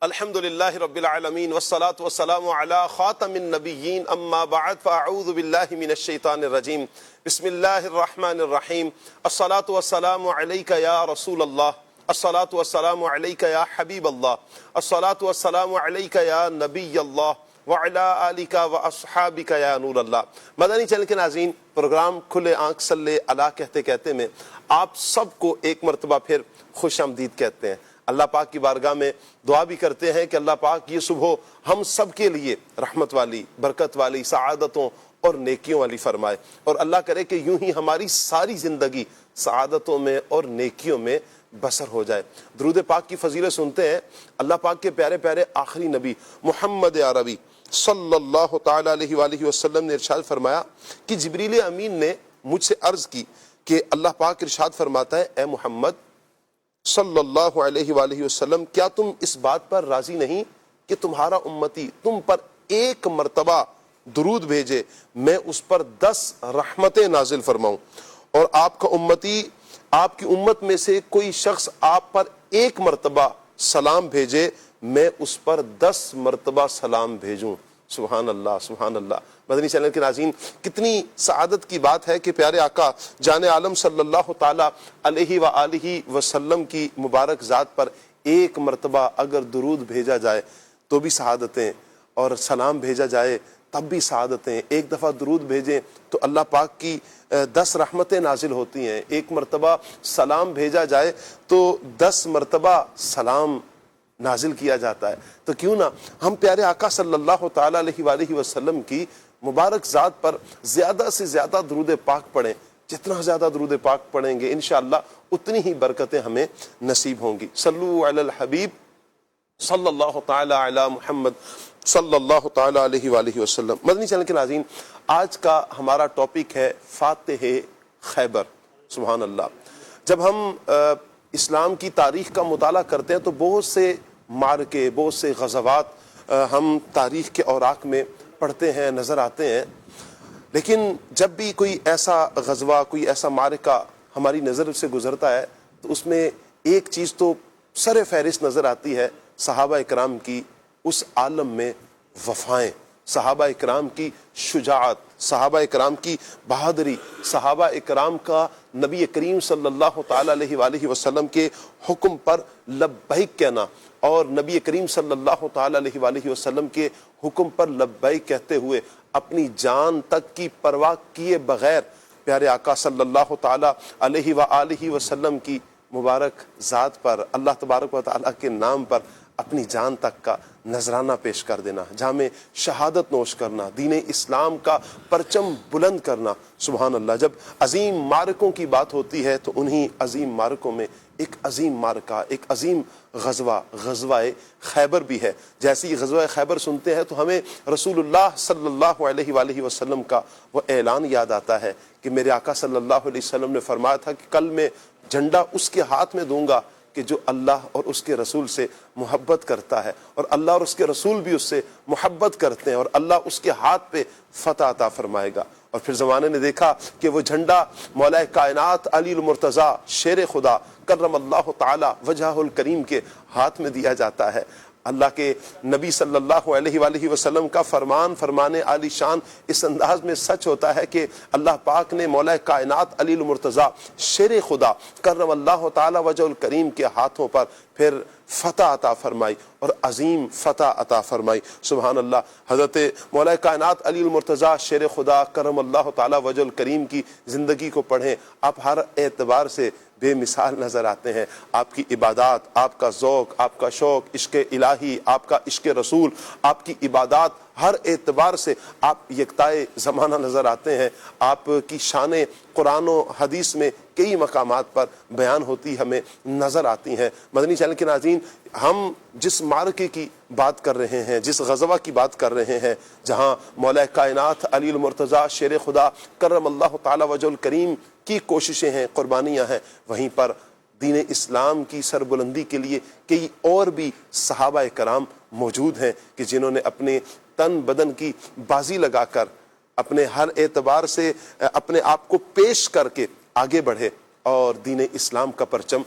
الحمد للہ رب العالمین والصلاة والسلام علی خاتم النبیین اما بعد فاعوذ باللہ من الشیطان الرجیم بسم اللہ الرحمن الرحیم الصلاة والسلام علیک یا رسول اللہ الصلاة والسلام علیک یا حبیب اللہ الصلاة والسلام علیک یا نبی اللہ وعلی آلک واصحابک یا نور اللہ۔ مدنی چینل کے ناظرین، پروگرام کھلے آنکھ صلی اللہ کہتے کہتے میں آپ سب کو ایک مرتبہ پھر خوش آمدید کہتے ہیں۔ اللہ پاک کی بارگاہ میں دعا بھی کرتے ہیں کہ اللہ پاک یہ صبح ہم سب کے لیے رحمت والی، برکت والی، سعادتوں اور نیکیوں والی فرمائے، اور اللہ کرے کہ یوں ہی ہماری ساری زندگی سعادتوں میں اور نیکیوں میں بسر ہو جائے۔ درود پاک کی فضیلت سنتے ہیں۔ اللہ پاک کے پیارے پیارے آخری نبی محمد عربی صلی اللہ تعالی علیہ وآلہ وسلم نے ارشاد فرمایا کہ جبریل امین نے مجھ سے عرض کی کہ اللہ پاک ارشاد فرماتا ہے، اے محمد صلی اللہ علیہ وآلہ وسلم، کیا تم اس بات پر راضی نہیں کہ تمہارا امتی تم پر ایک مرتبہ درود بھیجے، میں اس پر 10 رحمتیں نازل فرماؤں، اور آپ کا امتی، آپ کی امت میں سے کوئی شخص آپ پر ایک مرتبہ سلام بھیجے، میں اس پر 10 مرتبہ سلام بھیجوں۔ سبحان اللہ، سبحان اللہ۔ مدنی چینل کے ناظرین، کتنی سعادت کی بات ہے کہ پیارے آقا جان عالم صلی اللہ تعالی علیہ وآلہ وسلم کی مبارک ذات پر ایک مرتبہ اگر درود بھیجا جائے تو بھی سعادتیں، اور سلام بھیجا جائے تب بھی سعادتیں۔ ایک دفعہ درود بھیجیں تو اللہ پاک کی 10 رحمتیں نازل ہوتی ہیں، ایک مرتبہ سلام بھیجا جائے تو 10 مرتبہ سلام نازل کیا جاتا ہے۔ تو کیوں نہ ہم پیارے آقا صلی اللہ تعالی علیہ وآلہ وسلم کی مبارک ذات پر زیادہ سے زیادہ درود پاک پڑھیں۔ جتنا زیادہ درود پاک پڑھیں گے انشاءاللہ اتنی ہی برکتیں ہمیں نصیب ہوں گی۔ صلو علی الحبیب صلی اللہ تعالی علی محمد صلی اللہ تعالی علیہ وآلہ وسلم۔ مدنی چینل کے ناظرین، آج کا ہمارا ٹاپک ہے فاتح خیبر۔ سبحان اللہ۔ جب ہم اسلام کی تاریخ کا مطالعہ کرتے ہیں تو بہت سے معرکے، بہت سے غزوات ہم تاریخ کے اوراق میں پڑھتے ہیں، نظر آتے ہیں، لیکن جب بھی کوئی ایسا غزوہ، کوئی ایسا معرکہ ہماری نظر سے گزرتا ہے تو اس میں ایک چیز تو سر فہرست نظر آتی ہے، صحابہ اکرام کی اس عالم میں وفائیں، صحابہ اکرام کی شجاعت، صحابہ اکرام کی بہادری، صحابہ اکرام کا نبی کریم صلی اللہ تعالی علیہ وآلہ وسلم کے حکم پر لبیک کہنا، اور نبی کریم صلی اللہ تعالی علیہ وآلہ وسلم کے حکم پر لبیک کہتے ہوئے اپنی جان تک کی پرواہ کیے بغیر پیارے آقا صلی اللہ تعالی علیہ وآلہ وسلم کی مبارک ذات پر، اللہ تبارک و تعالی کے نام پر اپنی جان تک کا نذرانہ پیش کر دینا، جام شہادت نوش کرنا، دین اسلام کا پرچم بلند کرنا۔ سبحان اللہ۔ جب عظیم معرکوں کی بات ہوتی ہے تو انہی عظیم معرکوں میں ایک عظیم معرکہ، ایک عظیم غزوہ خیبر بھی ہے۔ جیسے ہی غزوہ خیبر سنتے ہیں تو ہمیں رسول اللہ صلی اللہ علیہ وآلہ وسلم کا وہ اعلان یاد آتا ہے کہ میرے آقا صلی اللہ علیہ وسلم نے فرمایا تھا کہ کل میں جھنڈا اس کے ہاتھ میں دوں گا کہ جو اللہ اور اس کے رسول سے محبت کرتا ہے، اور اللہ اور اس کے رسول بھی اس سے محبت کرتے ہیں، اور اللہ اس کے ہاتھ پہ فتح عطا فرمائے گا۔ اور پھر زمانے نے دیکھا کہ وہ جھنڈا مولا کائنات علی المرتضیٰ شیر خدا کرم اللہ تعالی وجہہ الکریم کے ہاتھ میں دیا جاتا ہے۔ اللہ کے نبی صلی اللہ علیہ وآلہ وسلم کا فرمان عالی شان اس انداز میں سچ ہوتا ہے کہ اللہ پاک نے مولا کائنات علی المرتضیٰ شیر خدا کرم اللہ تعالی وجہ الکریم کے ہاتھوں پر پھر فتح عطا فرمائی، اور عظیم فتح عطا فرمائی۔ سبحان اللہ۔ حضرت مولا کائنات علی المرتضیٰ شیر خدا کرم اللہ تعالی وجہ الکریم کی زندگی کو پڑھیں، آپ ہر اعتبار سے بے مثال نظر آتے ہیں۔ آپ کی عبادات، آپ کا ذوق، آپ کا شوق، عشق الہی، آپ کا عشق رسول، آپ کی عبادات، ہر اعتبار سے آپ یکتائے زمانہ نظر آتے ہیں۔ آپ کی شان قرآن و حدیث میں کئی مقامات پر بیان ہوتی ہمیں نظر آتی ہیں۔ مدنی چینل کے ناظرین، ہم جس معرکے کی بات کر رہے ہیں، جس غزوہ کی بات کر رہے ہیں، جہاں مولا کائنات علی المرتضیٰ شیر خدا کرم اللہ تعالی وجہ الکریم کی کوششیں ہیں، قربانیاں ہیں، وہیں پر دین اسلام کی سربلندی کے لیے کئی اور بھی صحابہ کرام موجود ہیں کہ جنہوں نے اپنے تن بدن کی بازی لگا کر، اپنے ہر اعتبار سے اپنے آپ کو پیش کر کے آگے بڑھے اور دین اسلام کا پرچم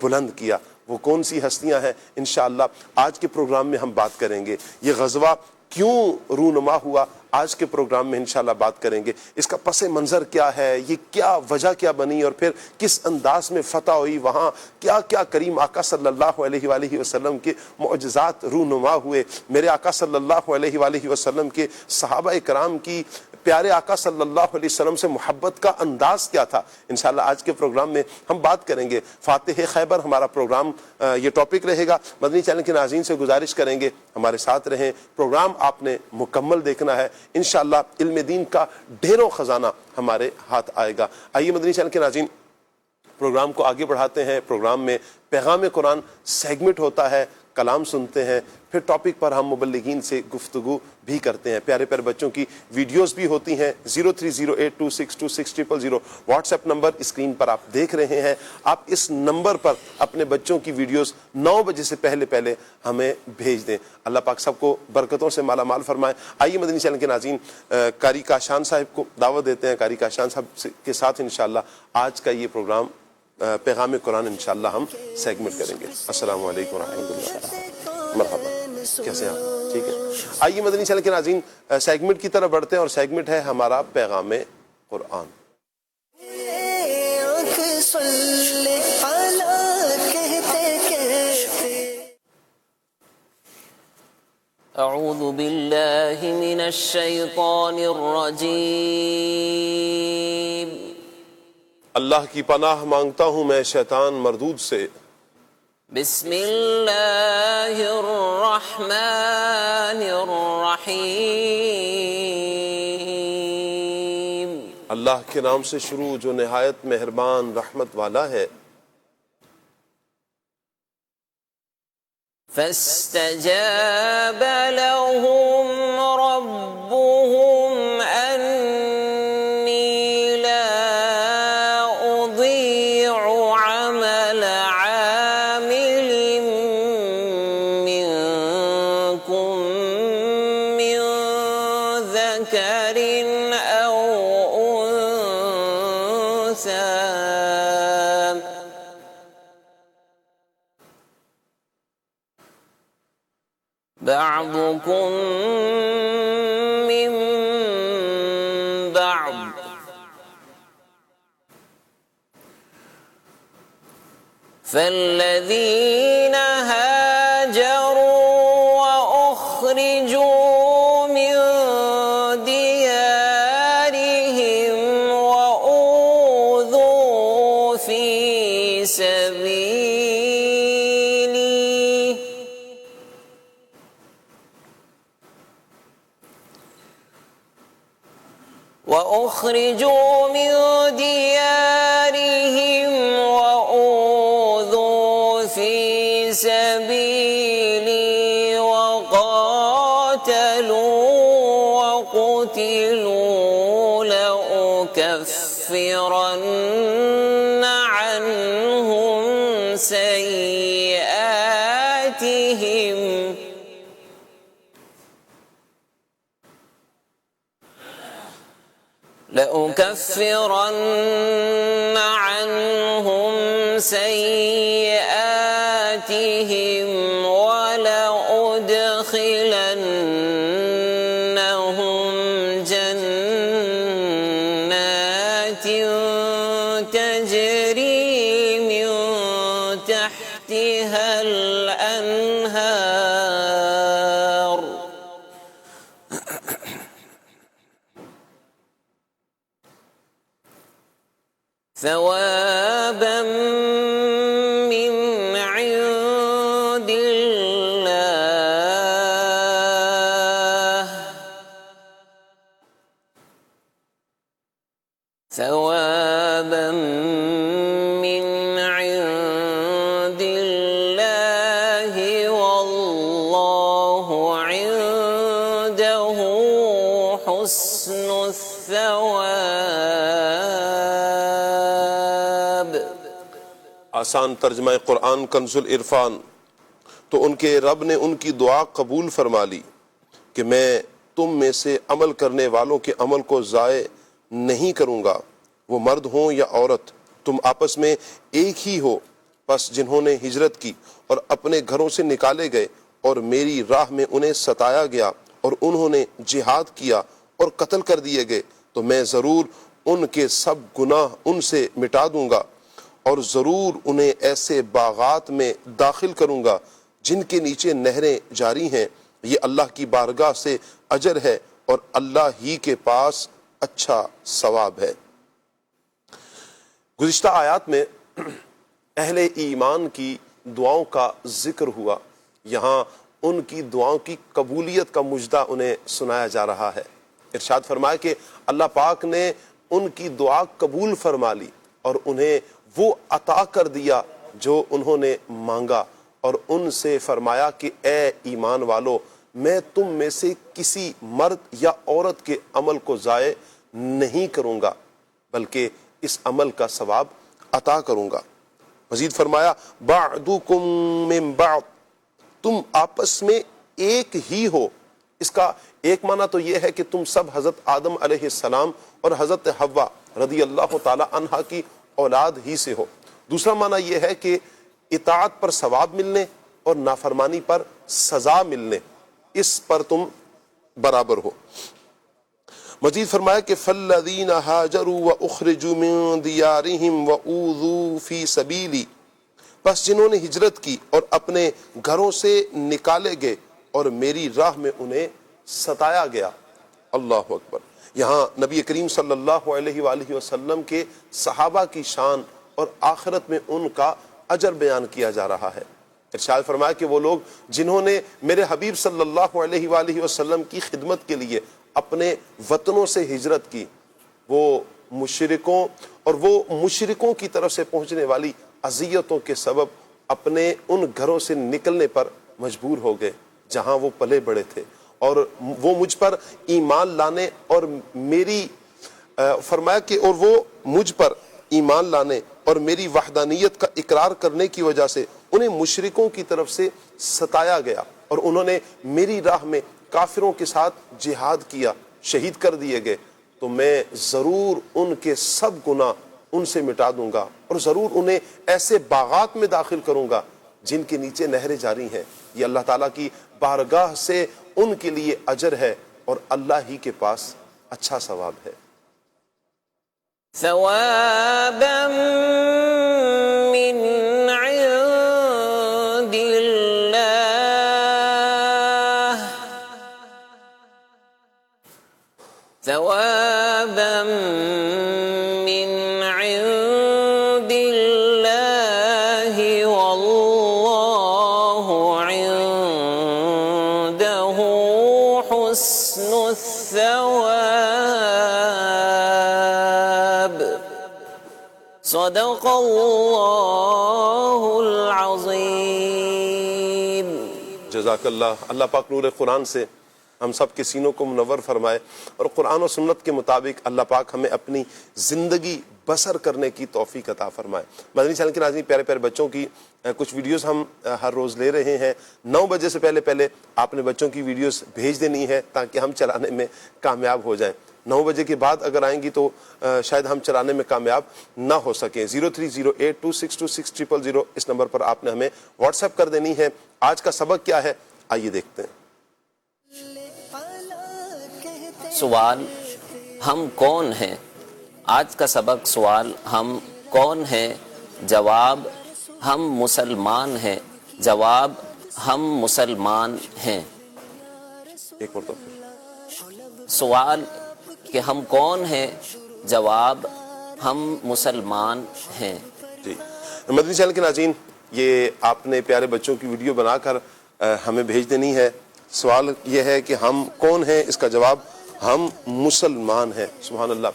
بلند کیا۔ وہ کون سی ہستیاں ہیں، انشاءاللہ آج کے پروگرام میں ہم بات کریں گے۔ یہ غزوہ کیوں رونما ہوا، آج کے پروگرام میں انشاءاللہ بات کریں گے۔ اس کا پس منظر کیا ہے، یہ کیا وجہ کیا بنی، اور پھر کس انداز میں فتح ہوئی، وہاں کیا کیا کریم آقا صلی اللہ علیہ وآلہ وسلم کے معجزات رونما ہوئے، میرے آقا صلی اللہ علیہ وآلہ وسلم کے صحابہ کرام کی پیارے آقا صلی اللہ علیہ وسلم سے محبت کا انداز کیا تھا۔ انشاءاللہ آج کے پروگرام میں ہم بات کریں گے۔ فاتح خیبر ہمارا پروگرام یہ ٹاپک رہے گا۔ مدنی چینل کے ناظرین سے گزارش کریں گے ہمارے ساتھ رہیں، پروگرام آپ نے مکمل دیکھنا ہے، انشاءاللہ علم دین کا ڈھیروں خزانہ ہمارے ہاتھ آئے گا۔ آئیے مدنی چینل کے ناظرین پروگرام کو آگے بڑھاتے ہیں۔ پروگرام میں پیغام قرآن سیگمنٹ ہوتا ہے، کلام سنتے ہیں، پھر ٹاپک پر ہم مبلغین سے گفتگو بھی کرتے ہیں۔ پیارے پیارے بچوں کی ویڈیوز بھی ہوتی ہیں۔ 0308262600 واٹس ایپ نمبر اسکرین پر آپ دیکھ رہے ہیں۔ آپ اس نمبر پر اپنے بچوں کی ویڈیوز 9 بجے سے پہلے ہمیں بھیج دیں۔ اللہ پاک سب کو برکتوں سے مالا مال فرمائے۔ آئیے مدنی چینل کے ناظرین قاری کاشان صاحب کو دعوت دیتے ہیں۔ قاری کاشان صاحب کے ساتھ انشاءاللہ آج کا یہ پروگرام پیغام قرآن انشاءاللہ ہم سیگمنٹ کریں گے۔ السلام علیکم ورحمۃ اللہ۔ مرحبا، کیسے ہیں آپ؟ ٹھیک ہے۔ آئیے مدنی چینل کے ناظرین سیگمنٹ کی طرف بڑھتے ہیں، اور سیگمنٹ ہے ہمارا پیغام قرآن۔ اعوذ باللہ من الشیطان الرجیم۔ اللہ کی پناہ مانگتا ہوں میں شیطان مردود سے۔ بسم اللہ الرحمن الرحیم۔ اللہ کے نام سے شروع جو نہایت مہربان رحمت والا ہے۔ فاستجاب لهم ربهم أني لا أضيع عمل عامل منكم من ذكر أو أنثى بعضكم من بعض فالذين هاجروا وأخرجوا من ديارهم وأوذوا في سبيلي وأخرجوا من ديارهم وأوذوا في سبيلي وقاتلوا وقتلوا لأكفرن عنهم سيئاتهم ولأدخلنهم جنات تجري من تحتها الأنهار ثوابا من عند الله ثوابا من عند الله والله عنده حسن الثواب۔ آسان ترجمہ قرآن کنز العرفان۔ تو ان کے رب نے ان کی دعا قبول فرما لی کہ میں تم میں سے عمل کرنے والوں کے عمل کو ضائع نہیں کروں گا، وہ مرد ہوں یا عورت، تم آپس میں ایک ہی ہو، پس جنہوں نے ہجرت کی اور اپنے گھروں سے نکالے گئے اور میری راہ میں انہیں ستایا گیا اور انہوں نے جہاد کیا اور قتل کر دیے گئے تو میں ضرور ان کے سب گناہ ان سے مٹا دوں گا اور ضرور انہیں ایسے باغات میں داخل کروں گا جن کے نیچے نہریں جاری ہیں، یہ اللہ کی بارگاہ سے اجر ہے اور اللہ ہی کے پاس اچھا ثواب ہے۔ گزشتہ آیات میں اہل ایمان کی دعاؤں کا ذکر ہوا، یہاں ان کی دعاؤں کی قبولیت کا مجدہ انہیں سنایا جا رہا ہے۔ ارشاد فرمایا کہ اللہ پاک نے ان کی دعا قبول فرما لی اور انہیں وہ عطا کر دیا جو انہوں نے مانگا، اور ان سے فرمایا کہ اے ایمان والو، میں تم میں سے کسی مرد یا عورت کے عمل کو ضائع نہیں کروں گا بلکہ اس عمل کا ثواب عطا کروں گا۔ مزید فرمایا بعضکم من بعض، تم آپس میں ایک ہی ہو۔ اس کا ایک معنی تو یہ ہے کہ تم سب حضرت آدم علیہ السلام اور حضرت حوا رضی اللہ تعالی عنہا کی اولاد ہی سے ہو۔ دوسرا معنی یہ ہے کہ اطاعت پر ثواب ملنے اور نافرمانی پر سزا ملنے، اس پر تم برابر ہو۔ مزید فرمایا کہ فالذین ہاجروا واخرجوا من دیارہم واوذوا فی سبیلی، پس جنہوں نے ہجرت کی اور اپنے گھروں سے نکالے گئے اور میری راہ میں انہیں ستایا گیا۔ اللہ اکبر۔ یہاں نبی کریم صلی اللہ علیہ وآلہ وسلم کے صحابہ کی شان اور آخرت میں ان کا اجر بیان کیا جا رہا ہے۔ ارشاد فرمایا کہ وہ لوگ جنہوں نے میرے حبیب صلی اللہ علیہ وآلہ وسلم کی خدمت کے لیے اپنے وطنوں سے ہجرت کی، وہ مشرکوں کی طرف سے پہنچنے والی اذیتوں کے سبب اپنے ان گھروں سے نکلنے پر مجبور ہو گئے جہاں وہ پلے بڑے تھے، اور وہ مجھ پر ایمان لانے اور فرمایا کہ اور وہ مجھ پر ایمان لانے اور میری وحدانیت کا اقرار کرنے کی وجہ سے انہیں مشرکوں کی طرف سے ستایا گیا اور انہوں نے میری راہ میں کافروں کے ساتھ جہاد کیا، شہید کر دیے گئے، تو میں ضرور ان کے سب گناہ ان سے مٹا دوں گا اور ضرور انہیں ایسے باغات میں داخل کروں گا جن کے نیچے نہریں جاری ہیں۔ یہ اللہ تعالیٰ کی بارگاہ سے ان کے لیے اجر ہے اور اللہ ہی کے پاس اچھا ثواب ہے۔ ثوابا من عند اللہ، ثوابا من عند اللہ واللہ عنده حسن الثواب، صدق اللہ العظیم۔ جزاک اللہ۔ اللہ پاک نور قرآن سے ہم سب کے سینوں کو منور فرمائے اور قرآن و سنت کے مطابق اللہ پاک ہمیں اپنی زندگی بسر کرنے کی توفیق عطا فرمائے۔ مدنی چینل کے ناظرین، پیارے پیارے بچوں کی کچھ ویڈیوز ہم ہر روز لے رہے ہیں۔ 9 بجے سے پہلے آپ نے بچوں کی ویڈیوز بھیج دینی ہے تاکہ ہم چلانے میں کامیاب ہو جائیں۔ 9 بجے کے بعد اگر آئیں گی تو شاید ہم چلانے میں کامیاب نہ ہو سکیں۔ 0308262600 اس نمبر پر آپ نے ہمیں واٹس ایپ کر دینی ہے۔ آج کا سبق کیا ہے، آئیے دیکھتے ہیں۔ سوال، ہم کون ہیں؟ آج کا سبق سوال، ہم کون ہیں؟ جواب، ہم مسلمان ہیں۔ جواب، ہم مسلمان ہیں۔ ایک مرتبہ پھر۔ سوال کہ ہم کون ہیں؟ جواب، ہم مسلمان ہیں۔ جی مدنی چینل کے ناظرین، یہ آپ نے پیارے بچوں کی ویڈیو بنا کر ہمیں بھیج دینی ہے۔ سوال یہ ہے کہ ہم کون ہیں، اس کا جواب ہم مسلمان ہیں۔ سبحان اللہ۔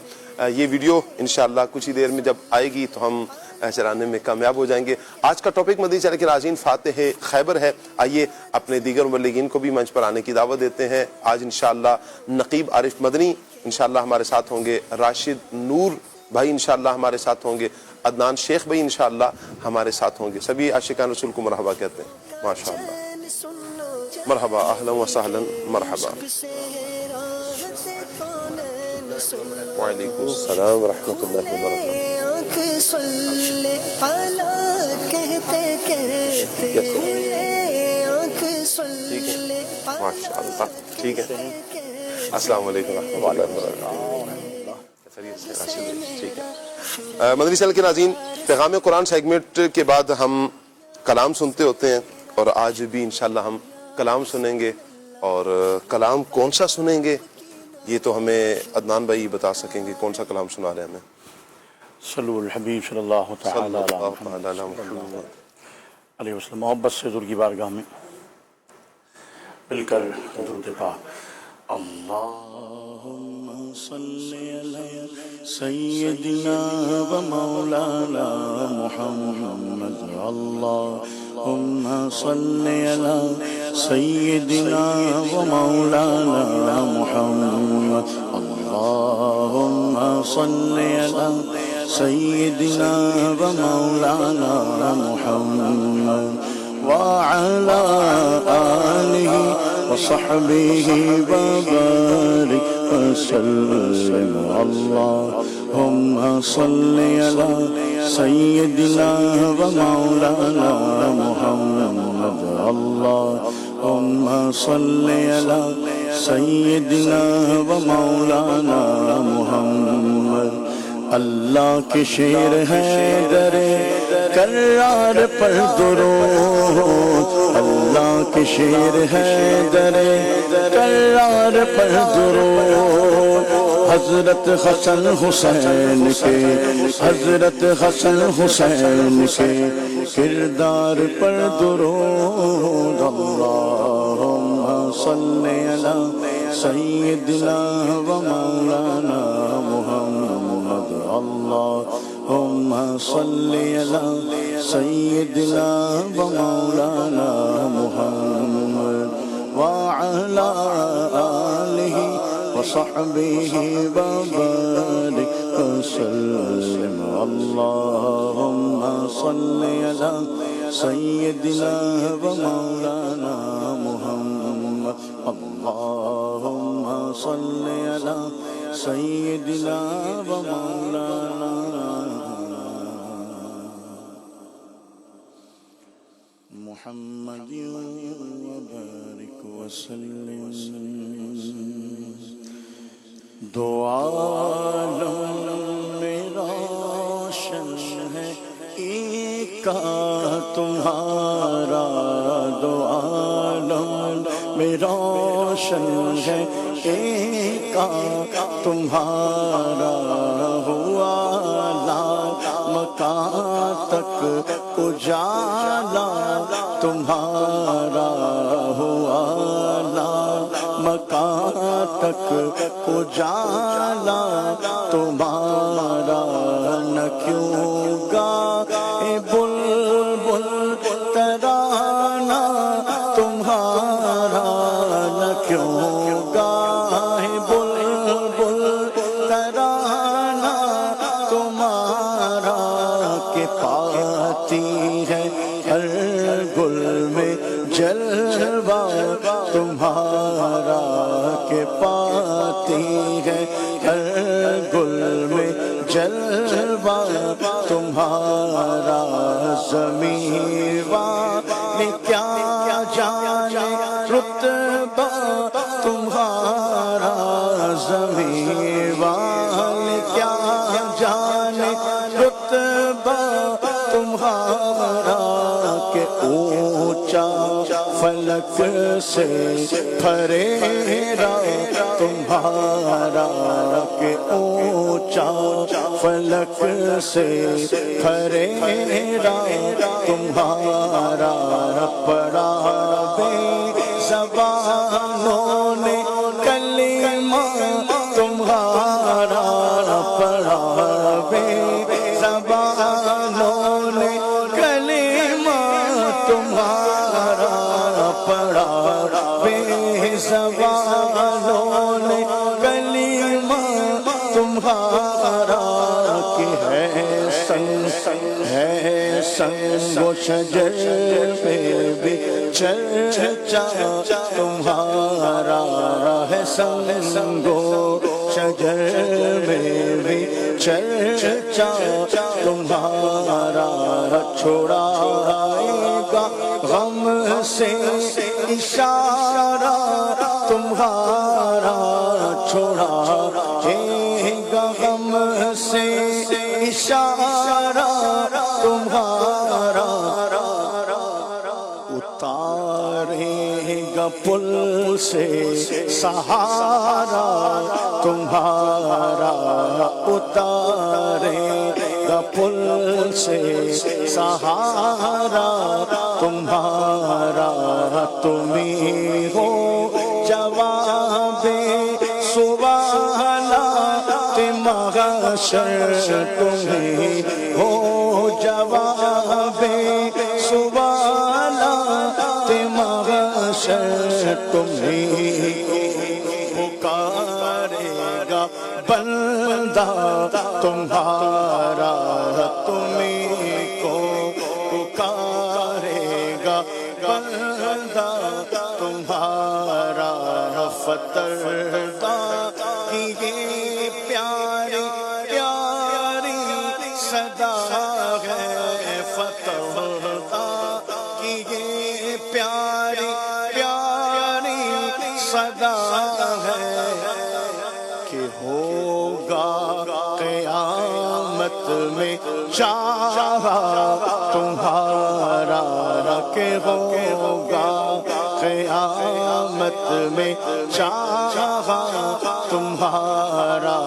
یہ ویڈیو انشاءاللہ کچھ ہی دیر میں جب آئے گی تو ہم چلانے میں کامیاب ہو جائیں گے۔ آج کا ٹاپک مدنی چینل کے ناظرین فاتح خیبر ہے۔ آئیے اپنے دیگر مبلغین کو بھی منچ پر آنے کی دعوت دیتے ہیں۔ آج انشاءاللہ نقیب عارف مدنی انشاءاللہ ہمارے ساتھ ہوں گے، راشد نور بھائی انشاءاللہ ہمارے ساتھ ہوں گے، عدنان شیخ بھائی انشاءاللہ ہمارے ساتھ ہوں گے۔ سبھی عاشقان رسول کو مرحبا کہتے ہیں۔ ماشاءاللہ، مرحبا، اہلا وسہلا، مرحبا۔ وعلیکم السلام ورحمۃ اللہ وبرکاتہ۔ ماشاء اللہ ٹھیک ہے. السلام علیکم ورحمۃ اللہ وبرکاتہ. ٹھیک ہے. مدنی چینل کے ناظرین، پیغام قرآن سیگمنٹ کے بعد ہم کلام سنتے ہوتے ہیں، اور آج بھی انشاءاللہ ہم کلام سنیں گے. اور کلام کون سا سنیں گے یہ تو ہمیں عدنان بھائی بتا سکیں گے، کون سا کلام سنا رہے ہیں ہمیں. صلو الحبیب صلی اللہ تعالی علیہ محمد علیہ وسلم. محبت سے حضور کی بارگاہ میں مل کر درود پاک. اللہم صلی علی سیدنا و مولانا محمد. اللہم صلی علی سیدنا و مولانا محمد. اللہم صلی علی سیدنا و مولانا محمد وعلى آله وصحبه وبارك وسلم. اللهم صل على سيدنا ومولانا محمد. اللهم صل على سيدنا ومولانا محمد. اللہ کے شیر ہے در کرار پر درود. اللہ کے شیر ہے در کرار پر درود. حضرت حسن حسین کے حضرت حسن حسین کے کردار پر درود. اللہم صلی علی سیدنا و مولانا محمد. اللہم صلی علی سیدنا و مولانا محمد وعلی آلہ وصحبہ وبارک وسلم. اللہم صلی علی سیدنا و مولانا محمد. اللہم صلی علی سیدنا و مولانا محمد وبارک وسلم. دو عالم میں روشن ہے ایک کا تمہارا. دو عالم میں روشن ہے ایک کا تمہارا. ہوا مکان تک اجالا تمہارا. ہوا مکان تک اجالا تمہارا. نہ کیوں گائے بلبل ترانہ تمہارا. نہ کیوں گائے بلبل ترانہ تمہارا. کہ پاتی ہے ہر گل میں جلوہ تمہارا. کہ پاتی ہے ہر گل میں جلوہ تمہارا. ضمیر والے کیا جانے رتبہ تمہارا. ضمیر والے کیا جانے رتبہ تمہارا. کہ اونچا فلک سے پھریرا تمہارا. کہ اونچا فلک سے پھریرا تمہارا. پڑا بے زبانوں نے کلمہ تمہارا. پڑا بے زبانوں نے کلمہ تمہارا. پڑا بے زبانوں نے کلمہ تمہارا. کہ ہے سنگ و شجر میں بھی چرچا تمہارا. ہے سنگ و شجر میں بھی چرچا تمہارا چھڑائے گا غم سے اشارہ تمہارا چھڑائے گا غم سے اشارہ تمہارا اتارے گا پل سے سہارا تمہارا اتارے گا پل سے سہارا تمہارا تمہیں ہو جواب سوالات محشر تمہیں ہو جواب سوالات محشر تمہیں پکارے گا بندہ تمہارا تمہیں کو پکارے گا بندہ تمہارا فتردہ کی یہ پیاری پیاری صدا ہے فتردہ کی یہ پیاری پیاری صدا ہے کہ ہوگا قیامت میں چاہا تمہارا کہ ہوگا قیامت میں چاہا تمہارا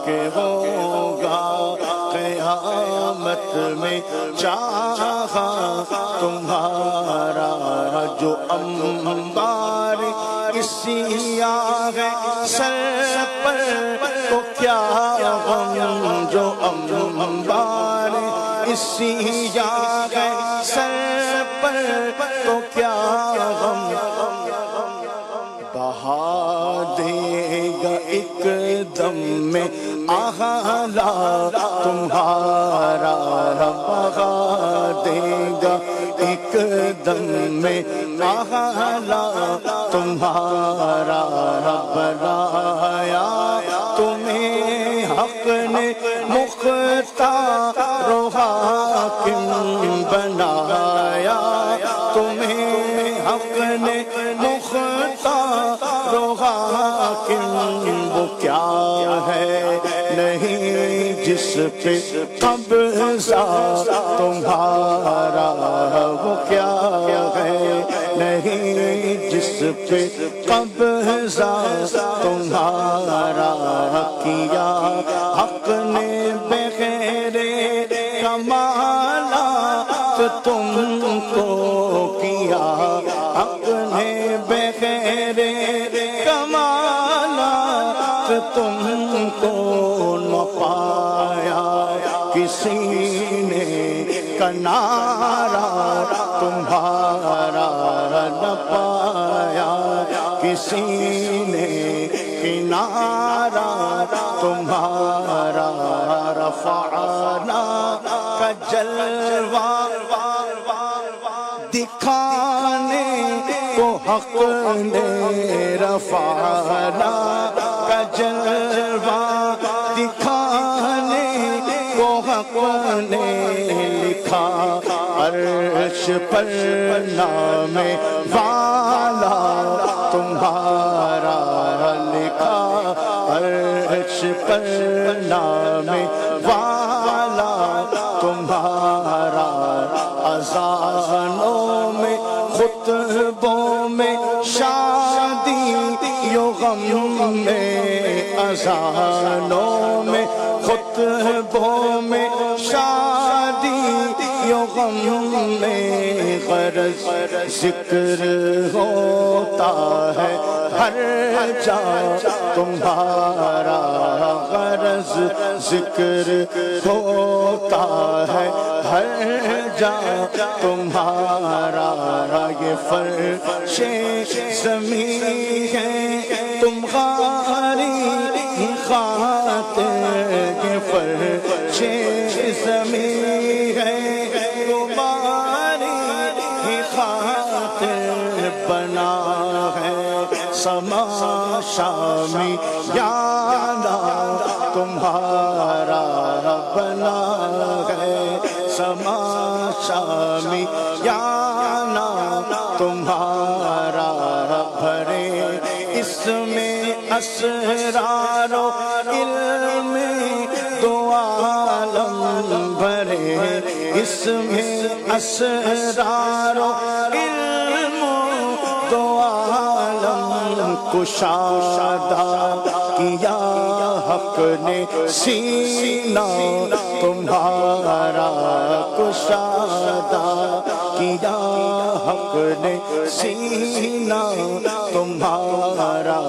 کہ ہوگا قیامت میں چاہا تمہارا جو انبار کسی آگے سر پر تو کیا غم جو انبار اسی آگے سر پر تو کیا غم بہا دے گا ایک دم میں آہلا تمہارا بہا دے گا ایک دم میں آہلا تمہارا بنایا تمہیں حق نے مختار و حاکم بنایا تمہیں حق نے مختار و حاکم وہ کیا ہے نہیں جس پہ قبضہ تمہارا وہ کیا ہے نہیں جس پہ قبضہ تمہارا کیا حق نے بغیر کمالات تم کو کیا حق نے بغیر کمالات تم کو نہ پایا کسی نے کنارا تمہارا نہ پایا کسی نے کنارا تمہارا رفعنا کا جلوہ دکھانے کو حق نے رفعنا کا جلوہ دکھانے کو حق نے لکھا عرش پر نام والا تمہارا لکھا عرش پر نام والا تمہارا اذانوں میں خطبوں میں شادی یو غم میں اذانوں میں خطبوں میں شادی یو غم میں غرض ذکر ہوتا ہے ہر جا تمہارا غرض ذکر ہوتا ہے ہر جا تمہارا یہ فرش زمین ہے تمہاری خاطر یہ فرش زمین ہے تمہاری خاطر بنا ہے سما شامی یادا تمہارا بنا ہے سما شامی یانا تمہارا بھرے اس میں اسرار و علم دو عالم بھرے اس میں اسرار و علم دو عالم کشادہ کیا حق نے سینہ تمہارا کشادہ کیا حق نے سینہ تمہارا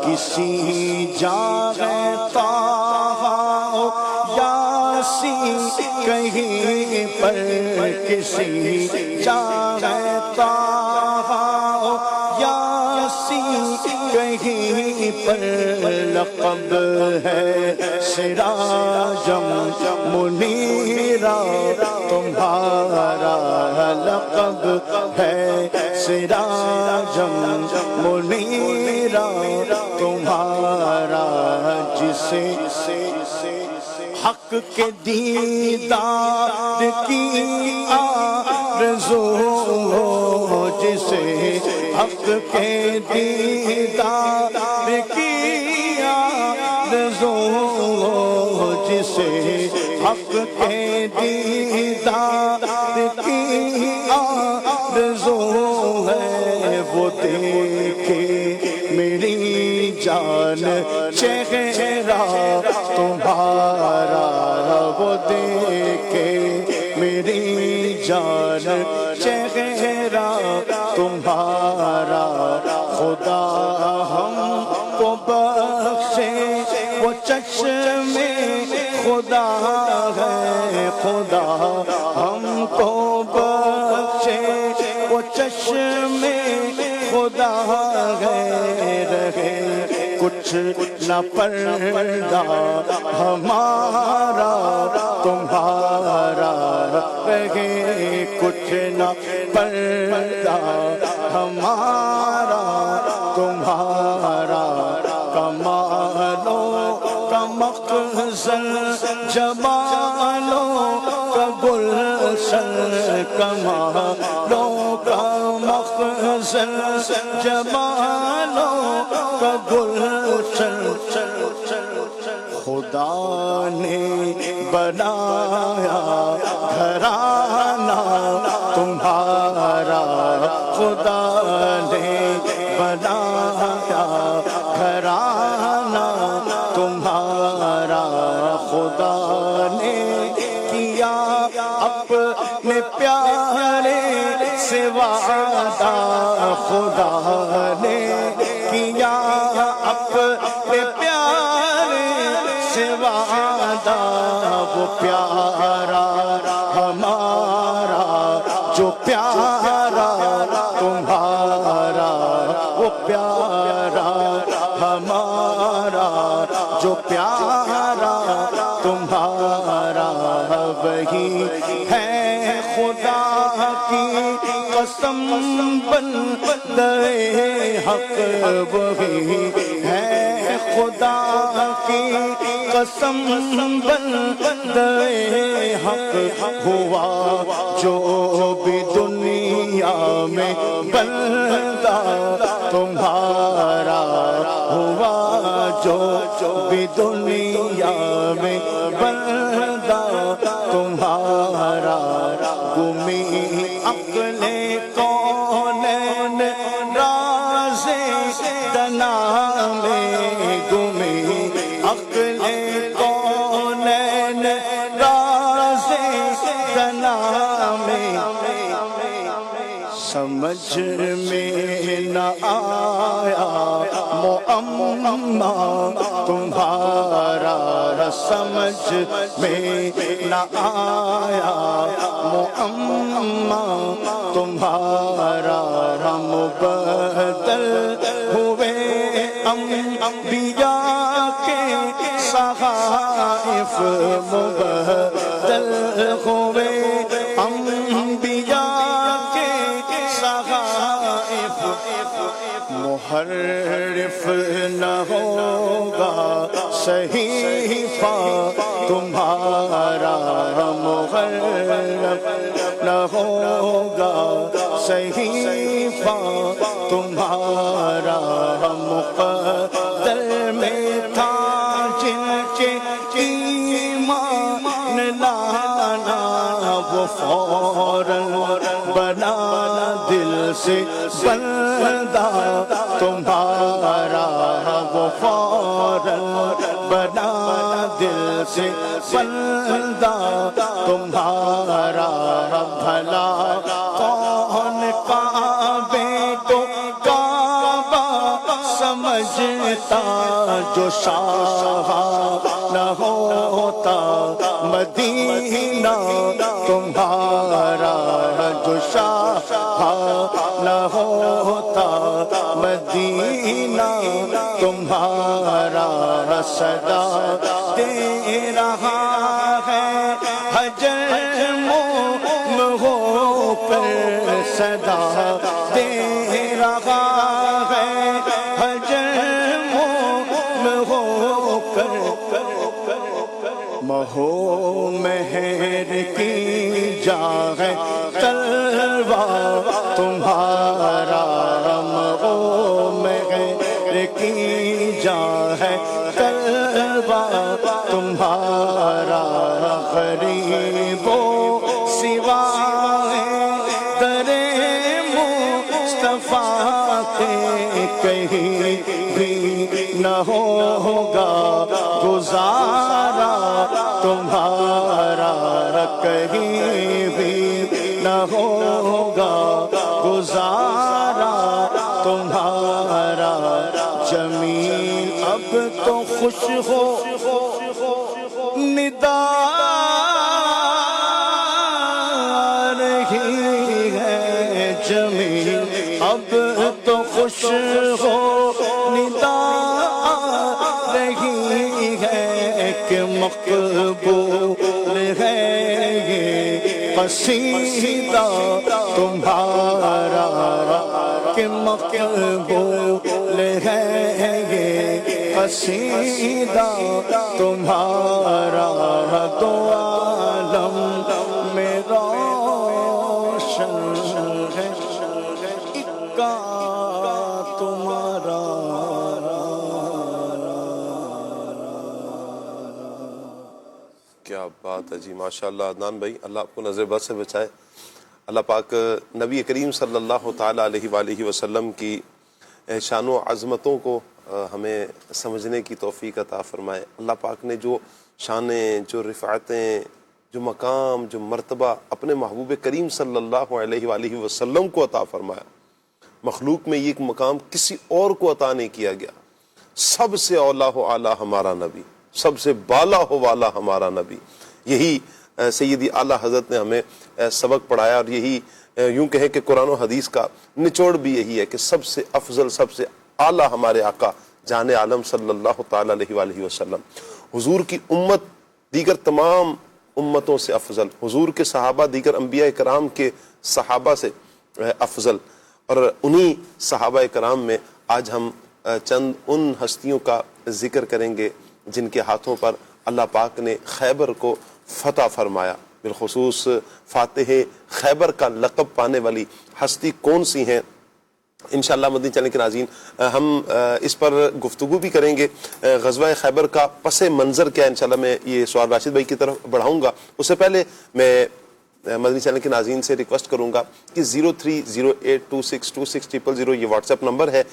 کسی جاغے طٰہٰ یاسین کہیں پر کسی جاغے طٰہٰ یاسین کہیں پر لقب ہے سراجم منیرا تمہارا لقب ہے سراجم منیرا تمہارا جسے حق کے دیدار کی آرزو جسے حق کے دیدار کی آرزو جسے حق کے دیدار کی آرزو ہے وہ دیکھے میری جان چہرہ تمہارا وہ دیکھے میری جان چہرہ تمہارا خدا ہم کو بخشے وہ چشم خدا ہے خدا ہم کو بخشے وہ چشم خدا ہے رہے کچھ نہ پردہ ہمارا تمہارا رہے کچھ نہ پردہ ہمارا تمہارا کمالوں کا مخزن جمالوں کا گلشن کمالوں کا مخزن جمالوں کا گلشن خدا نے بنایا گھرانہ تمہارا خدا نے بنایا گھرانہ تمہارا خدا نے کیا اپنے پیارے سے وعدہ خدا نے کیا اپنے پیارے سے وعدہ وہ پیارا ہمارا جو پیارا تمہارا وہ پیارا ہمارا جو پیارا تمہارا وہی ہے خدا کی قسم بندے حق وہی ہے خدا کی قسم بندے حق ہوا جو بھی دنیا میں بندہ تمہارا ہوا جو بھی دنیا میں بندہ تمہارا گمی عقل کونین راز دنا میں گمی عقل کونین راز دنا میں سمجھ میں نہ آیا معمہ تمہارا سمجھ میں نہ آیا معمہ تمہارا مبدل ہوئے انبیاء کے صحائف مبدل ہوئے انبیاء کے صحائف محرف نہ ہوگا صحیفہ تمہارا، محرف نہ ہوگا صحیفہ تمہارا، مقدر میں تھا جن کے ایمان لانا، وہ فوراً بنا دل سے بندہ تمہارا، وہ فوراً بنا دل سے بندہ تمہارا، بھلا کون کعبے کو کعبہ سمجھتا جو شاہ نہ ہوتا، مدینہ تمہارا جو شاہ نہ ہوتا، مدینہ تمہارا، صدا دے رہا ہے حجر موم ہو کر، صدا دے رہا ہے حجر موم ہو کر، مہو مہر کی جا ہے تلوار تمہارا، مہو مہر کی جا ہے تلوار تمہارا، غریبوں سوا در مصطفیٰ کے کہیں بھی نہ ہوگا گزارا تمہارا، کہیں بھی نہ ہوگا گزارا تمہارا، جمیل اب تو خوش ہو ندا رہی ہے، جمیل اب تو خوش ہو ندا رہی ہے، کہ مقبول ہے یہ قصیدہ تمہارا، کہ مقبول ہے یہ قصیدہ تمہارا، دو عالم میں روشن ہے اکا تمہارا۔ کیا بات ہے جی، ماشاءاللہ عدنان بھائی، اللہ آپ کو نظر بد سے بچائے۔ اللہ پاک نبی کریم صلی اللہ تعالیٰ علیہ وآلہ وسلم کی شان و عظمتوں کو ہمیں سمجھنے کی توفیق عطا فرمائے۔ اللہ پاک نے جو شانیں، جو رفعتیں، جو مقام، جو مرتبہ اپنے محبوب کریم صلی اللہ علیہ وآلہ وسلم کو عطا فرمایا، مخلوق میں یہ مقام کسی اور کو عطا نہیں کیا گیا۔ سب سے اولا ہو اعلیٰ ہمارا نبی، سب سے بالا ہو والا ہمارا نبی، یہی سیدی اعلیٰ حضرت نے ہمیں سبق پڑھایا، اور یہی یوں کہیں کہ قرآن و حدیث کا نچوڑ بھی یہی ہے کہ سب سے افضل، سب سے اعلیٰ ہمارے آقا جان عالم صلی اللہ تعالیٰ علیہ وآلہ وسلم، حضور کی امت دیگر تمام امتوں سے افضل، حضور کے صحابہ دیگر انبیاء کرام کے صحابہ سے افضل، اور انہی صحابہ کرام میں آج ہم چند ان ہستیوں کا ذکر کریں گے جن کے ہاتھوں پر اللہ پاک نے خیبر کو فتح فرمایا۔ بالخصوص فاتح خیبر کا لقب پانے والی ہستی کون سی ہیں، انشاءاللہ مدنی چینل کے ناظرین ہم اس پر گفتگو بھی کریں گے۔ غزوہ خیبر کا پس منظر کیا ہے، انشاءاللہ میں یہ سوال راشد بھائی کی طرف بڑھاؤں گا، اس سے پہلے میں مدنی چینل کے ناظرین سے ریکویسٹ کروں گا کہ 0308262600 یہ واٹس ایپ نمبر ہے،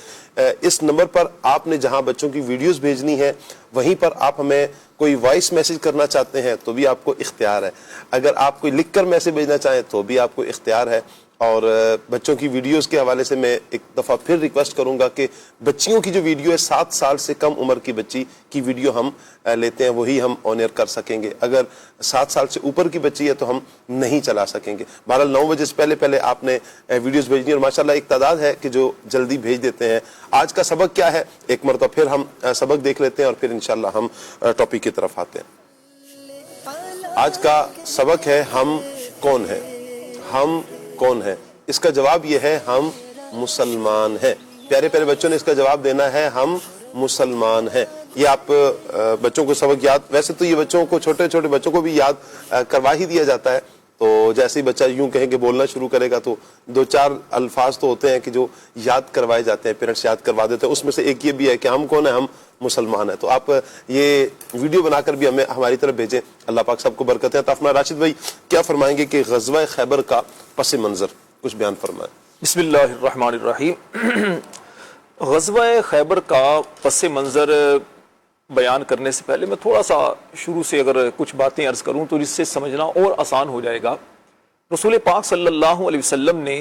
اس نمبر پر آپ نے جہاں بچوں کی ویڈیوز بھیجنی ہے وہیں پر آپ ہمیں کوئی وائس میسج کرنا چاہتے ہیں تو بھی آپ کو اختیار ہے، اگر آپ کوئی لکھ کر میسج بھیجنا چاہیں تو بھی آپ کو اختیار ہے۔ اور بچوں کی ویڈیوز کے حوالے سے میں ایک دفعہ پھر ریکویسٹ کروں گا کہ بچیوں کی جو ویڈیو ہے 7 سال سے کم عمر کی بچی کی ویڈیو ہم لیتے ہیں وہی ہم آن ایئر کر سکیں گے، اگر 7 سال سے اوپر کی بچی ہے تو ہم نہیں چلا سکیں گے۔ بہرحال 9 بجے سے پہلے آپ نے ویڈیوز بھیجنی، اور ماشاءاللہ ایک تعداد ہے کہ جو جلدی بھیج دیتے ہیں۔ آج کا سبق کیا ہے، ایک مرتبہ پھر ہم سبق دیکھ لیتے ہیں اور پھر انشاءاللہ ہم ٹاپک کی طرف آتے ہیں۔ آج کا سبق ہے ہم کون ہیں۔ ہم کون ہیں، اس کا جواب یہ ہے ہم مسلمان ہیں. پیارے پیارے بچوں نے اس کا جواب دینا ہے ہم مسلمان ہیں. یہ آپ بچوں کو سبق یاد, ویسے تو یہ بچوں کو, چھوٹے چھوٹے بچوں کو بھی یاد کروا ہی دیا جاتا ہے, تو جیسے ہی بچہ یوں کہیں کہ بولنا شروع کرے گا تو 2-4 الفاظ تو ہوتے ہیں کہ جو یاد کروائے جاتے ہیں, پیرنٹس یاد کروا دیتے ہیں. اس میں سے ایک یہ بھی ہے کہ ہم کون ہیں, ہم مسلمان ہیں. تو آپ یہ ویڈیو بنا کر بھی ہمیں ہماری طرف بھیجیں. اللہ پاک سب کو برکتیں عطا فرمائے. راشد بھائی کیا فرمائیں گے کہ غزوہ خیبر کا پس منظر کچھ بیان فرمائیں. بسم اللہ الرحمن الرحیم. غزوہ خیبر کا پس منظر بیان کرنے سے پہلے میں تھوڑا سا شروع سے اگر کچھ باتیں عرض کروں تو جس سے سمجھنا اور آسان ہو جائے گا. رسول پاک صلی اللہ علیہ وسلم نے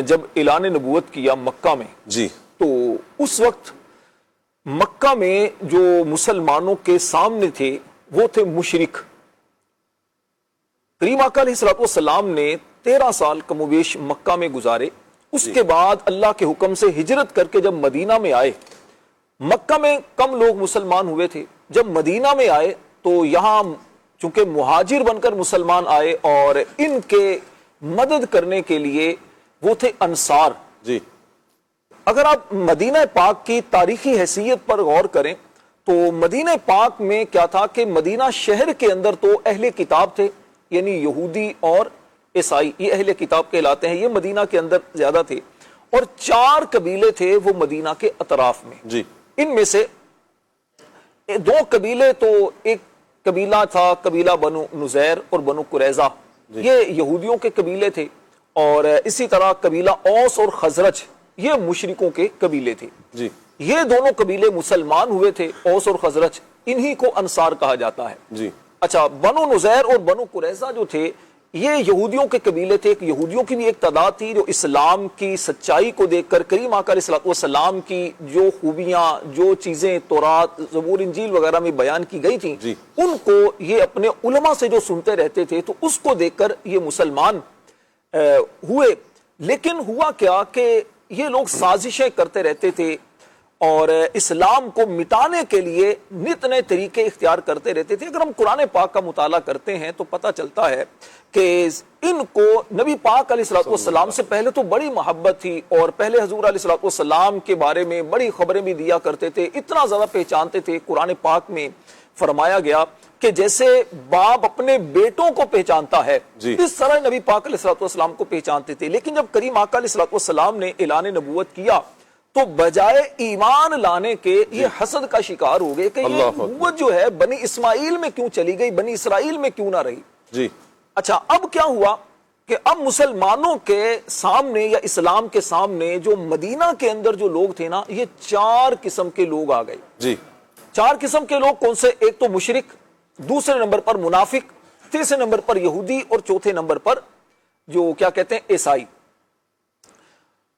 جب اعلان نبوت کیا مکہ میں, جی, تو اس وقت مکہ میں جو مسلمانوں کے سامنے تھے وہ تھے مشرک. کریم آقا علیہ الصلوۃ والسلام نے 13 سال کم و بیش مکہ میں گزارے. اس کے بعد اللہ کے حکم سے ہجرت کر کے جب مدینہ میں آئے, مکہ میں کم لوگ مسلمان ہوئے تھے, جب مدینہ میں آئے تو یہاں چونکہ مہاجر بن کر مسلمان آئے اور ان کے مدد کرنے کے لیے وہ تھے انصار. جی, اگر آپ مدینہ پاک کی تاریخی حیثیت پر غور کریں تو مدینہ پاک میں کیا تھا کہ مدینہ شہر کے اندر تو اہل کتاب تھے, یعنی یہودی اور عیسائی, یہ اہل کتاب کہلاتے ہیں, یہ مدینہ کے اندر زیادہ تھے, اور 4 قبیلے تھے وہ مدینہ کے اطراف میں. جی, ان میں سے 2 قبیلے, تو ایک قبیلہ تھا قبیلہ بنو نزیر اور بنو قریظہ, یہ یہودیوں کے قبیلے تھے, اور اسی طرح قبیلہ اوس اور خزرج یہ مشرکوں کے قبیلے تھے. جی, یہ دونوں قبیلے مسلمان ہوئے تھے, اوس اور خزرج, انہی کو انصار کہا جاتا ہے. جی, اچھا, بنو نزیر اور بنو قریظہ جو تھے یہ یہودیوں کے قبیلے تھے. یہودیوں کی بھی ایک تعداد تھی جو اسلام کی سچائی کو دیکھ کر کریم آقا علیہ الصلوۃ والسلام کی جو خوبیاں, جو چیزیں تورات, زبور, انجیل وغیرہ میں بیان کی گئی تھیں, جی, ان کو یہ اپنے علماء سے جو سنتے رہتے تھے تو اس کو دیکھ کر یہ مسلمان ہوئے. لیکن ہوا کیا کہ یہ لوگ سازشیں کرتے رہتے تھے اور اسلام کو مٹانے کے لیے نت نئے طریقے اختیار کرتے رہتے تھے. اگر ہم قرآن پاک کا مطالعہ کرتے ہیں تو پتہ چلتا ہے کہ ان کو نبی پاک علیہ الصلوۃ والسلام سے پہلے تو بڑی محبت تھی, اور پہلے حضور علیہ الصلوۃ والسلام کے بارے میں بڑی خبریں بھی دیا کرتے تھے, اتنا زیادہ پہچانتے تھے. قرآن پاک میں فرمایا گیا کہ جیسے باپ اپنے بیٹوں کو پہچانتا ہے, اس طرح نبی پاک علیہ الصلوۃ والسلام کو پہچانتے تھے. لیکن جب کریم آقا علیہ الصلوۃ والسلام نے اعلان نبوت کیا تو بجائے ایمان لانے کے یہ حسد کا شکار ہو گئے کہ یہ نبوت جو ہے بنی اسماعیل میں کیوں چلی گئی, بنی اسرائیل میں کیوں نہ رہی. جی, اچھا, اب کیا ہوا کہ اب مسلمانوں کے سامنے یا اسلام کے سامنے جو مدینہ کے اندر جو لوگ تھے نا, یہ 4 قسم کے لوگ آ گئے. جی, 4 قسم کے لوگ کون سے؟ ایک تو مشرک, دوسرے نمبر پر منافق, تیسرے نمبر پر یہودی, اور چوتھے نمبر پر جو کیا کہتے ہیں عیسائی.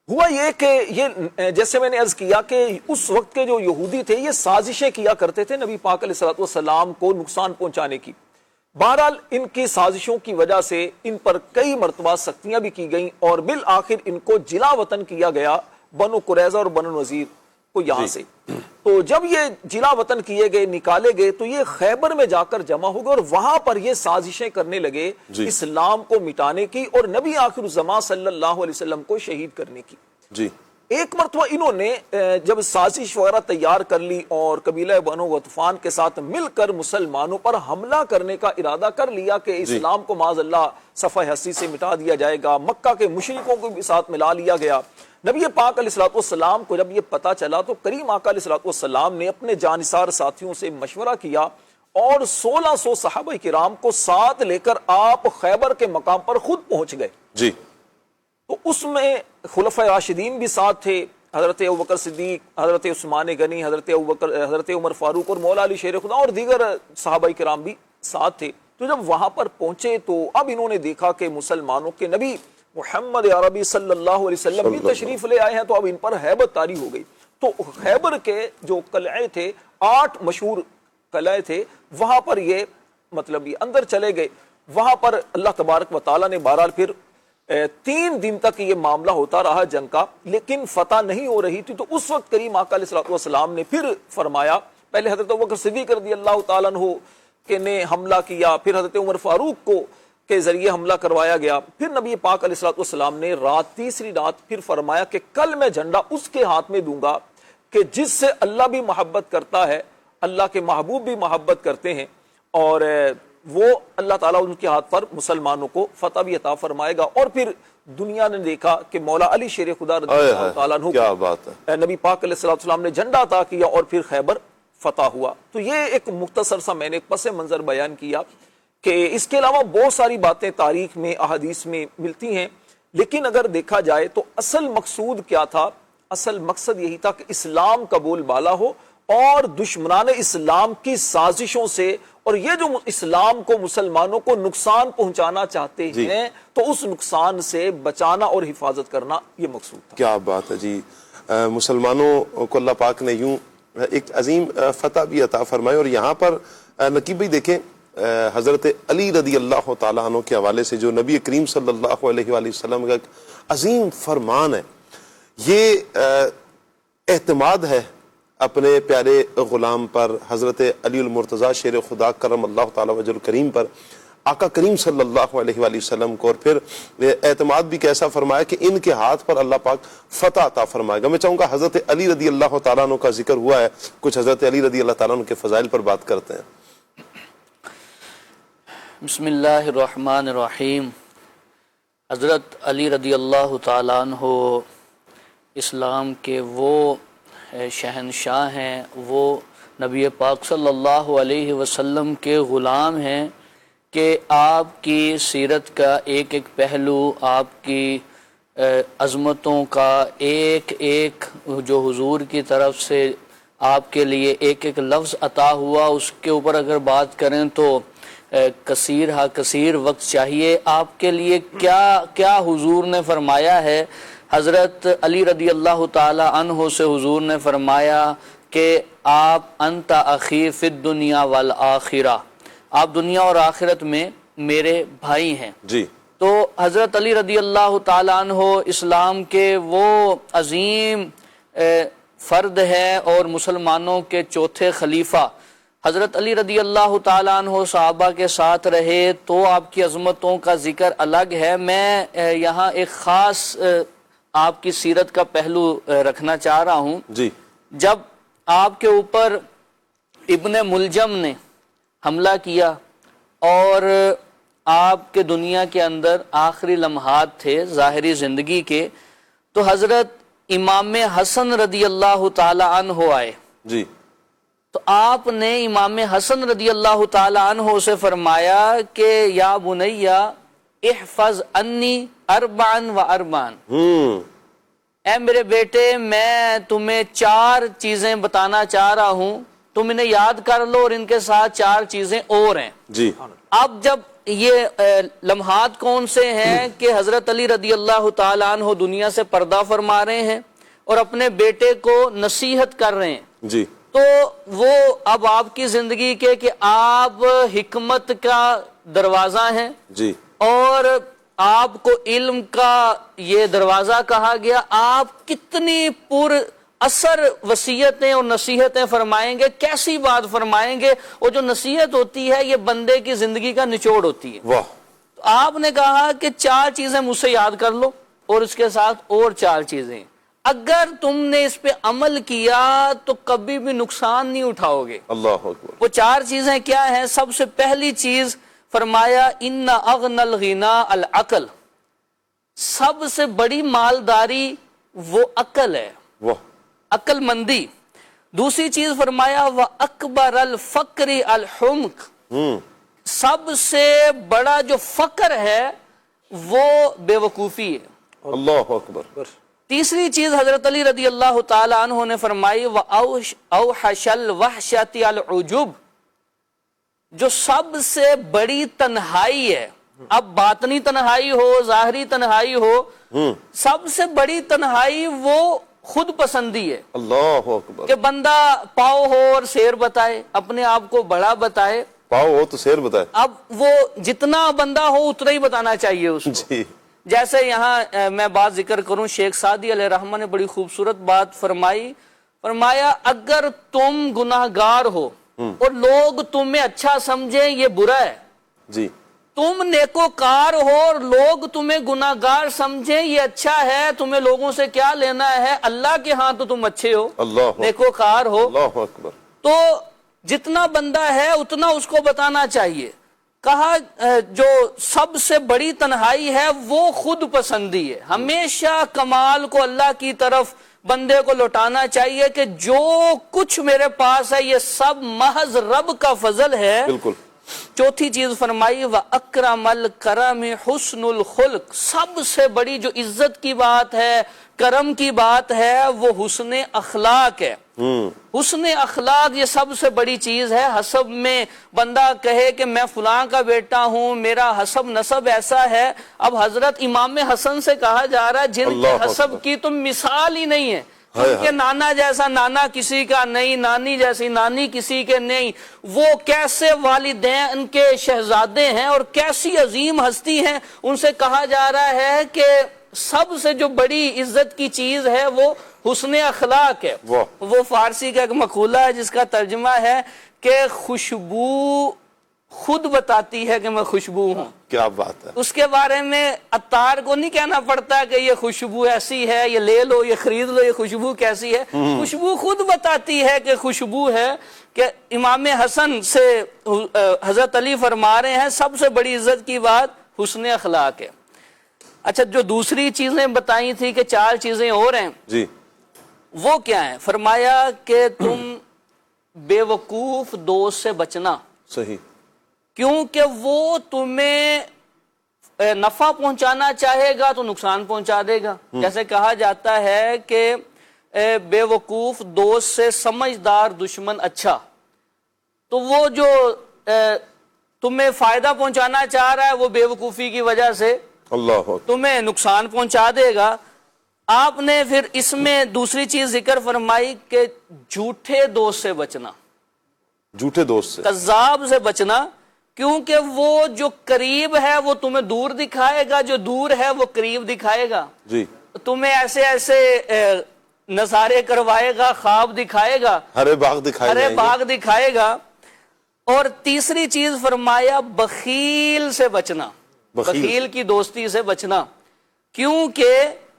ہوا یہ کہ یہ جیسے میں نے عرض کیا کہ اس وقت کے جو یہودی تھے یہ سازشیں کیا کرتے تھے نبی پاک علیہ الصلوۃ والسلام کو نقصان پہنچانے کی. بہرحال ان کی سازشوں کی وجہ سے ان پر کئی مرتبہ سختیاں بھی کی گئیں, اور بالآخر ان کو جلا وطن کیا گیا بنو قریظہ اور بنو نذیر کو یہاں سے. تو جب یہ جلا وطن کیے گئے, نکالے گئے, تو یہ خیبر میں جا کر جمع ہو گئے اور وہاں پر یہ سازشیں کرنے لگے اسلام کو مٹانے کی اور نبی آخر الزمان صلی اللہ علیہ وسلم کو شہید کرنے کی. جی, ایک مرتبہ انہوں نے جب سازش وغیرہ تیار کر لی اور قبیلہ بنو غطفان کے ساتھ مل کر مسلمانوں پر حملہ کرنے کا ارادہ کر لیا کہ اسلام کو معاذ اللہ صفحہ ہستی سے مٹا دیا جائے گا, مکہ کے مشرکوں کو بھی ساتھ ملا لیا گیا. نبی پاک علیہ الصلوۃ والسلام کو جب یہ پتہ چلا تو کریم آقا علیہ الصلوۃ والسلام نے اپنے جانثار ساتھیوں سے مشورہ کیا اور 1600 صحابہ کرام کو ساتھ لے کر آپ خیبر کے مقام پر خود پہنچ گئے. جی, تو اس میں خلفائے راشدین بھی ساتھ تھے, حضرت ابوبکر صدیق, حضرت عثمان غنی, حضرت عمر فاروق اور مولا علی شیر خدا اور دیگر صحابہ کرام بھی ساتھ تھے. تو جب وہاں پر پہنچے تو اب انہوں نے دیکھا کہ مسلمانوں کے نبی محمد عربی صلی اللہ علیہ وسلم بھی تشریف لے آئے ہیں, تو اب ان پر ہیبت طاری ہو گئی. تو خیبر کے جو قلعے تھے, 8 مشہور قلعے تھے, وہاں پر یہ مطلب یہ اندر چلے گئے. وہاں پر اللہ تبارک و تعالیٰ نے بہرحال پھر 3 دن تک یہ معاملہ ہوتا رہا جنگ کا, لیکن فتح نہیں ہو رہی تھی. تو اس وقت کریم آقا علیہ الصلوۃ والسلام نے پھر فرمایا, پہلے حضرت ابوبکر صدیق رضی اللہ تعالیٰ عنہ کے نے حملہ کیا, پھر حضرت عمر فاروق کو کے ذریعے حملہ کروایا گیا. پھر نبی پاک علیہ الصلوۃ والسلام نے تیسری رات پھر فرمایا کہ کل میں جھنڈا اس کے ہاتھ میں دوں گا کہ جس سے اللہ بھی محبت کرتا ہے, اللہ کے محبوب بھی محبت کرتے ہیں, اور وہ اللہ تعالیٰ ان کے ہاتھ پر مسلمانوں کو فتح بھی عطا فرمائے گا. اور پھر دنیا نے دیکھا کہ مولا علی شیر خدا رضی اللہ تعالیٰ عنہ کیا بات ہے, نبی پاک علیہ الصلوۃ والسلام نے جھنڈا عطا کیا اور پھر خیبر فتح ہوا. تو یہ ایک مختصر سا میں نے پس منظر بیان کیا کہ اس کے علاوہ بہت ساری باتیں تاریخ میں احادیث میں ملتی ہیں, لیکن اگر دیکھا جائے تو اصل مقصود کیا تھا؟ اصل مقصد یہی تھا کہ اسلام کا بول بالا ہو اور دشمنان اسلام کی سازشوں سے, اور یہ جو اسلام کو مسلمانوں کو نقصان پہنچانا چاہتے ہیں تو اس نقصان سے بچانا اور حفاظت کرنا یہ مقصود تھا. کیا بات ہے جی. مسلمانوں کو اللہ پاک نے یوں ایک عظیم فتح بھی عطا فرمائے. اور یہاں پر نقیب بھائی دیکھیں, حضرت علی رضی اللہ تعالیٰ عنہ کے حوالے سے جو نبی کریم صلی اللہ علیہ وآلہ وسلم کا ایک عظیم فرمان ہے, یہ اعتماد ہے اپنے پیارے غلام پر, حضرت علی المرتضیٰ شیر خدا کرم اللہ تعالیٰ وجہ الکریم پر, آقا کریم صلی اللہ علیہ وآلہ وسلم کو. اور پھر اعتماد بھی کیسا فرمایا کہ ان کے ہاتھ پر اللہ پاک فتح عطا فرمائے گا. میں چاہوں گا حضرت علی رضی اللہ تعالیٰ عنہ کا ذکر ہوا ہے, کچھ حضرت علی رضی اللہ تعالیٰ عنہ کے فضائل پر بات کرتے ہیں. بسم اللہ الرحمن الرحیم. حضرت علی رضی اللہ تعالیٰ عنہ اسلام کے وہ شہنشاہ ہیں, وہ نبی پاک صلی اللہ علیہ وسلم کے غلام ہیں کہ آپ کی سیرت کا ایک ایک پہلو, آپ کی عظمتوں کا ایک ایک جو حضور کی طرف سے آپ کے لیے ایک ایک لفظ عطا ہوا, اس کے اوپر اگر بات کریں تو کثیر وقت چاہیے. آپ کے لیے کیا حضور نے فرمایا ہے. حضرت علی رضی اللہ تعالی عنہ سے حضور نے فرمایا کہ آپ انت اخی فی الدنیا والآخرہ, آپ دنیا اور آخرت میں میرے بھائی ہیں. جی. تو حضرت علی رضی اللہ تعالی عنہ اسلام کے وہ عظیم فرد ہے اور مسلمانوں کے چوتھے خلیفہ. حضرت علی رضی اللہ تعالیٰ عنہ صحابہ کے ساتھ رہے تو آپ کی عظمتوں کا ذکر الگ ہے. میں یہاں ایک خاص آپ کی سیرت کا پہلو رکھنا چاہ رہا ہوں. جی. جب آپ کے اوپر ابن ملجم نے حملہ کیا اور آپ کے دنیا کے اندر آخری لمحات تھے ظاہری زندگی کے, تو حضرت امام حسن رضی اللہ تعالی عنہ آئے. جی. تو آپ نے امام حسن رضی اللہ تعالی عنہ سے فرمایا کہ یا بنیا احفظ انی اربعا و اربعا, اے میرے بیٹے میں تمہیں 4 چیزیں بتانا چاہ رہا ہوں, تم انہیں یاد کر لو اور ان کے ساتھ 4 چیزیں اور ہیں. جی. اب جب یہ لمحات کون سے ہیں کہ حضرت علی رضی اللہ تعالی عنہ دنیا سے پردہ فرما رہے ہیں اور اپنے بیٹے کو نصیحت کر رہے ہیں. جی. تو وہ اب آپ کی زندگی کے کہ آپ حکمت کا دروازہ ہیں. جی. اور آپ کو علم کا یہ دروازہ کہا گیا. آپ کتنی پر اثر وصیتیں اور نصیحتیں فرمائیں گے, کیسی بات فرمائیں گے. اور جو نصیحت ہوتی ہے یہ بندے کی زندگی کا نچوڑ ہوتی ہے. واہ. تو آپ نے کہا کہ 4 چیزیں مجھ سے یاد کر لو اور اس کے ساتھ اور 4 چیزیں. اگر تم نے اس پہ عمل کیا تو کبھی بھی نقصان نہیں اٹھاؤ گے. اللہ اکبر. وہ 4 چیزیں کیا ہیں؟ سب سے پہلی چیز فرمایا ان اغنى الغنى العقل, سب سے بڑی مالداری وہ عقل ہے, عقل مندی. دوسری چیز فرمایا وَأَكْبَرَ الْفَقْرِ الْحُمْقِ, سب سے بڑا جو فقر ہے وہ بے وقوفی ہے. اللہ اکبر. تیسری چیز حضرت علی رضی اللہ تعالی عنہ نے فرمائی وَأَوْحَشَ الْوَحْشَةِ الْعُجُبِ, جو سب سے بڑی تنہائی ہے. اب باطنی تنہائی ہو ظاہری تنہائی ہو, سب سے بڑی تنہائی وہ خود پسندی ہے. اللہ اکبر. کہ بندہ پاؤ ہو اور سیر بتائے, اپنے آپ کو بڑا بتائے. پاؤ ہو تو سیر بتائے. اب وہ جتنا بندہ ہو اتنا ہی بتانا چاہیے اس کو. جی. جیسے یہاں میں بات ذکر کروں, شیخ سعدی علیہ رحمہ نے بڑی خوبصورت بات فرمایا اگر تم گناہگار ہو اور لوگ تمہیں اچھا سمجھیں یہ برا ہے. جی. تم نیکوکار ہو اور لوگ تمہیں گناہگار سمجھیں، یہ اچھا ہے، تمہیں لوگوں سے کیا لینا ہے، اللہ کے ہاں تو تم اچھے ہو، نیکوکار ہو۔ اللہ اکبر۔ تو جتنا بندہ ہے اتنا اس کو بتانا چاہیے۔ کہا جو سب سے بڑی تنہائی ہے وہ خود پسندی ہے، ہمیشہ کمال کو اللہ کی طرف بندے کو لوٹانا چاہیے کہ جو کچھ میرے پاس ہے یہ سب محض رب کا فضل ہے۔ بالکل۔ چوتھی چیز فرمائی وَأَكْرَمَ الْكَرَمِ حُسْنُ الْخُلْقِ، سب سے بڑی جو عزت کی بات ہے، کرم کی بات ہے، وہ حسن اخلاق ہے۔ حسن اخلاق یہ سب سے بڑی چیز ہے۔ حسب میں بندہ کہے کہ میں فلاں کا بیٹا ہوں، میرا حسب نسب ایسا ہے، اب حضرت امام حسن سے کہا جا رہا ہے جن کے حسب کی تو مثال ہی نہیں ہے، ان کے نانا جیسا نانا کسی کا نہیں، نانی جیسی نانی کسی کے نہیں، وہ کیسے والدین کے شہزادے ہیں اور کیسی عظیم ہستی ہیں، ان سے کہا جا رہا ہے کہ سب سے جو بڑی عزت کی چیز ہے وہ حسن اخلاق ہے۔ وہ فارسی کا ایک مقولہ ہے جس کا ترجمہ ہے کہ خوشبو خود بتاتی ہے کہ میں خوشبو ہوں۔ کیا بات ہے۔ اس کے بارے میں عطار کو نہیں کہنا پڑتا کہ یہ خوشبو ایسی ہے، یہ لے لو، یہ خرید لو، یہ خوشبو کیسی ہے، خوشبو خود بتاتی ہے کہ خوشبو ہے۔ کہ امام حسن سے حضرت علی فرما رہے ہیں سب سے بڑی عزت کی بات حسن اخلاق ہے۔ اچھا، جو دوسری چیزیں بتائی تھی کہ 4 چیزیں اور ہیں جی، وہ کیا ہیں؟ فرمایا کہ تم بے وقوف دوست سے بچنا، صحیح، کیونکہ وہ تمہیں نفع پہنچانا چاہے گا تو نقصان پہنچا دے گا۔ جیسے کہا جاتا ہے کہ بے وقوف دوست سے سمجھدار دشمن اچھا، تو وہ جو تمہیں فائدہ پہنچانا چاہ رہا ہے وہ بے وقوفی کی وجہ سے اللہ تمہیں نقصان پہنچا دے گا۔ آپ نے پھر اس میں دوسری چیز ذکر فرمائی کہ جھوٹے دوست سے بچنا، جھوٹے دوست سے، کذاب سے بچنا، کیونکہ وہ جو قریب ہے وہ تمہیں دور دکھائے گا، جو دور ہے وہ قریب دکھائے گا، جی، تمہیں ایسے ایسے نظارے کروائے گا، خواب دکھائے گا، ہرے باغ دکھائے ہرے جائیں گے۔ باغ دکھائے گا۔ اور تیسری چیز فرمایا بخیل سے بچنا، بخیل کی دوستی سے بچنا، کیونکہ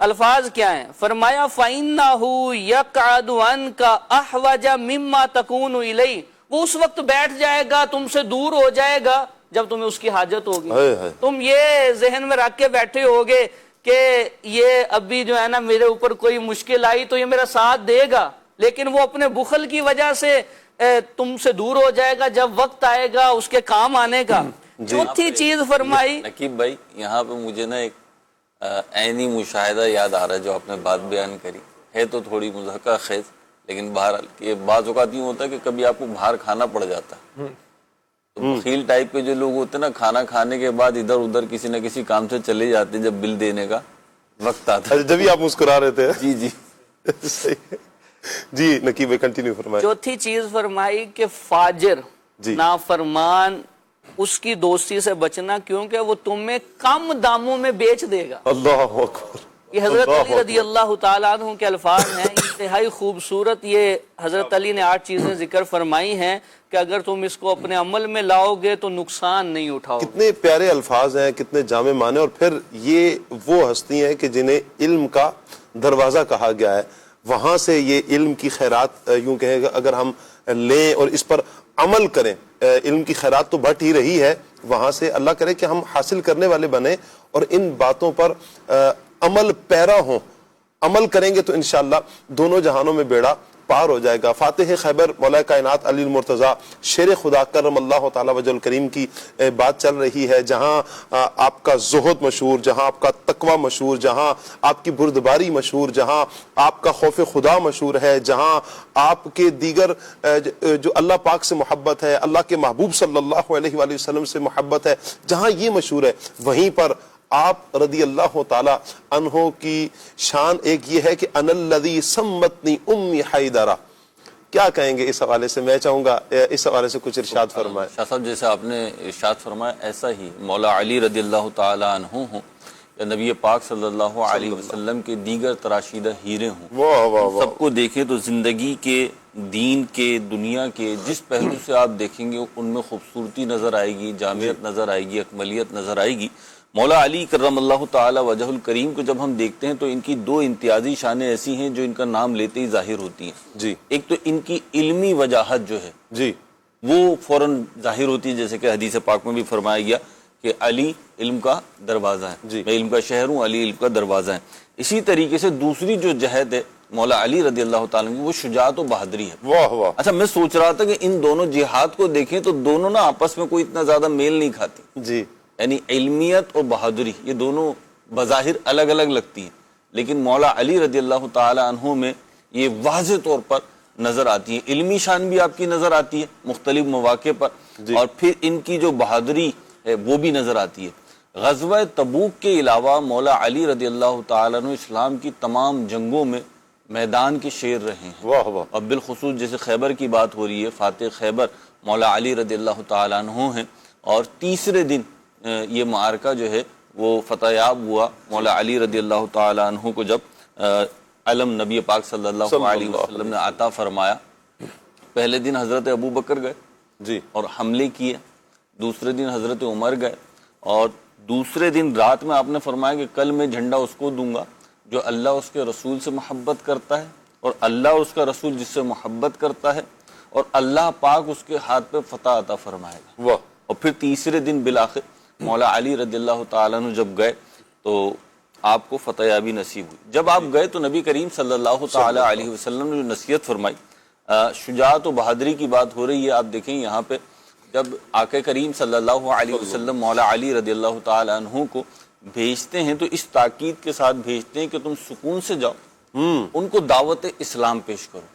الفاظ کیا ہیں؟ فرمایا فَإِنَّهُ يَقْعَدُ عَنْكَ أَحْوَجَ مِمَّا تَكُونُ إِلَيْهِ، وہ اس وقت بیٹھ جائے گا، تم سے دور ہو جائے گا جب تمہیں اس کی حاجت ہوگی۔ تم یہ ذہن میں رکھ کے بیٹھے ہوگے کہ یہ ابھی جو ہے نا میرے اوپر کوئی مشکل آئی تو یہ میرا ساتھ دے گا، لیکن وہ اپنے بخل کی وجہ سے تم سے دور ہو جائے گا جب وقت آئے گا اس کے کام آنے کا۔ چوتھی چیز فرمائی، نقیب بھائی یہاں پہ مجھے نا ایک عینی مشاہدہ یاد آ رہا ہے جو آپ نے بات بیان کری ہے، تو تھوڑی مضحکہ خیز، لیکن بہرحال کہ بعض اوقات یوں ہوتا ہے کہ کبھی آپ کو باہر کھانا پڑ جاتا ہے، تو بخیل ٹائپ کے جو لوگ ہوتے ہیں نا، کھانا کھانے کے بعد ادھر ادھر کسی نہ کسی کام سے چلے جاتے ہیں جب بل دینے کا وقت آتا ہے۔ جب ہی آپ مسکرا رہے تھے۔ جی جی صحیح۔ جی نقیب کنٹینیو فرمائیں۔ چوتھی چیز فرمائی کہ فاجر نافرمان اس کی دوستی سے بچنا، کیونکہ وہ تمہیں کم داموں میں بیچ دے گا۔ اللہ اکبر۔ یہ حضرت علی رضی اللہ تعالیٰ عنہ کے الفاظ ہیں، انتہائی خوبصورت۔ یہ حضرت علی نے 8 چیزیں ذکر فرمائی ہیں کہ اگر تم اس کو اپنے عمل میں لاؤ گے تو نقصان نہیں اٹھاؤ۔ کتنے پیارے الفاظ ہیں، کتنے جامع معنی، اور پھر یہ وہ ہستی ہیں کہ جنہیں علم کا دروازہ کہا گیا ہے، وہاں سے یہ علم کی خیرات یوں کہیں گا اگر ہم لیں اور اس پر عمل کریں، علم کی خیرات تو بٹ ہی رہی ہے، وہاں سے اللہ کرے کہ ہم حاصل کرنے والے بنیں اور ان باتوں پر عمل پیرا ہوں۔ عمل کریں گے تو انشاءاللہ دونوں جہانوں میں بیڑا پار ہو جائے گا۔ فاتح خیبر مولا کائنات علی المرتضیٰ شیر خدا کرم اللہ تعالیٰ وجہ الکریم کی بات چل رہی ہے، جہاں آپ کا زہد مشہور، جہاں آپ کا تقوی مشہور، جہاں آپ کی بردباری مشہور، جہاں آپ کا خوف خدا مشہور ہے، جہاں آپ کے دیگر جو اللہ پاک سے محبت ہے، اللہ کے محبوب صلی اللہ علیہ وآلہ وسلم سے محبت ہے، جہاں یہ مشہور ہے، وہیں پر آپ رضی اللہ تعالی عنہ کی شان ایک یہ ہے کہ انا الذی سمتنی امی حیدرہ۔ کیا کہیں گے اس حوالے سے؟ میں چاہوں گا اس حوالے سے کچھ ارشاد فرمائے۔ شاہ صاحب جیسے آپ نے ارشاد فرمایا ایسا ہی مولا علی رضی اللہ تعالی عنہ ہوں یا نبی پاک صلی اللہ علیہ وسلم کے دیگر تراشیدہ ہیرے ہوں، واہ واہ واہ، سب کو دیکھیں تو زندگی کے، دین کے، دنیا کے جس پہلو سے آپ دیکھیں گے ان میں خوبصورتی نظر آئے گی، جامعیت نظر آئے گی، اکملیت نظر آئے گی۔ مولا علی کرم اللہ تعالی وجہ الکریم کو جب ہم دیکھتے ہیں تو ان کی دو امتیازی شانیں ایسی ہیں جو ان کا نام لیتے ہی ظاہر ہوتی ہیں۔ جی ایک تو ان کی علمی وجاہت جو ہے جی وہ فوراً ظاہر ہوتی ہے، جیسے کہ حدیث پاک میں بھی فرمایا گیا کہ علی علم کا دروازہ ہے، جی، میں علم کا شہر ہوں، علی علم کا دروازہ ہے۔ اسی طریقے سے دوسری جو جہت ہے مولا علی رضی اللہ تعالیٰ کی، وہ شجاعت و بہادری ہے۔ واہ واہ، اچھا میں سوچ رہا تھا کہ ان دونوں جہاد کو دیکھیں تو دونوں نا آپس میں کوئی اتنا زیادہ میل نہیں کھاتی، جی یعنی علمیت اور بہادری یہ دونوں بظاہر الگ الگ لگتی ہیں، لیکن مولا علی رضی اللہ تعالی عنہ میں یہ واضح طور پر نظر آتی ہے۔ علمی شان بھی آپ کی نظر آتی ہے مختلف مواقع پر، اور پھر ان کی جو بہادری ہے وہ بھی نظر آتی ہے۔ غزوہ تبوک کے علاوہ مولا علی رضی اللہ تعالیٰ عنہ اسلام کی تمام جنگوں میں میدان کے شیر رہے ہیں، واہ واہ، اور بالخصوص جیسے خیبر کی بات ہو رہی ہے، فاتح خیبر مولا علی رضی اللہ تعالیٰ عنہ ہیں، اور تیسرے دن یہ معرکہ جو ہے وہ فتح یاب ہوا مولا علی رضی اللہ تعالیٰ عنہ کو جب علم نبی پاک صلی اللہ علیہ وسلم نے عطا فرمایا۔ پہلے دن حضرت ابو بکر گئے جی، اور حملے کیے، دوسرے دن حضرت عمر گئے، اور دوسرے دن رات میں آپ نے فرمایا کہ کل میں جھنڈا اس کو دوں گا جو اللہ اس کے رسول سے محبت کرتا ہے، اور اللہ اس کا رسول جس سے محبت کرتا ہے، اور اللہ پاک اس کے ہاتھ پہ فتح عطا فرمائے گا۔ واہ، اور پھر تیسرے دن بالآخر مولا علی رضی اللہ تعالیٰ عنہ جب گئے تو آپ کو فتح یابی نصیب ہوئی۔ جب آپ گئے تو نبی کریم صلی اللہ تعالی علیہ وسلم نے جو نصیحت فرمائی، شجاعت و بہادری کی بات ہو رہی ہے، آپ دیکھیں یہاں پہ جب آقا کریم صلی اللہ علیہ وسلم مولا علی رضی اللہ تعالی عنہ کو بھیجتے ہیں تو اس تاکید کے ساتھ بھیجتے ہیں کہ تم سکون سے جاؤ، ان کو دعوت اسلام پیش کرو۔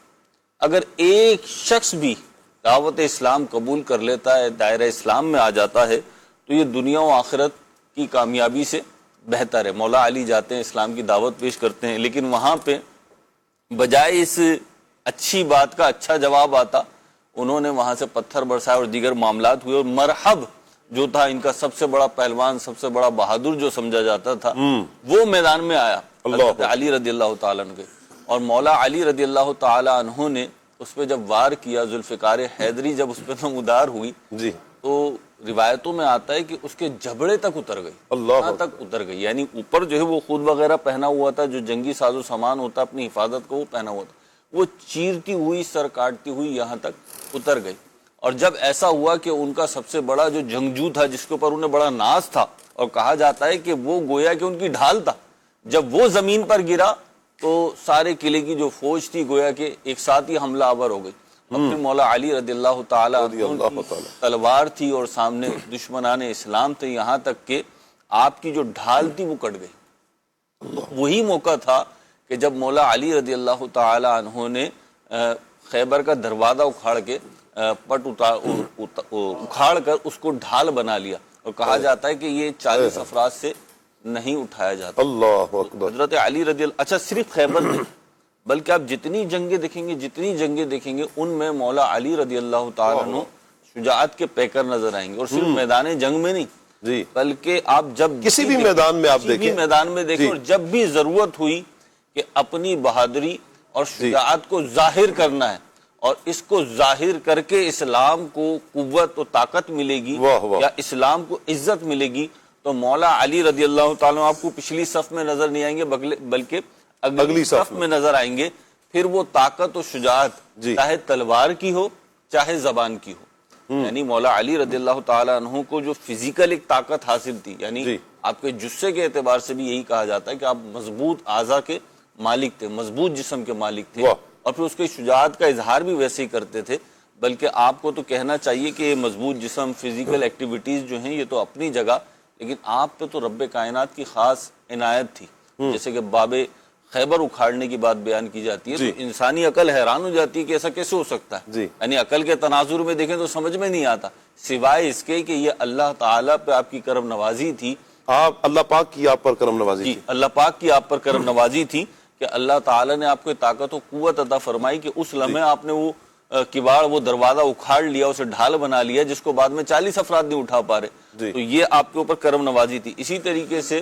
اگر ایک شخص بھی دعوت اسلام قبول کر لیتا ہے، دائرہ اسلام میں آ جاتا ہے، تو یہ دنیا و آخرت کی کامیابی سے بہتر ہے۔ مولا علی جاتے ہیں، اسلام کی دعوت پیش کرتے ہیں، لیکن وہاں پہ بجائے اس اچھی بات کا اچھا جواب آتا، انہوں نے وہاں سے پتھر برسائے اور دیگر معاملات ہوئے، اور مرحب جو تھا ان کا سب سے بڑا پہلوان، سب سے بڑا بہادر جو سمجھا جاتا تھا، وہ میدان میں آیا حضرت علی رضی اللہ تعالیٰ عنہ کے، اور مولا علی رضی اللہ تعالیٰ عنہ نے اس پہ جب وار کیا، ذوالفقار حیدری جب اس پہ نمودار ہوئی جی، تو روایتوں میں آتا ہے کہ اس کے جبڑے تک اتر گئی، اللہ تک اتر گئی، یعنی اوپر جو ہے وہ خود وغیرہ پہنا ہوا تھا، جو جنگی ساز و سامان ہوتا اپنی حفاظت کو وہ پہنا ہوا تھا، وہ چیرتی ہوئی، سر کاٹتی ہوئی یہاں تک اتر گئی۔ اور جب ایسا ہوا کہ ان کا سب سے بڑا جو جنگجو تھا، جس کے اوپر انہیں بڑا ناز تھا، اور کہا جاتا ہے کہ وہ گویا کہ ان کی ڈھال تھا، جب وہ زمین پر گرا تو سارے قلعے کی جو فوج تھی گویا کہ ایک ساتھ ہی حملہ آور ہو گئی۔ اپنے مولا علی رضی اللہ تعالیٰ تلوار تھی اور سامنے دشمنان اسلام تھے، یہاں تک کہ آپ کی جو ڈھال تھی وہ کٹ گئی۔ وہی موقع تھا کہ جب مولا علی رضی اللہ تعالیٰ عنہ نے خیبر کا دروازہ اکھاڑ کے اکھاڑ کر اس کو ڈھال بنا لیا، اور کہا جاتا ہے کہ یہ 40 افراد سے نہیں اٹھایا جاتا۔ اللہ اکبر، حضرت علی رضی اللہ، اچھا صرف خیبر نہیں بلکہ آپ جتنی جنگیں دیکھیں گے ان میں مولا علی رضی اللہ تعالیٰ عنہ شجاعت کے پیکر نظر آئیں گے، اور صرف میدان جنگ میں نہیں جی، بلکہ آپ جب کسی بھی میدان میں آپ دیکھیں، میدان میں دیکھیں، اور جب بھی ضرورت ہوئی کہ اپنی بہادری اور شجاعت کو ظاہر کرنا ہے، اور اس کو ظاہر کر کے اسلام کو قوت و طاقت ملے گی یا اسلام کو عزت ملے گی، تو مولا علی رضی اللہ تعالیٰ آپ کو پچھلی صف میں نظر نہیں آئیں گے بلکہ اگلی صف میں نظر آئیں گے۔ پھر وہ طاقت و شجاعت چاہے تلوار کی ہو چاہے زبان کی ہو، یعنی مولا علی رضی اللہ تعالیٰ عنہ کو جو فزیکل ایک طاقت حاصل تھی، یعنی آپ کے جسے کے اعتبار سے بھی یہی کہا جاتا ہے کہ آپ مضبوط اعضاء کے مالک تھے، مضبوط جسم کے مالک تھے، اور پھر اس کی شجاعت کا اظہار بھی ویسے ہی کرتے تھے۔ بلکہ آپ کو تو کہنا چاہیے کہ یہ مضبوط جسم، فزیکل ایکٹیویٹیز جو ہیں یہ تو اپنی جگہ، لیکن آپ پہ تو رب کائنات کی خاص عنایت تھی۔ جیسے کہ باب خیبر اکھاڑنے کی بات بیان کی جاتی ہے تو انسانی عقل حیران ہو جاتی ہے کہ ایسا کیسے ہو سکتا ہے، یعنی عقل کے تناظر میں دیکھیں تو سمجھ میں نہیں آتا، سوائے اس کے کہ یہ اللہ تعالیٰ پہ آپ کی کرم نوازی تھی، اللہ پاک کی آپ پر کرم نوازی تھی، اللہ پاک کی آپ پر کرم نوازی تھی کہ اللہ تعالیٰ نے آپ کو طاقت و قوت عطا فرمائی کہ اس لمحے آپ نے وہ کباڑ، وہ دروازہ اکھاڑ لیا، اسے ڈھال بنا لیا، جس کو بعد میں 40 افراد نہیں اٹھا پا رہے، تو یہ آپ کے اوپر کرم نوازی تھی۔ اسی طریقے سے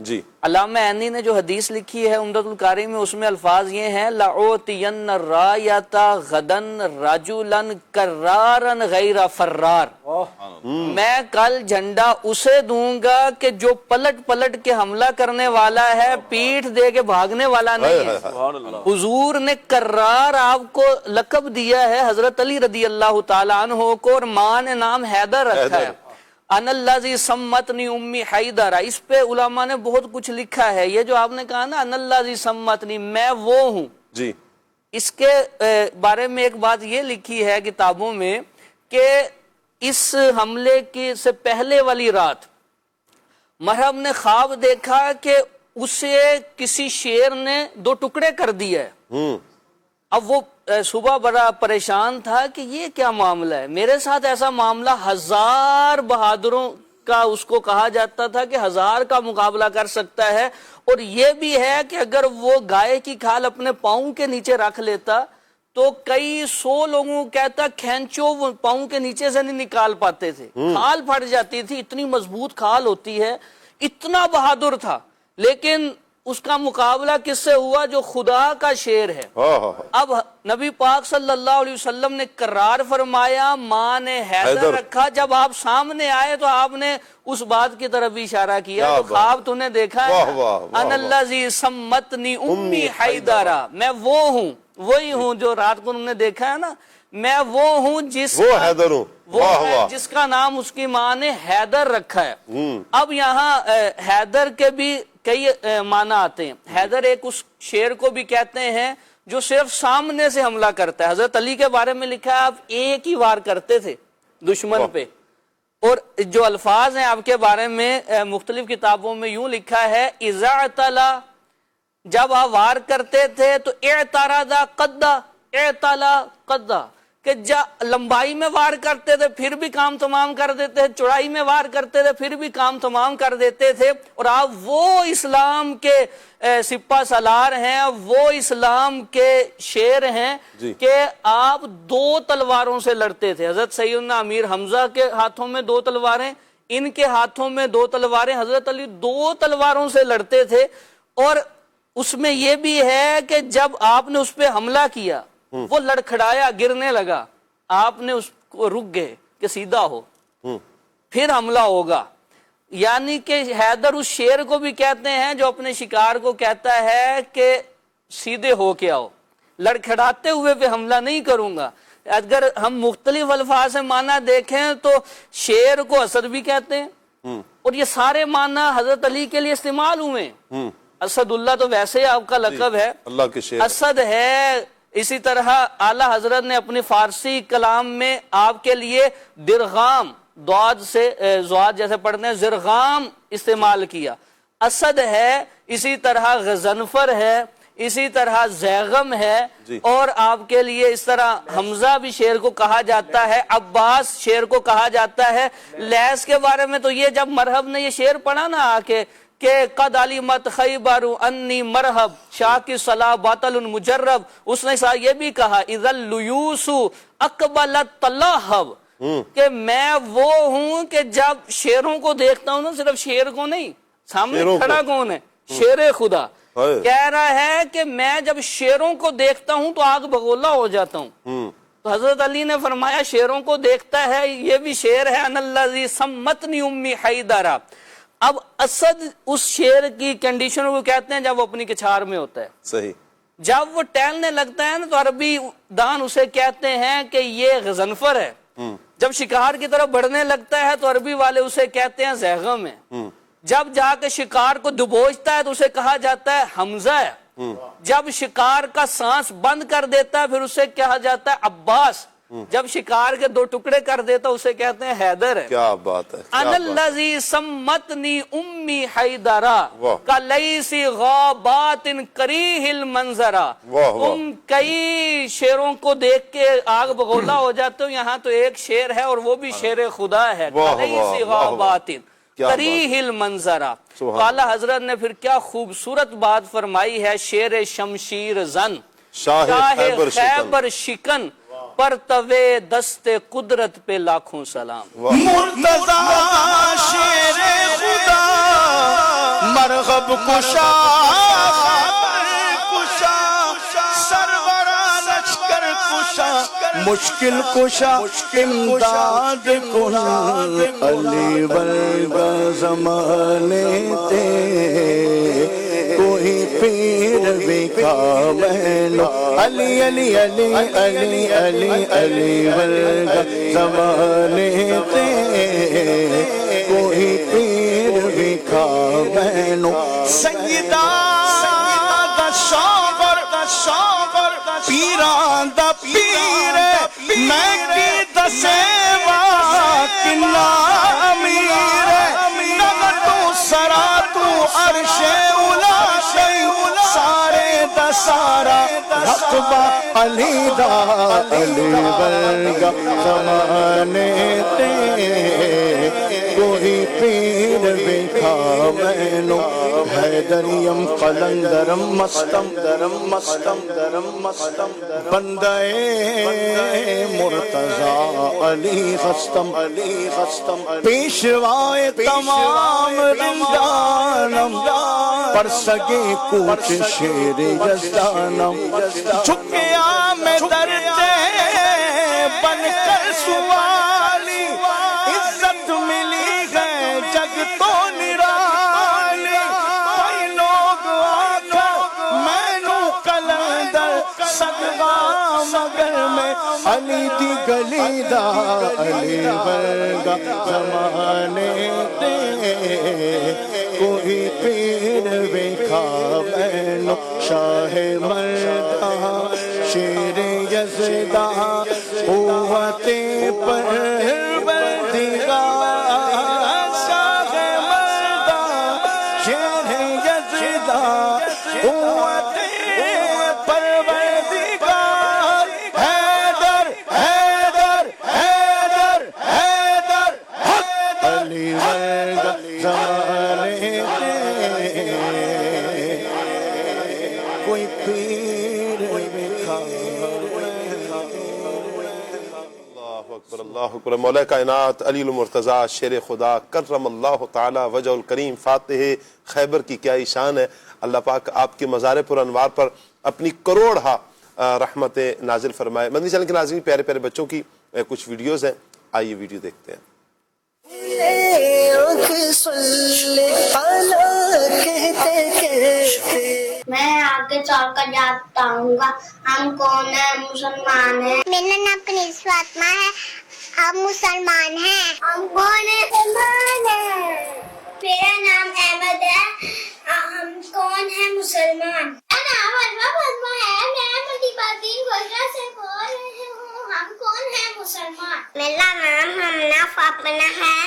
جی علامہ عینی نے جو حدیث لکھی ہے عمدۃ القاری میں، اس میں الفاظ یہ ہیں لَأُعْطِيَنَّ الرَّایَةَ غَدًا رَجُلًا کَرَّارًا غَیْرَ فَرَّارٍ، میں کل جھنڈا اسے دوں گا کہ جو پلٹ پلٹ کے حملہ کرنے والا ہے، پیٹھ دے کے بھاگنے والا نہیں ہے۔ حضور نے کرار آپ کو لقب دیا ہے حضرت علی رضی اللہ تعالیٰ عنہ کو، اور ماں نے نام حیدر رکھا ہے۔ ان الذی سمتنی امی حیدر، اس پہ علماء نے بہت کچھ لکھا ہے۔ یہ جو آپ نے کہا نا ان الذی سمتنی، میں وہ ہوں، جی اس کے بارے میں ایک بات یہ لکھی ہے کتابوں میں کہ اس حملے کی سے پہلے والی رات مرحب نے خواب دیکھا کہ اسے کسی شیر نے 2 ٹکڑے کر دیا ہے۔ اب وہ صبح بڑا پریشان تھا کہ یہ کیا معاملہ ہے، میرے ساتھ ایسا معاملہ 1000 بہادروں کا اس کو کہا جاتا تھا کہ 1000 کا مقابلہ کر سکتا ہے، اور یہ بھی ہے کہ اگر وہ گائے کی کھال اپنے پاؤں کے نیچے رکھ لیتا تو کئی 100 لوگوں کو کہتا کھینچو، وہ پاؤں کے نیچے سے نہیں نکال پاتے تھے، کھال پھٹ جاتی تھی، اتنی مضبوط کھال ہوتی ہے، اتنا بہادر تھا۔ لیکن اس کا مقابلہ کس سے ہوا؟ جو خدا کا شیر ہے۔ اب نبی پاک صلی اللہ علیہ وسلم نے قرار فرمایا، ماں نے حیدر رکھا۔ جب آپ سامنے آئے تو آپ نے اس بات کی طرف بھی اشارہ کیا تو خواب تو نے دیکھا ہے، ان الذی سمتنی امی حیدرہ، میں وہ ہوں، وہی ہوں جو رات کو انہوں نے دیکھا ہے نا، میں وہ ہوں جس حیدر ہوں، وہ ہے جس کا نام اس کی ماں نے حیدر رکھا ہے۔ اب یہاں حیدر کے بھی کئی معنی آتے ہیں۔ حیدر ایک اس شیر کو بھی کہتے ہیں جو صرف سامنے سے حملہ کرتا ہے۔ حضرت علی کے بارے میں لکھا ہے آپ ایک ہی وار کرتے تھے دشمن پہ، اور جو الفاظ ہیں آپ کے بارے میں مختلف کتابوں میں یوں لکھا ہے اذا اعتلا، جب آپ وار کرتے تھے تو اعتراضا قدا، اعتلا قدا، کہ لمبائی میں وار کرتے تھے پھر بھی کام تمام کر دیتے تھے، چوڑائی میں وار کرتے تھے پھر بھی کام تمام کر دیتے تھے۔ اور آپ وہ اسلام کے سپہ سالار ہیں، وہ اسلام کے شیر ہیں کہ آپ 2 تلواروں سے لڑتے تھے۔ حضرت سیدنا امیر حمزہ کے ہاتھوں میں 2 تلواریں، ان کے ہاتھوں میں 2 تلواریں، حضرت علی 2 تلواروں سے لڑتے تھے۔ اور اس میں یہ بھی ہے کہ جب آپ نے اس پہ حملہ کیا وہ لڑکھڑایا، گرنے لگا، آپ نے اس کو رک گئے کہ سیدھا ہو، پھر حملہ ہوگا۔ یعنی کہ حیدر اس شیر کو بھی کہتے ہیں جو اپنے شکار کو کہتا ہے کہ سیدھے ہو کے آؤ، لڑکھڑاتے ہوئے پہ حملہ نہیں کروں گا۔ اگر ہم مختلف الفاظ سے معنی دیکھیں تو شیر کو اسد بھی کہتے ہیں، اور یہ سارے معنی حضرت علی کے لیے استعمال ہوئے۔ اسد اللہ تو ویسے آپ کا لقب ہے، اللہ کے شیر اسد ہے۔ اسی طرح اعلی حضرت نے اپنی فارسی کلام میں آپ کے لیے درغام، ضاد سے زواد جیسے پڑھتے ہیں، زرغام استعمال کیا، اسد ہے۔ اسی طرح غضنفر ہے، اسی طرح زیغم ہے، اور آپ کے لیے اس طرح حمزہ بھی شیر کو کہا جاتا ہے، عباس شیر کو کہا جاتا ہے۔ لیس کے بارے میں تو یہ جب مرحب نے یہ شیر پڑھا نا آ کے کہ قد علمت خیبر انی مرحب شاہ کی صلاح باطل مجرب، اس نے یہ بھی کہا اذا اللیوس اقبلت تلہب، کہ میں وہ ہوں کہ جب شیروں کو دیکھتا ہوں نا، صرف شیر کو نہیں، سامنے کھڑا کون ہے؟ شیر خدا کہہ رہا ہے کہ میں جب شیروں کو دیکھتا ہوں تو آگ بگولا ہو جاتا ہوں۔ تو حضرت علی نے فرمایا شیروں کو دیکھتا ہے، یہ بھی شیر ہے، ان الذی سمتنی امی حیدرہ۔ اب اسد اس شیر کی کنڈیشن کو کہتے ہیں جب وہ اپنی کچھار میں ہوتا ہے، صحیح، جب وہ ٹہلنے لگتا ہے نا تو عربی دان اسے کہتے ہیں کہ یہ غضنفر ہے، جب شکار کی طرف بڑھنے لگتا ہے تو عربی والے اسے کہتے ہیں زیغم ہے، جب جا کے شکار کو دبوچتا ہے تو اسے کہا جاتا ہے حمزہ ہے، جب شکار کا سانس بند کر دیتا ہے پھر اسے کہا جاتا ہے عباس، جب شکار کے 2 ٹکڑے کر دیتا اسے کہتے ہیں حیدر ہے۔ کیا بات ہے، ان الذی سمتنی امی حیدرہ کلیس غابات کریہ المنظرہ، تم کئی شیروں کو دیکھ کے آگ بگولا ہو جاتے ہو، یہاں تو ایک شیر ہے اور وہ بھی شیر خدا ہے، کلیس غابات کریہ المنظرہ۔ تو اعلیٰ حضرت نے پھر کیا خوبصورت بات فرمائی ہے، شیر شمشیر زن شاہ خیبر شکن، پرتوے دست قدرت پہ لاکھوں سلام۔ مرتضی شیر خدا مرغب کشا سرورا لشکر کشا مشکل کشا امداد کن علی ورگا زمانے تے کوئی پیر ویکھا مینو علی علی علی علی علی علی ورگا زمانے تے کوئی پیر ویکھا مینو سیدہ دا شوگر پیران دا پیر میں کی دسیوا کنا امیر نغتو سرا تو عرش اولا شئی سارے دا سارا رقبہ علی دا علی ورگا زمانے تے کوئی پیر ویکھا مینو حیدریم قلندرم مستم بندہ مرتضی علی خستم پیشوائے تمام رندانم پر سگے کوچ شیر یزدانم جھکیا میں درتے بن کر سوالی عزت ملی ہے جگ تو نرالی کوئی لوگ آکھا میں نو کلندر صدقہ مگر میں علی دی گلی دا علی ورگا زمانے تے کوئی پیر ویکھا مینو شاہ مردہ شیر یزدہ قوت پروردگار شاہ مردہ شیر یزدہ قوت پروردگار حیدر حیدر حیدر حیدر حق علی ورگا زمانے کوئی پیر ویکھا اللہ اکبر مولا کائنات علی المرتضیٰ شیر خدا کرم اللہ تعالی وجہ الکریم فاتح خیبر کی کیا شان ہے. اللہ پاک آپ کے مزار پر انوار پر اپنی کروڑہا رحمتیں نازل فرمائے. مدنی چینل کے ناظرین پیارے پیارے بچوں کی کچھ ویڈیوز ہیں, آئیے ویڈیو دیکھتے ہیں. میں آگے چل کر جاتا ہوں گا ہم کون ہیں مسلمان ہیں. میرا نام کنیز فاطمہ ہے, ہم مسلمان ہیں. ہم کون ہیں مسلمان ہیں. میرا نام احمد ہے, ہم کون ہیں مسلمان. میرا نام علمہ فاطمہ ہے, میں مدی گوجرا سے بول رہی ہوں. ہم کون ہیں مسلمان. میرا نام ہمنا فاطمہ ہے,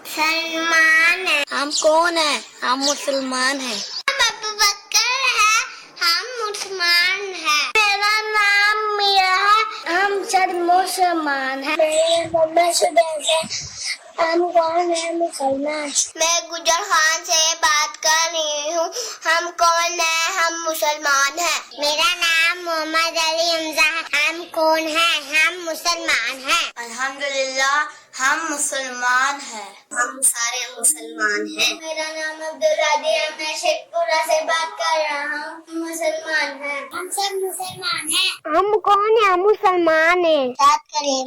مسلمان ہیں. ہم کون ہیں, ہم مسلمان ہیں. میرا نام میرا ہے, ہم سب مسلمان ہیں. میرے مما سے بہن ہے, ہم کون ہیں مسلمان. میں گجر خان سے بات کر رہی ہوں, ہم کون ہیں, ہم مسلمان ہیں. میرا نام محمد علی حمزہ ہے, ہم کون ہیں, ہم مسلمان ہیں. الحمدللہ ہم مسلمان ہیں, ہم سارے مسلمان ہیں. میرا نام عبدالرادی ہے, میں شیخ پورہ سے بات کر رہا ہوں, مسلمان ہیں. ہم سب مسلمان ہیں. ہم کون ہیں, ہم مسلمان ہیں. بات کریں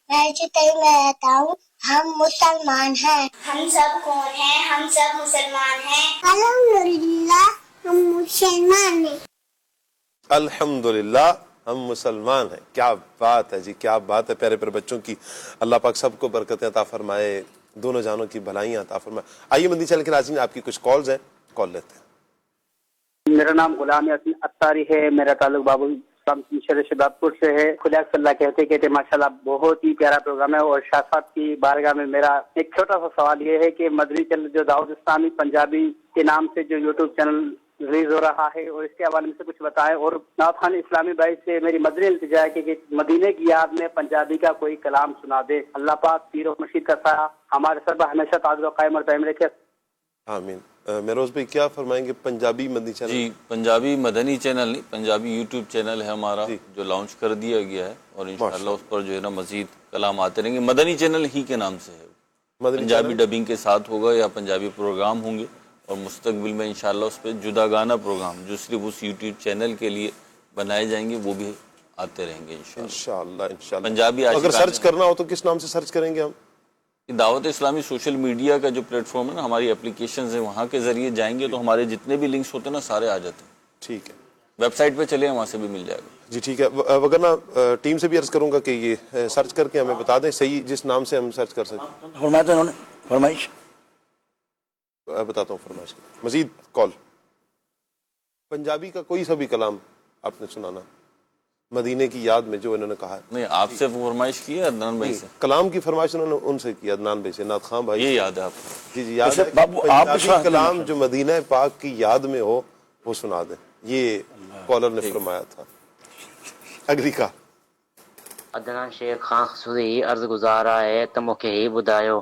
میں چتئی میں رہتا ہوں, ہم مسلمان ہیں. ہم سب کون ہیں, ہم سب مسلمان ہیں. الحمدللہ ہم مسلمان ہیں. الحمدللہ ہم مسلمان ہیں. کیا بات ہے جی, کیا بات ہے. پیارے پیارے بچوں کی اللہ پاک سب کو برکتیں عطا فرمائے, دونوں جانوں کی بھلائیاں عطا فرمائے. آئیے مدنی چینل کے ناظرین آپ کی کچھ کالز ہیں, کال لیتے ہیں. میرا نام غلام یاسین اتاری ہے, میرا تعلق بابو شہر شہباب پور سے ہے. خدا صلی اللہ کہتے ماشاءاللہ بہت ہی پیارا پروگرام ہے. اور شاہ صاحب کی بارگاہ میں میرا ایک چھوٹا سا سوال یہ ہے کہ مدنی چینل جو دعوت اسلامی پنجابی کے نام سے جو یوٹیوب چینل ریلیز ہو رہا ہے, اور اس کے حوالے سے کچھ بتائیں. اور نعت خوان اسلامی بھائی سے میری مدنی التجا ہے کہ مدینے کی یاد میں پنجابی کا کوئی کلام سنا دے. اللہ پاک پیر و مرشد کا سایہ ہمارے سر پر ہمیشہ تعالی و قائم اور دائم رکھے. آمین. مہروز بھائی کیا فرمائیں گے پنجابی مدنی چینل؟ جی پنجابی مدنی چینل نہیں, پنجابی یوٹیوب چینل ہے ہمارا جو لانچ کر دیا گیا ہے, اور انشاءاللہ اس پر جو ہے نا مزید کلام آتے رہیں گے. مدنی چینل ہی کے نام سے ہے, پنجابی ڈبنگ کے ساتھ ہوگا یا پنجابی پروگرام ہوں گے, اور مستقبل میں انشاءاللہ اس پہ جداگانہ پروگرام جو صرف اس یوٹیوب چینل کے لیے بنائے جائیں گے وہ بھی آتے رہیں گے انشاءاللہ پنجابی اگر سرچ کرنا ہو تو کس نام سے سرچ کریں گے ہم؟ دعوت اسلامی سوشل میڈیا کا جو پلیٹ فارم ہے نا، ہماری اپلیکیشنز ہیں، وہاں کے ذریعے جائیں گے تو ہمارے جتنے بھی لنکس ہوتے ہیں نا سارے آ جاتے ہیں. ٹھیک ہے، ویب سائٹ پہ چلے وہاں سے بھی مل جائے گا. جی ٹھیک ہے. وگرنہ ٹیم سے بھی عرض کروں گا کہ یہ سرچ کر کے ہمیں بتا دیں صحیح جس نام سے ہم سرچ کر سکیں. فرمایا تھا انہوں نے فرمائش بتاتا ہوں فرمائش. مزید کال. پنجابی کا کوئی سا بھی کلام آپ نے سنانا مدینے کی یاد میں جو انہوں نے کہا ہے. نہیں، آپ سے فرمائش کی ہے عدنان بھائی سے؟ کلام کی فرمائش انہوں نے ان سے کی، عدنان بھائی سے، نعت خان بھائی. یہ یاد ہے آپ کو؟ جی یاد ہے. پنجابی کلام جو مدینہ پاک کی یاد میں ہو وہ سنا دیں. یہ کالر نے فرمایا تھا. اگلی کا عدنان شیخ خان خصوصی عرض گزارا ہے تو مکھے ہی بدایو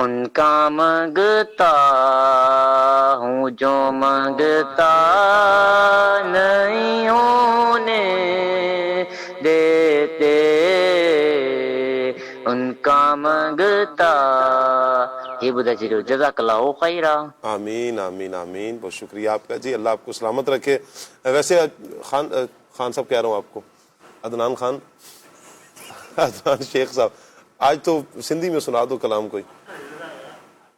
ان کا منگتا ہوں جو منگتا نہیں ہونے دیتے ان کا منگتا ہی بدہ چلو. جزاک اللہ خیرہ. آمین آمین آمین. بہت شکریہ آپ کا جی، اللہ آپ کو سلامت رکھے. ویسے خان صاحب کہہ رہا ہوں آپ کو، عدنان خان، عدنان شیخ صاحب، آج تو سندھی میں سنا دو کلام کوئی.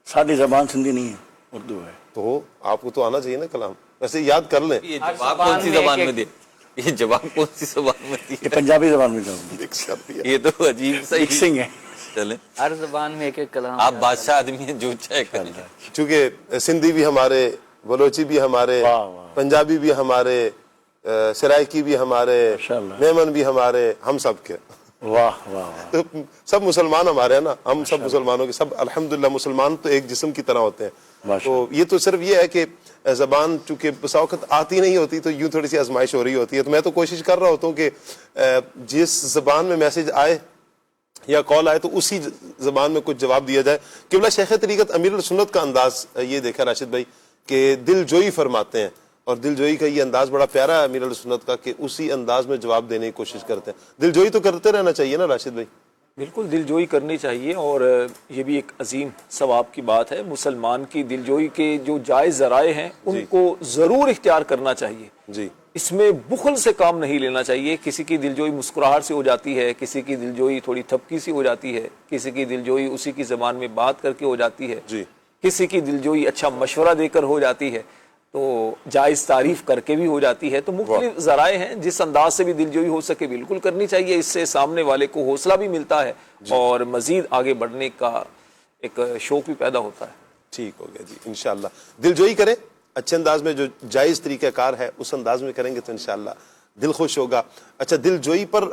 سادی زبان سندھی نہیں ہے، اردو ہے. تو آپ کو تو آنا چاہیے نا کلام. ویسے یاد کر لیں. یہ جواب کون سی زبان میں دے؟ یہ جواب کون سی زبان میں دی؟ یہ پنجابی زبان میں مکس کر دیا. یہ تو عجیب سا مکسنگ ہے. چلیں، ہر زبان میں ایک ایک کلام. آپ بادشاہ آدمی ہیں، جو چاہے کریں. چونکہ سندھی بھی ہمارے، بلوچی بھی ہمارے، پنجابی بھی ہمارے، سرائکی بھی ہمارے، میمن بھی ہمارے، ہم سب کے. واہ واہ. تو سب مسلمان ہمارے ہیں نا، ہم سب مسلمانوں کے سب الحمدللہ مسلمان تو ایک جسم کی طرح ہوتے ہیں. تو یہ تو صرف یہ ہے کہ زبان چونکہ بسا اوقات آتی نہیں ہوتی تو یوں تھوڑی سی آزمائش ہو رہی ہوتی ہے. تو میں تو کوشش کر رہا ہوتا ہوں کہ جس زبان میں میسج آئے یا کال آئے تو اسی زبان میں کچھ جواب دیا جائے. قبلہ شیخ طریقت امیر السنت کا انداز یہ دیکھا راشد بھائی کہ دل جوئی فرماتے ہیں، اور دل جوئی کا یہ انداز بڑا پیارا ہے امیر السنت کا کہ اسی انداز میں جواب دینے کی کوشش کرتے ہیں. دل جوئی تو کرتے رہنا چاہیے نا راشد بھائی؟ بالکل دل جوئی کرنی چاہیے، اور یہ بھی ایک عظیم ثواب کی بات ہے. مسلمان کی دل جوئی کے جو جائز ذرائع ہیں ان کو ضرور اختیار کرنا چاہیے. جی، اس میں بخل سے کام نہیں لینا چاہیے. کسی کی دل جوئی مسکراہٹ سے ہو جاتی ہے، کسی کی دل جوئی تھوڑی تھپکی سی ہو جاتی ہے، کسی کی دل جوئی اسی کی زبان میں بات کر کے ہو جاتی ہے، کسی کی دل جوئی اچھا مشورہ دے کر ہو جاتی ہے، تو جائز تعریف کر کے بھی ہو جاتی ہے. تو مختلف ذرائع ہیں، جس انداز سے بھی دل جوئی ہو سکے بالکل کرنی چاہیے. اس سے سامنے والے کو حوصلہ بھی ملتا ہے اور مزید آگے بڑھنے کا ایک شوق بھی پیدا ہوتا ہے. ٹھیک ہو گیا جی. انشاءاللہ دل جوئی کریں اچھے انداز میں، جو جائز طریقہ کار ہے اس انداز میں کریں گے تو انشاءاللہ دل خوش ہوگا. اچھا، دل جوئی پر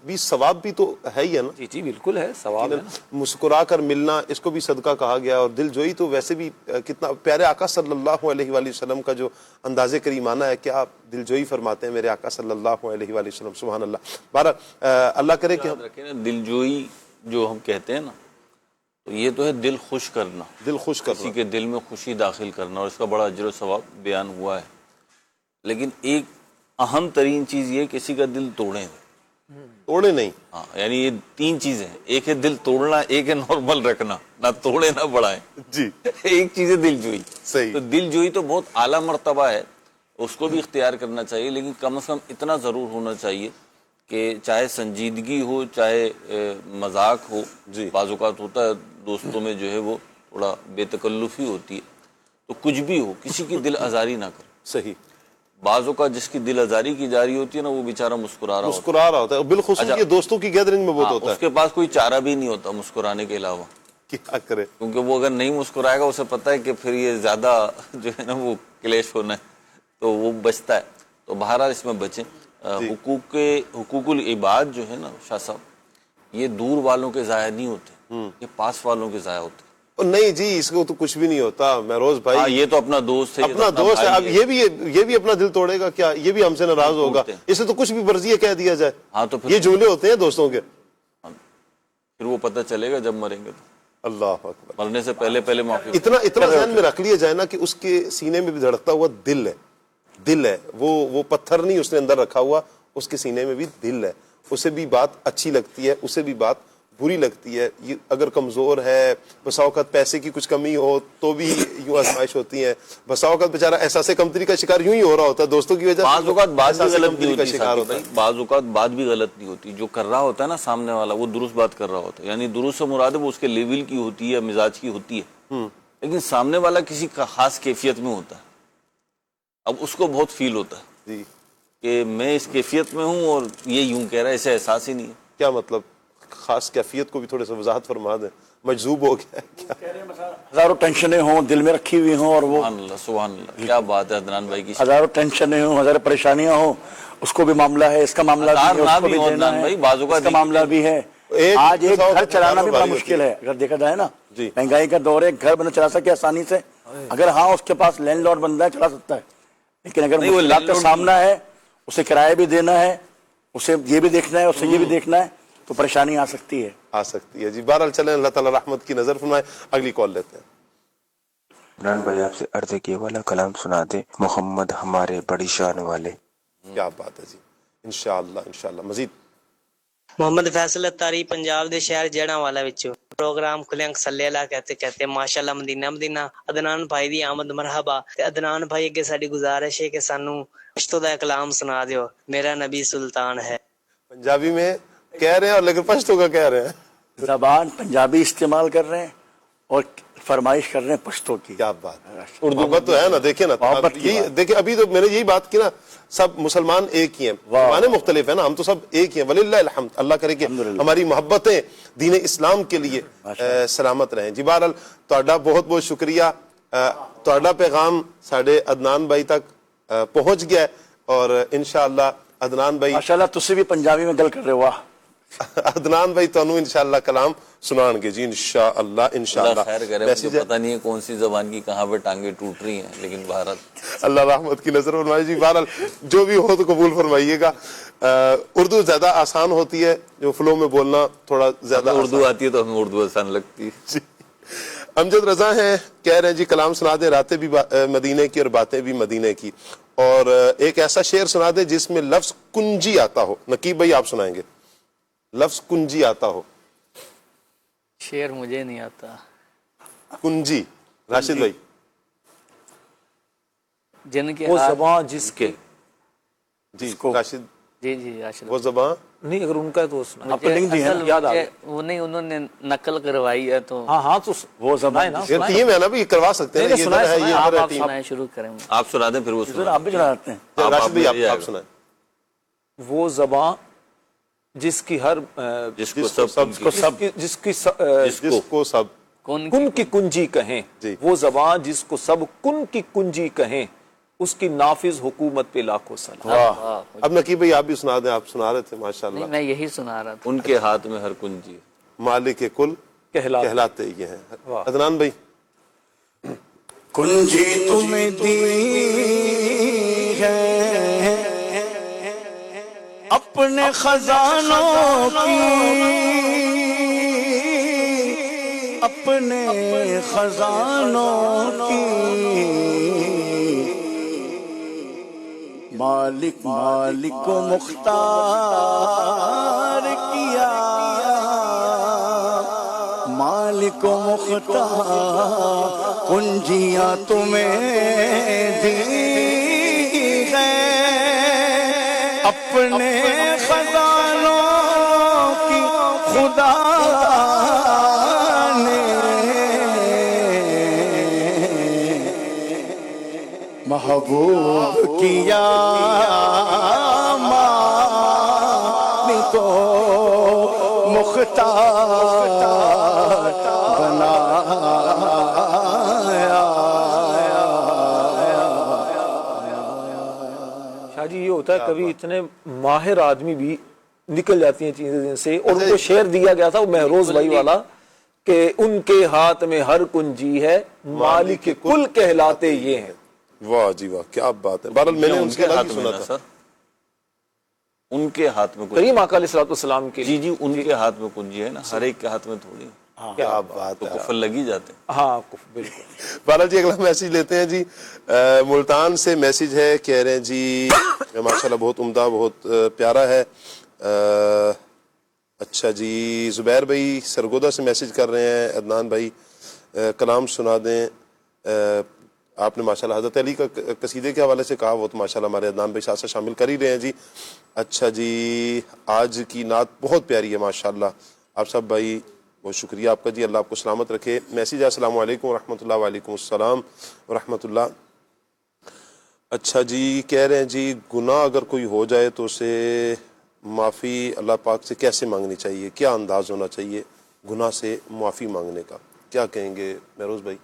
بھی ثواب بھی تو ہے ہی ہے نا؟ جی جی بالکل ہے، ثواب ہے. مسکرا کر ملنا اس کو بھی صدقہ کہا گیا، اور دل جوئی تو ویسے بھی کتنا پیارے آقا صلی اللہ علیہ وآلہ وسلم کا جو انداز کریمانہ ہے، کیا دل جوئی فرماتے ہیں میرے آقا صلی اللہ علیہ وآلہ وسلم. سبحان اللہ. بہرحال اللہ کرے کہ ہم رکھیں نا دل جوئی جو ہم کہتے ہیں نا، تو یہ تو ہے دل خوش کرنا، دل خوش کرنا، کسی کے دل میں خوشی داخل کرنا، اور اس کا بڑا اجر و ثواب بیان ہوا ہے. لیکن ایک اہم ترین چیز یہ کسی کا دل توڑیں نہیں. ہاں، یعنی یہ تین چیزیں ہیں. ایک ہے دل توڑنا، ایک ہے نارمل رکھنا، نہ توڑے نہ بڑھائیں. جی، ایک چیز ہے دل جوئی. صحیح. تو دل جوئی تو بہت اعلیٰ مرتبہ ہے، اس کو بھی اختیار کرنا چاہیے. لیکن کم از کم اتنا ضرور ہونا چاہیے کہ چاہے سنجیدگی ہو، چاہے مذاق ہو. بعض اوقات ہوتا ہے دوستوں میں جو ہے وہ تھوڑا بے تکلفی ہوتی ہے، تو کچھ بھی ہو کسی کی دل آزاری نہ کرے. صحیح. بعض اوقات جس کی دل آزاری کی جا رہی ہوتی ہے نا، وہ بیچارہ مسکرا رہا ہوتا ہے. بالخصوص یہ دوستوں کی گیدرنگ میں بہت ہوتا ہے. اس کے پاس کوئی چارہ بھی نہیں ہوتا مسکرانے کے علاوہ. کیا کرے؟ کیونکہ وہ اگر نہیں مسکرائے گا اسے پتہ ہے کہ پھر یہ زیادہ جو ہے نا وہ کلیش ہونا ہے، تو وہ بچتا ہے. تو بہرحال اس میں بچیں. حقوق العباد جو ہے نا شاہ صاحب، یہ دور والوں کے ضائع نہیں ہوتے، یہ پاس والوں کے ضائع ہوتے. نہیں جی، اس کو تو کچھ بھی نہیں ہوتا مہروز بھائی. یہ تو اپنا دوست ہے، اپنا دوست ہے. اب یہ بھی اپنا دل توڑے گا کیا؟ یہ بھی ہم سے ناراض ہوگا. اسے تو کچھ بھی مرضی کہہ دیا جائے. ہاں، تو یہ جملے ہوتے ہیں دوستوں کے. پھر وہ پتہ چلے گا جب مریں گے. تو اللہ اکبر. مرنے سے پہلے معافی. اتنا ذہن میں رکھ لیا جائے نا کہ اس کے سینے میں بھی دھڑکتا ہوا دل ہے. وہ پتھر نہیں اس نے اندر رکھا ہوا، اس کے سینے میں بھی دل ہے. اسے بھی بات اچھی لگتی ہے، اسے بھی بات بری لگتی ہے. یہ اگر کمزور ہے, بسا اوقات پیسے کی کچھ کمی ہو تو بھی یوں آزمائش ہوتی ہے, بسا اوقات بیچارہ احساس کمتری کا شکار یوں ہی ہو رہا ہوتا ہے دوستوں کی وجہ سے. بعض اوقات بات بھی غلط نہیں ہوتی شکار ہوتا ہے. بعض اوقات بات بھی غلط نہیں ہوتی, جو کر رہا ہوتا ہے نا سامنے والا وہ درست بات کر رہا ہوتا ہے, یعنی درست سے مراد ہے وہ اس کے لیول کی ہوتی ہے, مزاج کی ہوتی ہے, لیکن سامنے والا کسی خاص کیفیت میں ہوتا ہے. اب اس کو بہت فیل ہوتا ہے جی کہ میں اس کیفیت میں ہوں اور یہ یوں کہہ رہا ہے, اسے احساس ہی نہیں ہے. کیا مطلب خاص کیفیت کو بھی تھوڑے سے وضاحت فرما دیں, مجذوب ہو گیا ہے کیا؟ ہزاروں ٹینشنیں ہوں دل میں رکھی ہوئی ہوں, اور وہ سبحان اللہ سبحان اللہ, کیا بات ہے عدنان بھائی کی. ہزاروں ٹینشنیں ہوں, ہزاروں پریشانیاں ہوں, اس کو بھی معاملہ ہے, اس کا معاملہ بھی ہے, اس کو بھی دینا ہے, اس کا معاملہ بھی ہے. آج ایک گھر چلانا بھی بڑا مشکل ہے اگر دیکھا جائے نا, مہنگائی کا دور ہے, ایک گھر بنا چلا سکے آسانی سے اگر ہاں اس کے پاس لینڈ لارڈ بندہ ہے چلا سکتا ہے, لیکن اگر مشکلات کا سامنا ہے, اسے کرایہ بھی دینا ہے, اسے یہ بھی دیکھنا ہے, اسے یہ بھی دیکھنا ہے, تو پریشانی آ سکتی ہے. جی بہرحال چلیں, اللہ تعالیٰ رحمت کی نظر فرمائے. اگلی کال لیتے ہیں. عمران بھائی آپ سے عرض کیے والا کلام سنا دے, محمد ہمارے بڑی شان والے. کیا بات ہے جی, انشاءاللہ مزید. محمد فیصل اتاری پنجاب دے شہر جڑاں والا وچوں پروگرام کھلیں صلی اللہ کہتے ماشاءاللہ مدینہ عدنان بھائی دی آمد مرحبا. تے عدنان بھائی اگے ساڈی گزارش ہے کہ سانو پشتو دا کلام سنا دیو, میرا نبی سلطان ہے. پنجابی میں کہہ رہے ہیں اور لیکن پشتو کا کہہ رہے ہیں. زبان پنجابی استعمال کر رہے ہیں اور فرمائش کر رہے ہیں پشتو کی. کیا بات ہے, اردو بات تو ہے نا. دیکھیں نا, دیکھیں ابھی تو میں نے یہی بات کی نا, سب مسلمان ایک ہی ہیں, زبانیں مختلف ہیں نا, ہم تو سب ایک ہی ہیں. وللہ الحمد, اللہ کرے کہ ہماری محبتیں دین اسلام کے لیے سلامت رہیں. جی بہرحال تہاڈا بہت بہت شکریہ, تہاڈا پیغام ساڈے عدنان بھائی تک پہنچ گیا ہے, اور انشاءاللہ عدنان بھائی ماشاءاللہ تسی بھی پنجابی میں گل کر رہے ہو. واہ, عدنان بھائی تانوں انشاءاللہ کلام سنان گے. جی انشاءاللہ اللہ خیر کرے. مجھے پتہ نہیں ہے کون سی زبان کی کہاں پہ ٹانگیں ٹوٹ رہی ہیں, لیکن بہرحال اللہ رحمت کی نظر فرمائے. جی بہرحال جو بھی ہو تو قبول فرمائیے گا. اردو زیادہ آسان ہوتی ہے, جو فلو میں بولنا تھوڑا زیادہ اردو آتی ہے تو ہمیں اردو آسان لگتی ہے. جی امجد رضا ہیں, کہہ رہے ہیں جی کلام سنا دیں, راتیں بھی مدینے کی اور باتیں بھی مدینے کی, اور ایک ایسا شعر سنا دیں جس میں لفظ کنجی آتا ہو. نقیب بھائی آپ سنائیں گے, لفظ کنجی آتا ہو. شعر مجھے نہیں آتا. کنجی, راشد بھائی. جن کے وہ زبان جس کے, جی راشد, جی راشد, وہ زبان نہیں, اگر ان کا ہے تو سنا. یاد آ گیا, وہ نہیں انہوں نے نقل کروائی ہے تو ہاں تو وہ زبان ٹیم ہے نا بھی کروا سکتے ہیں. آپ سنائیں, شروع کریں. آپ سنا دیں پھر وہ سنائیں. آپ بھی سناتے ہیں. راشد بھائی آپ سنائیں. وہ زبان جس کی ہر جس کو سب کن کی کنجی کہیں, وہ زبان جس کو سب کن کی کنجی کہیں, اس کی نافذ حکومت پہ لاکھوں سلام. اب نقیب بھائی آپ بھی سنا دیں, آپ سنا رہے تھے ماشاءاللہ. میں یہی سنا رہا تھا. ان کے ہاتھ میں ہر کنجی مالک کل کہلاتے یہ ہیں. عدنان بھائی. کنجی تمہیں دی ہے اپنے خزانوں کی, اپنے خزانوں کی, مالک کو مختار کیا, مالک کو مختار کنجیاں تمہیں دی ہیں اپنے خزانوں کی خدا نے, محبوب کیا مالک کو مختار بنایا. شاہ جی یہ ہوتا ہے کبھی اتنے ماہر آدمی بھی نکل جاتی ہیں چیزیں سے, اور ان کو شعر دیا گیا تھا وہ مہروز بھائی والا کہ ان کے ہاتھ میں ہر کنجی ہے, مالک کل کہلاتے یہ ہیں. واہ جی واہ, کیا بات ہے. بہرحال میں نے ان کے ہاتھ میں سنا تھا, ان کے ہاتھ میں کریم آقا علیہ الصلوۃ والسلام کے. جی ان کے ہاتھ میں کنجی ہے نا, ہر ایک کے ہاتھ میں تھوڑی. کیا بات ہے, کفر لگی جاتے ہیں. ہاں بالکل. بہرحال جی اگلا میسج لیتے ہیں. جی ملتان سے میسج ہے, کہہ رہے ہیں جی ماشاءاللہ بہت عمدہ, بہت پیارا ہے. اچھا اچھا جی، زبیر بھائی سرگودا سے میسج کر رہے ہیں، عدنان بھائی کلام سنا دیں. آپ نے ماشاءاللہ حضرت علی کا قصیدے کے حوالے سے کہا، وہ تو ماشاءاللہ ہمارے عدنان بھائی ساتھ شامل کر ہی رہے ہیں جی. اچھا جی، آج کی نعت بہت پیاری ہے ماشاءاللہ. آپ سب بھائی بہت شکریہ آپ کا جی، اللہ آپ کو سلامت رکھے. میسج السلام علیکم ورحمۃ اللہ. وعلیکم السلام ورحمۃ اللہ. اچھا جی، کہہ رہے ہیں جی گناہ اگر کوئی ہو جائے تو اسے معافی اللہ پاک سے کیسے مانگنی چاہیے، کیا انداز ہونا چاہیے گناہ سے معافی مانگنے کا، کیا کہیں گے مہروز بھائی؟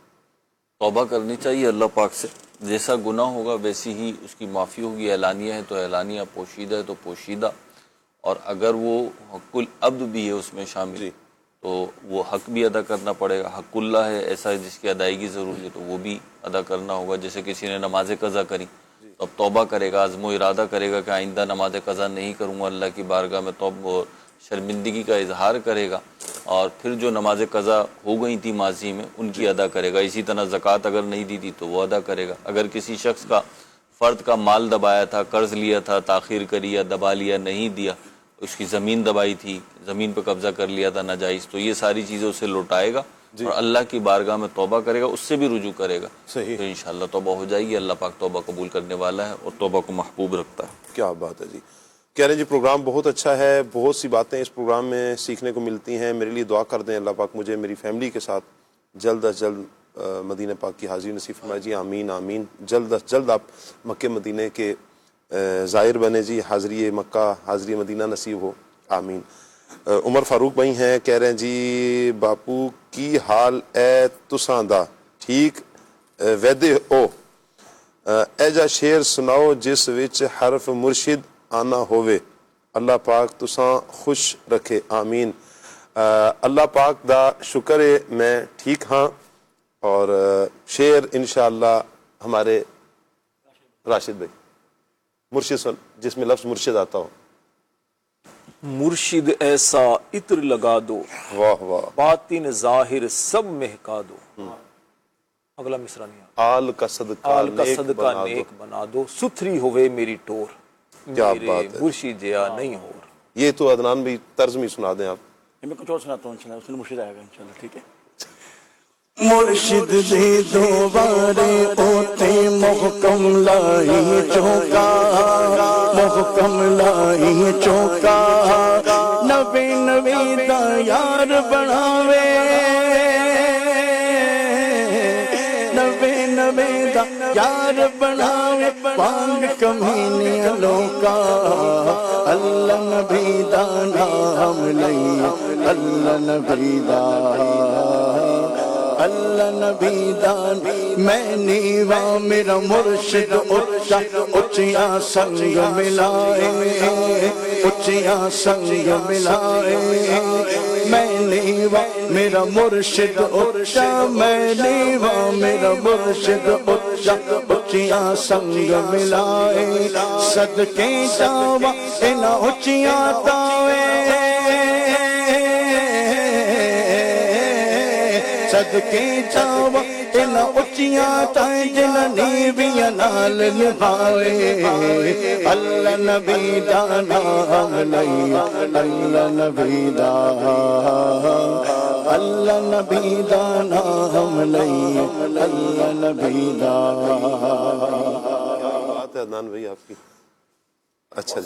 توبہ کرنی چاہیے اللہ پاک سے، جیسا گناہ ہوگا ویسی ہی اس کی معافی ہوگی. اعلانیہ ہے تو اعلانیہ، پوشیدہ ہے تو پوشیدہ. اور اگر وہ حق العبد بھی ہے اس میں شامل تو وہ حق بھی ادا کرنا پڑے گا. حق اللہ ہے ایسا ہے جس کی ادائیگی ضروری ہے تو وہ بھی ادا کرنا ہوگا. جیسے کسی نے نماز قضا کری تو اب توبہ کرے گا، عزم و ارادہ کرے گا کہ آئندہ نماز قضا نہیں کروں گا، اللہ کی بارگاہ میں توبہ شرمندگی کا اظہار کرے گا. اور پھر جو نماز قضا ہو گئی تھی ماضی میں ان کی ادا کرے گا. اسی طرح زکوٰۃ اگر نہیں دی تھی تو وہ ادا کرے گا. اگر کسی شخص کا فرد کا مال دبایا تھا، قرض لیا تھا، تاخیر کری یا دبا لیا، نہیں دیا، اس کی زمین دبائی تھی، زمین پہ قبضہ کر لیا تھا ناجائز، تو یہ ساری چیزیں اسے لوٹائے گا اور اللہ کی بارگاہ میں توبہ کرے گا، اس سے بھی رجوع کرے گا. صحیح، تو انشاءاللہ توبہ ہو جائے گی. اللہ پاک توبہ قبول کرنے والا ہے اور توبہ کو محبوب رکھتا ہے. کیا بات ہے جی. کہہ رہے ہیں جی پروگرام بہت اچھا ہے، بہت سی باتیں اس پروگرام میں سیکھنے کو ملتی ہیں. میرے لیے دعا کر دیں اللہ پاک مجھے میری فیملی کے ساتھ جلد از جلد مدینہ پاک کی حاضری نصیب فرمائے جی. آمین آمین. جلد از جلد آپ مکہ مدینہ کے زائر بنے جی، حاضری مکہ حاضری مدینہ نصیب ہو. آمین. عمر فاروق بھائی ہیں، کہہ رہے ہیں جی باپو کی حال اے تساں دا ٹھیک ویدے او اے جا شعر سناؤ جس وچ حرف مرشد آنا ہووے، اللہ پاک تساں خوش رکھے. آمین. اللہ پاک دا شکر ہے میں ٹھیک ہاں، اور شعر انشاءاللہ ہمارے راشد بھائی مرشد سن جس میں لفظ مرشد آتا ہو. مرشد ایسا عطر لگا دو، واہ واہ، باطن ظاہر سب مہکا دو. اگلا مصرع نہیں آل کا صدقہ نیک بنا دو، ستھری ہوئے میری ٹور، کیا میرے بات ہے. مرشد جیا نہیں ہو. یہ تو عدنان بھی طرز میں سنا دیں آپ. میں کچھ اور سناتا ہوں انشاءاللہ، اس میں مرشد آئے گا انشاءاللہ. ٹھیک ہے. مرشد دے دوبارے اوتے محکم لائی چوکا، محکم لائی چوکا، نبی نبی دا یار بناوے، نبی نبی دا یار بناوے، پانگ کمینی لوکا، اللہ نبی دا نام لئی، اللہ نبی دا، اللہ نبی دان میں نیوا میرا مرشد اچا اچیا سنگ ملائے، اچیا سنگ ملائے. میں نیوا میرا مرشد اچا، میں نیوا میرا مرشد اچا اچیا سنگ ملائے. صدقے جاوا انہاں اچیا تاوے، صدقے جاوا انہاں اچیاں تائیں جنہاں نیویاں نال نبھائے. اللہ نبی دا نام لئی، اللہ نبی دا، اللہ نبی دا نام لئی، اللہ نبی دا. بات ہے عدنان بھائی آپ کی. اچھا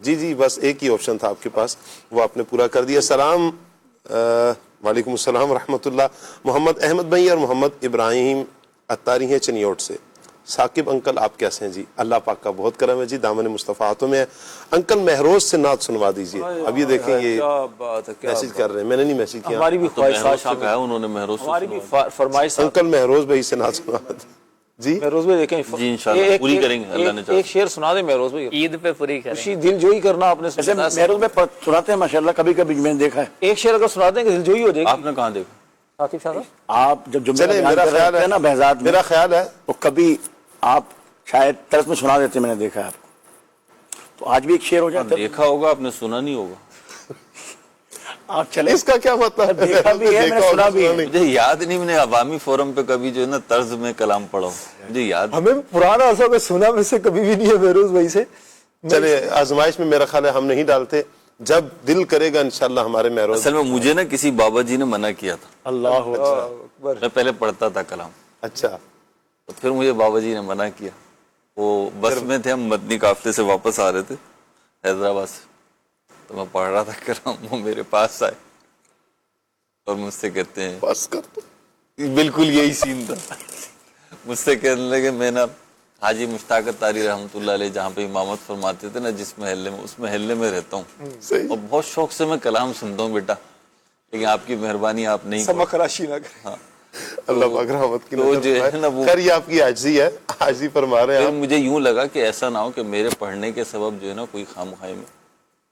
جی جی بس ایک ہی آپشن تھا آپ کے پاس، وہ آپ نے پورا کر دیا. سلام وعلیکم السلام ورحمۃ اللہ. محمد احمد بھائی اور محمد ابراہیم اتاری ہیں چنیوٹ سے. ثاقب انکل آپ کیسے ہیں جی؟ اللہ پاک کا بہت کرم ہے جی، دامن مصطفیٰ ہاتھوں میں ہے. انکل مہروز سے نعت سنوا دیجیے. اب یہ دیکھیں یہ میسج کر رہے ہیں، میں نے نہیں میسج کیا، ہماری بھی خواہش ہے، انہوں نے مہروز ہماری بھی فرمائش. انکل مہروز بھائی سے نعت سنوا جی. مہروز بھائی دیکھیں جی انشاءاللہ پوری کریں گے اللہ نے چاہا. ایک شعر سنا دیں مہروز بھائی، عید پہ پوری کریں. خوشی دل جوئی کرنا آپ نے ایسے مہروز میں سناتے ہیں ماشاءاللہ، کبھی کبھی میں نے دیکھا ہے. ایک شعر اگر سنا دیں کہ دل جوئی ہو جائے گی. آپ نے کہاں دیکھا؟ عاطف شاہ صاحب آپ جب جمعہ چلیں، میرا خیال ہے نا بہزاد میں، میرا خیال ہے وہ کبھی آپ شاید طرز میں سنا دیتے، میں نے دیکھا ہے آپ کو. تو آج بھی ایک شعر ہو جاتا ہے. دیکھا ہوگا آپ نے، سنا نہیں ہوگا. آپ چلے، اس کا کیا مطلب ہے؟ دیکھا بھی ہے، میں نے سنا بھی ہے. مجھے یاد نہیں، میں نے عوامی فورم پہ کبھی جو ہے نا طرز میں کلام پڑھا ہوں، مجھے یاد. ہمیں پرانا عرصہ میں سنا میں سے کبھی بھی نہیں ہے مہروز بھائی سے. چلے آزمائش میں میرا خیال ہے ہم نہیں ڈالتے. جب دل کرے گا انشاءاللہ ہمارے مہروز. اصل میں مجھے نا کسی بابا جی نے منع کیا تھا. اللہ اکبر. میں پہلے پڑھتا تھا کلام. اچھا. تو پھر مجھے بابا جی نے منع کیا. وہ بس میں تھے, ہم مدنی قافلے سے واپس آ رہے تھے حیدرآباد سے, تو میں پڑھ رہا تھا کلام, وہ میرے پاس آئے اور مجھ سے کہتے ہیں بس کر تو. بالکل یہی سین تھا. مجھ سے کہنے لگے, میں نا حاجی مشتاق طاری رحمۃ اللہ علیہ جہاں پہ امامت فرماتے تھے نا جس محلے میں, اس محلے میں رہتا ہوں اور بہت شوق سے میں کلام سنتا ہوں بیٹا, لیکن آپ کی مہربانی آپ نہیں سمک راشی نہ کریں. ہاں اللہ پاک رحمت کی تو جو ہے نا وہ خیر یہ آپ کی عاجزی ہے, عاجزی فرما رہے ہیں. مجھے یوں لگا کہ ایسا نہ ہو کہ میرے پڑھنے کے سبب جو ہے نا کوئی خامخواہی میں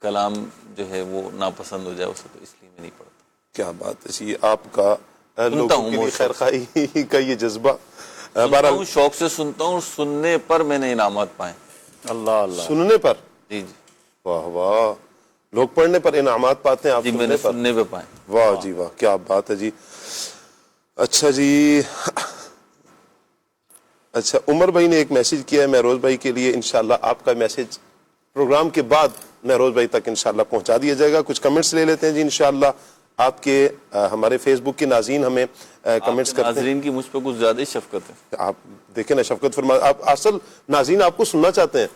کلام جو ہے وہ ناپسند ہو جائے اسے, تو اس لیے میں نہیں پڑھتا. کیا بات ہے جی, آپ کا لوگوں کے لیے خیر خواہی کا یہ جذبہ. شوق سے سنتا ہوں, سننے پر میں نے انعامات پائے. اللہ اللہ. سننے پر؟ جی جی. واہ واہ, لوگ پڑھنے پر انعامات پاتے ہیں, آپ جی میں نے سننے پہ پائے. واہ جی واہ, کیا بات ہے جی. اچھا جی, اچھا عمر بھائی نے ایک میسج کیا ہے مہروز بھائی کے لیے, انشاءاللہ آپ کا میسج پروگرام کے بعد مہروز بھائی تک انشاءاللہ پہنچا دیا جائے گا. کچھ کمنٹس لے لیتے ہیں جی انشاءاللہ. آپ کے ہمارے فیس بک کے ناظرین ہمیں کمنٹس کرتے ہیں. ناظرین کی مجھ پہ کچھ زیادہ ہی شفقت ہے. آپ دیکھیں نا شفقت فرما, آپ اصل ناظرین آپ کو سننا چاہتے ہیں,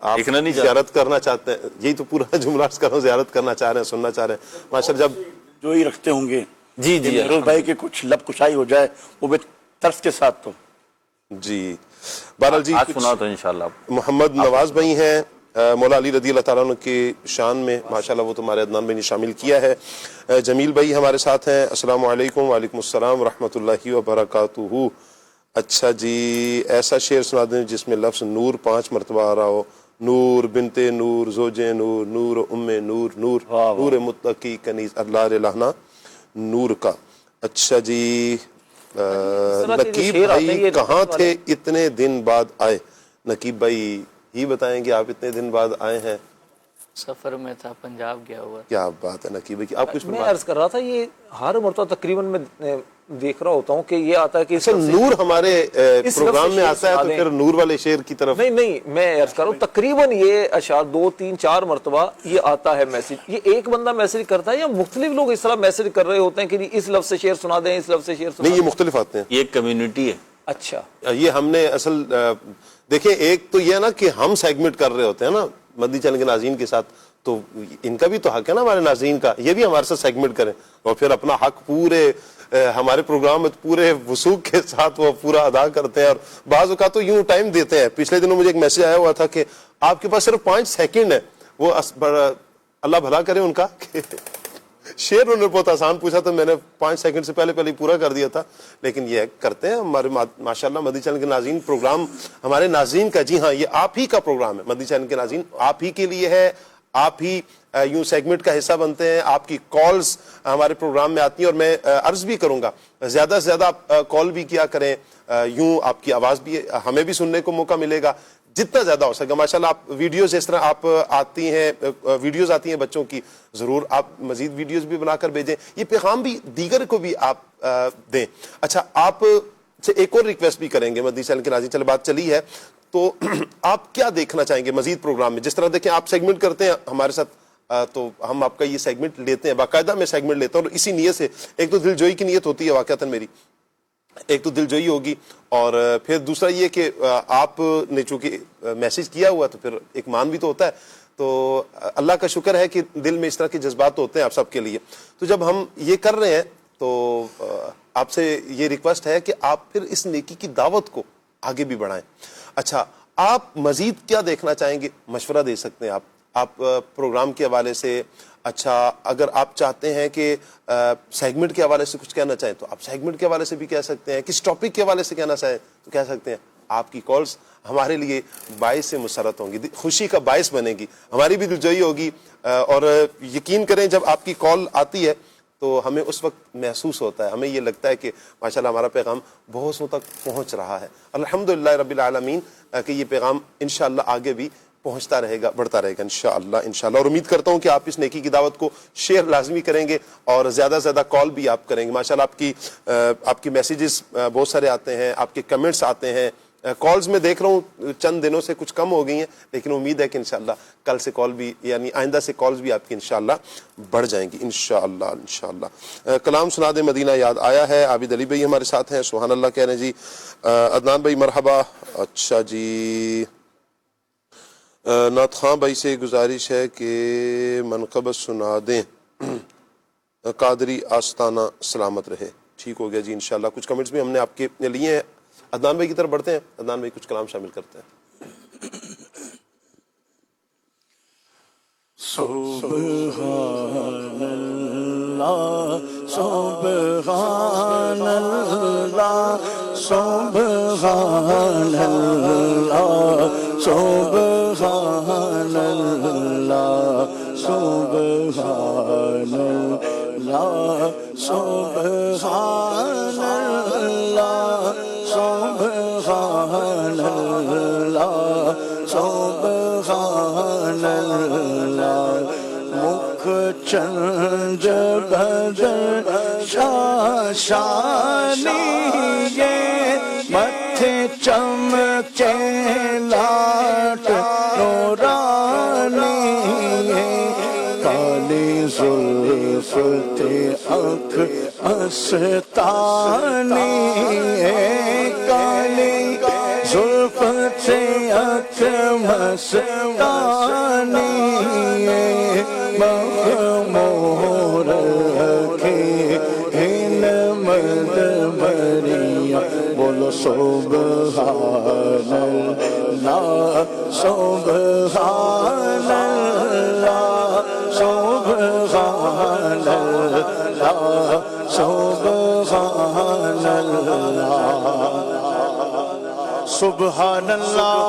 آپ زیارت کرنا چاہتے ہیں. یہی تو پورا جملہ کر رہا ہوں, زیارت کرنا چاہ رہے ہیں, سننا چاہ رہے ہیں. ماشاءاللہ جب جو ہی رکھتے ہوں گے جی جی مہروز بھائی کے کچھ لب کشائی ہو جائے وہ بھی طرز کے ساتھ. تو جی بہرحال جی سنا تو انشاءاللہ. محمد نواز بھائی ہیں مولا علی رضی اللہ تعالیٰ عنہ کی شان میں, ماشاءاللہ وہ تمہارے عدنان بھائی نے شامل کیا ہے. جمیل بھائی ہمارے ساتھ ہیں, السلام علیکم. وعلیکم السلام ورحمۃ اللہ وبرکاتہ. اچھا جی, ایسا شعر سنا دیں جس میں لفظ نور 5 مرتبہ آ رہا ہو. نور بنتے نور زوجے نور, نور ام نور, نور نور متقی کنیز اللہ رلہنا نور کا. اچھا جی, نقیب بھائی کہاں تھے اتنے دن بعد آئے؟ نقیب بھائی ہی بتائیں گے, آپ اتنے دن بعد آئے ہیں. سفر میں تھا, پنجاب گیا ہوا. کیا بات ہے نقیب بھائی, آپ کچھ میں عرض کر رہا تھا یہ ہر مرتبہ تقریباً میں دیکھ رہا ہوتا ہوں کہ یہ آتا ہے کہ نور ہمارے پروگرام میں آتا ہے تو پھر نور والے شعر کی طرف نہیں میں عرض کر رہا ہوں تقریباً یہ اشعار 2 3 4 مرتبہ یہ آتا ہے میسج. یہ ایک بندہ میسج کرتا ہے یا مختلف لوگ اس طرح میسج کر رہے ہوتے ہیں کہ اس لفظ سے شعر سنا دیں, اس لفظ سے شعر سنا دیں؟ نہیں, یہ مختلف آتے ہیں, یہ ایک کمیونٹی ہے. اچھا, یہ ہم نے اصل دیکھیں, ایک تو یہ نا کہ ہم سیگمنٹ کر رہے ہوتے ہیں نا مدنی چینل کے ناظرین کے ساتھ, تو ان کا بھی تو حق ہے نا ہمارے ناظرین کا, یہ بھی ہمارے ساتھ سیگمنٹ کریں اور پھر اپنا حق پورے ہمارے پروگرام میں پورے وثوق کے ساتھ وہ پورا ادا کرتے ہیں. اور بعض اوقات تو یوں ٹائم دیتے ہیں. پچھلے دنوں مجھے ایک میسج آیا ہوا تھا کہ آپ کے پاس صرف 5 سیکنڈ ہے, وہ اللہ بھلا کرے ان کا, شعر انہوں نے بہت آسان پوچھا تو میں نے 5 سیکنڈ سے پہلے ہی پورا کر دیا تھا. لیکن یہ کرتے ہیں ہمارے ماشاءاللہ مدنی چینل کے ناظرین, پروگرام ہمارے ناظرین کا, جی ہاں یہ آپ ہی کا پروگرام ہے مدنی چینل کے ناظرین, آپ ہی کے لیے ہے. آپ ہی یوں سیگمنٹ کا حصہ بنتے ہیں, آپ کی کالز ہمارے پروگرام میں آتی ہیں. اور میں عرض بھی کروں گا زیادہ سے زیادہ آپ کال بھی کیا کریں, یوں آپ کی آواز بھی ہمیں بھی سننے کو موقع ملے گا جتنا زیادہ ہو سکے. ماشاءاللہ آپ ویڈیوز اس طرح آپ آتی ہیں, ویڈیوز آتی ہیں بچوں کی, ضرور آپ مزید ویڈیوز بھی بنا کر بھیجیں, یہ پیغام بھی دیگر کو بھی آپ دیں. اچھا, آپ سے ایک اور ریکویسٹ بھی کریں گے مدنی چینل کے ناظرین, چلے بات چلی ہے تو آپ کیا دیکھنا چاہیں گے مزید پروگرام میں؟ جس طرح دیکھیں آپ سیگمنٹ کرتے ہیں ہمارے ساتھ, تو ہم آپ کا یہ سیگمنٹ لیتے ہیں, باقاعدہ میں سیگمنٹ لیتا ہوں, اور اسی نیت سے, ایک تو دل جوئی کی نیت ہوتی ہے واقعتاً میری, ایک تو دل جوئی ہوگی, اور پھر دوسرا یہ کہ آپ نے چونکہ میسج کیا ہوا تو پھر ایک مان بھی تو ہوتا ہے. تو اللہ کا شکر ہے کہ دل میں اس طرح کے جذبات ہوتے ہیں آپ سب کے لیے. تو جب ہم یہ کر رہے ہیں تو آپ سے یہ ریکویسٹ ہے کہ آپ پھر اس نیکی کی دعوت کو آگے بھی بڑھائیں. اچھا, آپ مزید کیا دیکھنا چاہیں گے, مشورہ دے سکتے ہیں آپ پروگرام کے حوالے سے. اچھا, اگر آپ چاہتے ہیں کہ سیگمنٹ کے حوالے سے کچھ کہنا چاہیں تو آپ سیگمنٹ کے حوالے سے بھی کہہ سکتے ہیں, کس ٹاپک کے حوالے سے کہنا چاہیں تو کہہ سکتے ہیں. آپ کی کالز ہمارے لیے باعث مسرت ہوں گی, خوشی کا باعث بنے گی, ہماری بھی دلجوئی ہوگی. اور یقین کریں جب آپ کی کال آتی ہے تو ہمیں اس وقت محسوس ہوتا ہے, ہمیں یہ لگتا ہے کہ ماشاءاللہ ہمارا پیغام بہت تک پہنچ رہا ہے. الحمدللہ رب العالمین کہ یہ پیغام انشاءاللہ آگے بھی پہنچتا رہے گا, بڑھتا رہے گا انشاءاللہ. اور امید کرتا ہوں کہ آپ اس نیکی کی دعوت کو شیئر لازمی کریں گے اور زیادہ سے زیادہ کال بھی آپ کریں گے. ماشاءاللہ آپ کی میسیجز بہت سارے آتے ہیں, آپ کے کمنٹس آتے ہیں, کالز میں دیکھ رہا ہوں چند دنوں سے کچھ کم ہو گئی ہیں، لیکن امید ہے کہ انشاءاللہ کل سے کال بھی یعنی آئندہ سے کالز بھی آپ کی انشاءاللہ بڑھ جائیں گی انشاءاللہ. کلام سنا دے مدینہ یاد آیا ہے. عابد علی بھائی ہمارے ساتھ ہیں، سبحان اللہ کہہ رہے ہیں جی. عدنان بھائی مرحبا. اچھا جی، نعت خان بھائی سے گزارش ہے کہ منقبت سنا دیں، قادری آستانہ سلامت رہے. ٹھیک ہو گیا جی انشاءاللہ. کچھ کمنٹس بھی ہم نے آپ کے لیے ہیں. عدنان بھائی کی طرف بڑھتے ہیں. عدنان بھائی کچھ کلام شامل کرتے ہیں. سبحان اللہ سبحان اللہ سبحان اللہ سبحان اللہ سبحان اللہ سبحان اللہ سبحان اللہ سبحان اللہ. مکھ چند بدر شاشانی متھے چمکے لاٹ نورانی کالی زلف تے آنکھ مستانی کالی زلف تے آنکھ مستانی مغمور کے ہن مد بریہ بولو سبحان اللہ سبحان اللہ سبحان اللہ سبحان اللہ سبحان اللہ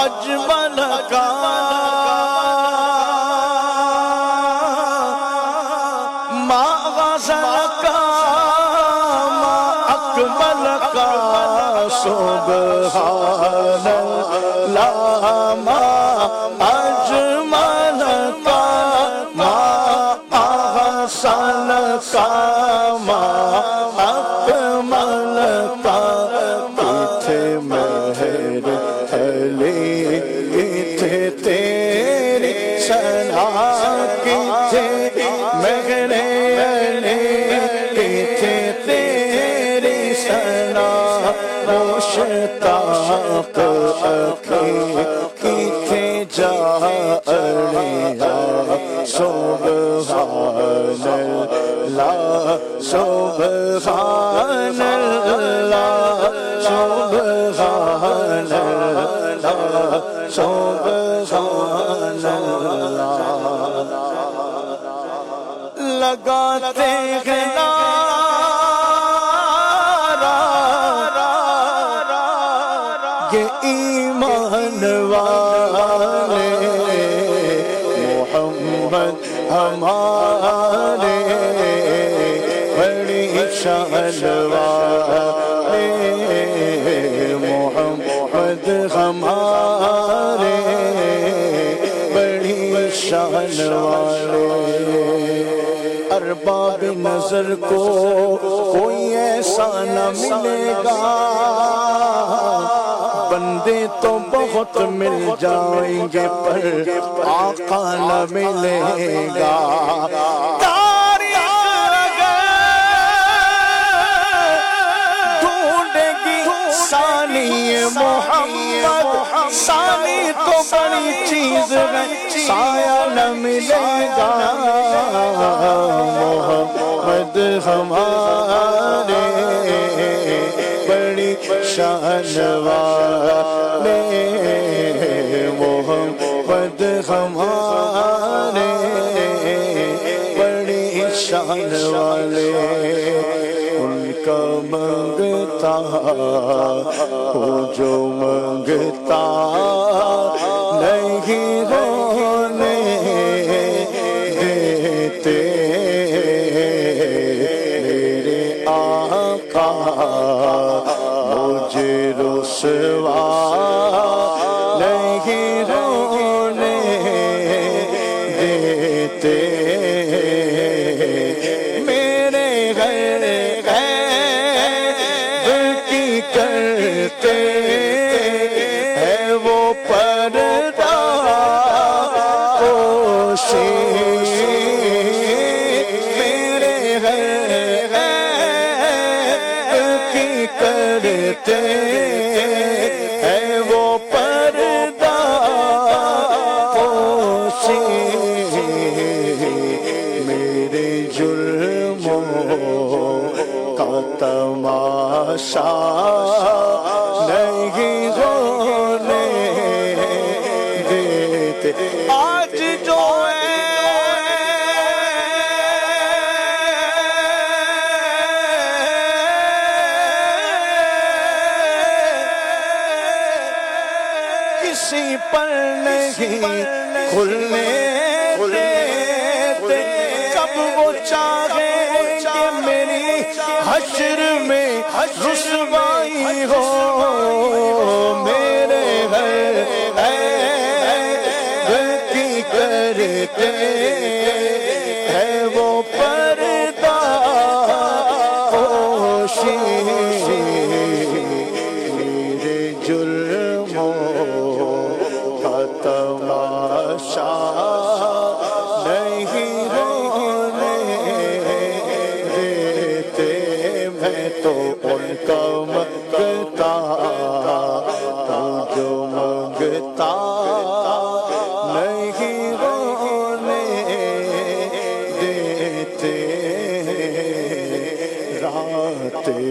اجمل کا ما غزل کا ما اکمل کا سبحان اللہ ما اجمل کا ما احسن کا ما اکمل کا کتھے مہر علی کتھے تیری ثنا کتھے مہر علی کتھے تیری ثنا مشتاق اکھی کتھے جا اڑیا سبحان اللہ سبحان اللہ سبحان اللہ سبحان اللہ. لگاتے ہیں نعرہ یہ ایمان والے محمد ہمارے بڑی شان والے محمد ہمارے بڑی شان والے. ارباب نظر کو کوئی ایسا نہ ملے گا، بندے تو بہت مل جائیں گے پر آقا نہ ملے گا. ڈھونڈے گی ثانی محمد، ثانی تو بڑی چیز ہے، سایہ نہ ملے گا. محمد ہمارے بڑی شان والے محمد ہمارے بڑی شان والے. ان کا منگتا ہو جو منگتا نہیں ہونے دیتے میرے آقا مجھے رسوا نہیں ہونے دیتے. میرے غیر غیب میرے غیب کی کرتے ہیں وہ پردہ پوشی، میرے جرموں کا تماشا نہیں ہونے دیتے۔ آج جو کسی پر نہیں کھلنے دیتے، کب وہ چاہیں کہ میری حشر میں رسوائی ہو، میرے غیب کی کرتے ہیں وہ پردہ پوشی، میرے جرموں کا تماشا نہیں ہونے دیتے، میں تو ان کا مانگتا ہوں جو مانگتا نہیں ہونے دیتے، راتیں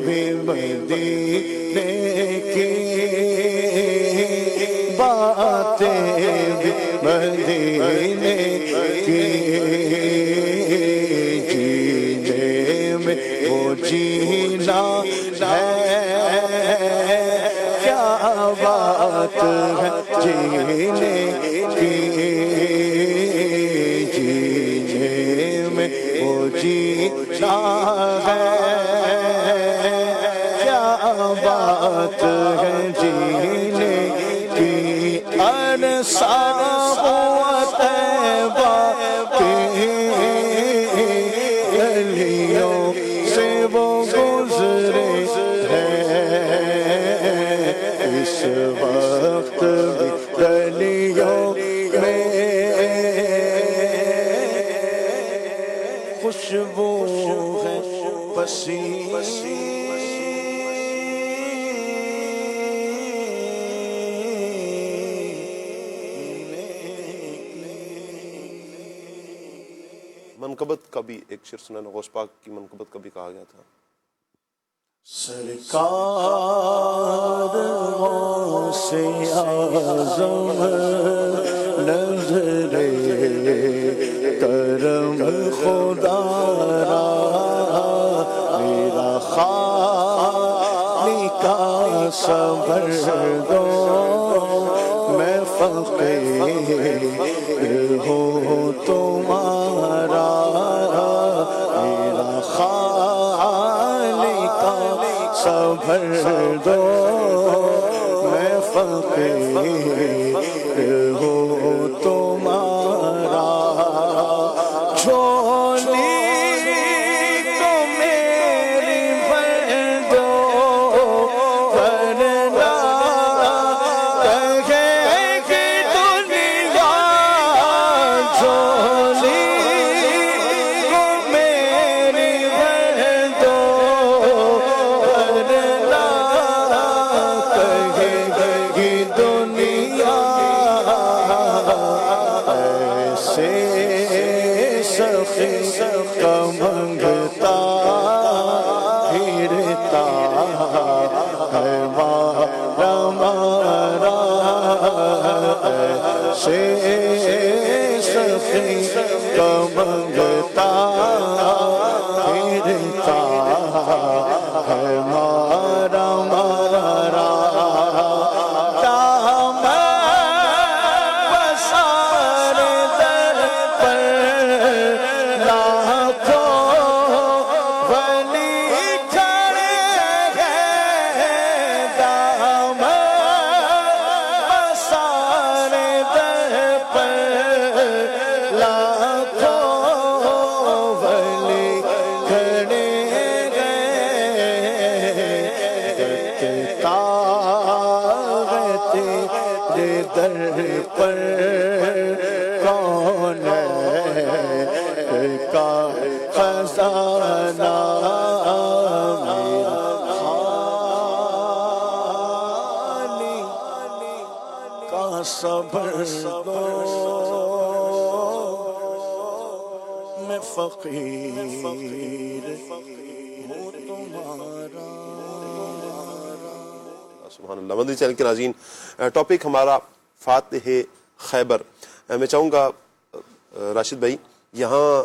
بھی مدینے کی، باتیں بھی مدینے کی، جینے میں وہ جینا ہے، کیا بات ہے جینے کی، جینے میں وہ جینا ہے، کیا بات ہے جینے کی، انصاف و طیبہ کی گلیوں سے وہ گزرے ہیں، اس وقت بھی گلیوں میں خوشبو ہے پسینے، منقبت کا بھی ایک شعر سنانا، غوث پاک کی منقبت کا بھی کہا گیا تھا۔ سرکار غوث اعظم نظر کرم خدا را، میرا خالق کا صبر دو، میں فقیر ہوں تمہارا، میرا خالق کا صبر دو، میں فقیر ہوں تمہارا، جھولی کو میری بھر دو، ورنہ کہے گی دنیا، جھولی کو میری بھر دو، ورنہ کہے گی دنیا، ایسے سخی کا منگتا پھرتا ہے مارا مارا، ایسے سخی کا منگتا پھرتا ہے مارا مارا، کا خزانہ خالی کا صبر دو میں فقیر ہوں تمہارا. سبحان اللہ. مدنی چینل کے ناظرین، ٹاپک ہمارا فاتح خیبر. میں چاہوں گا راشد بھائی یہاں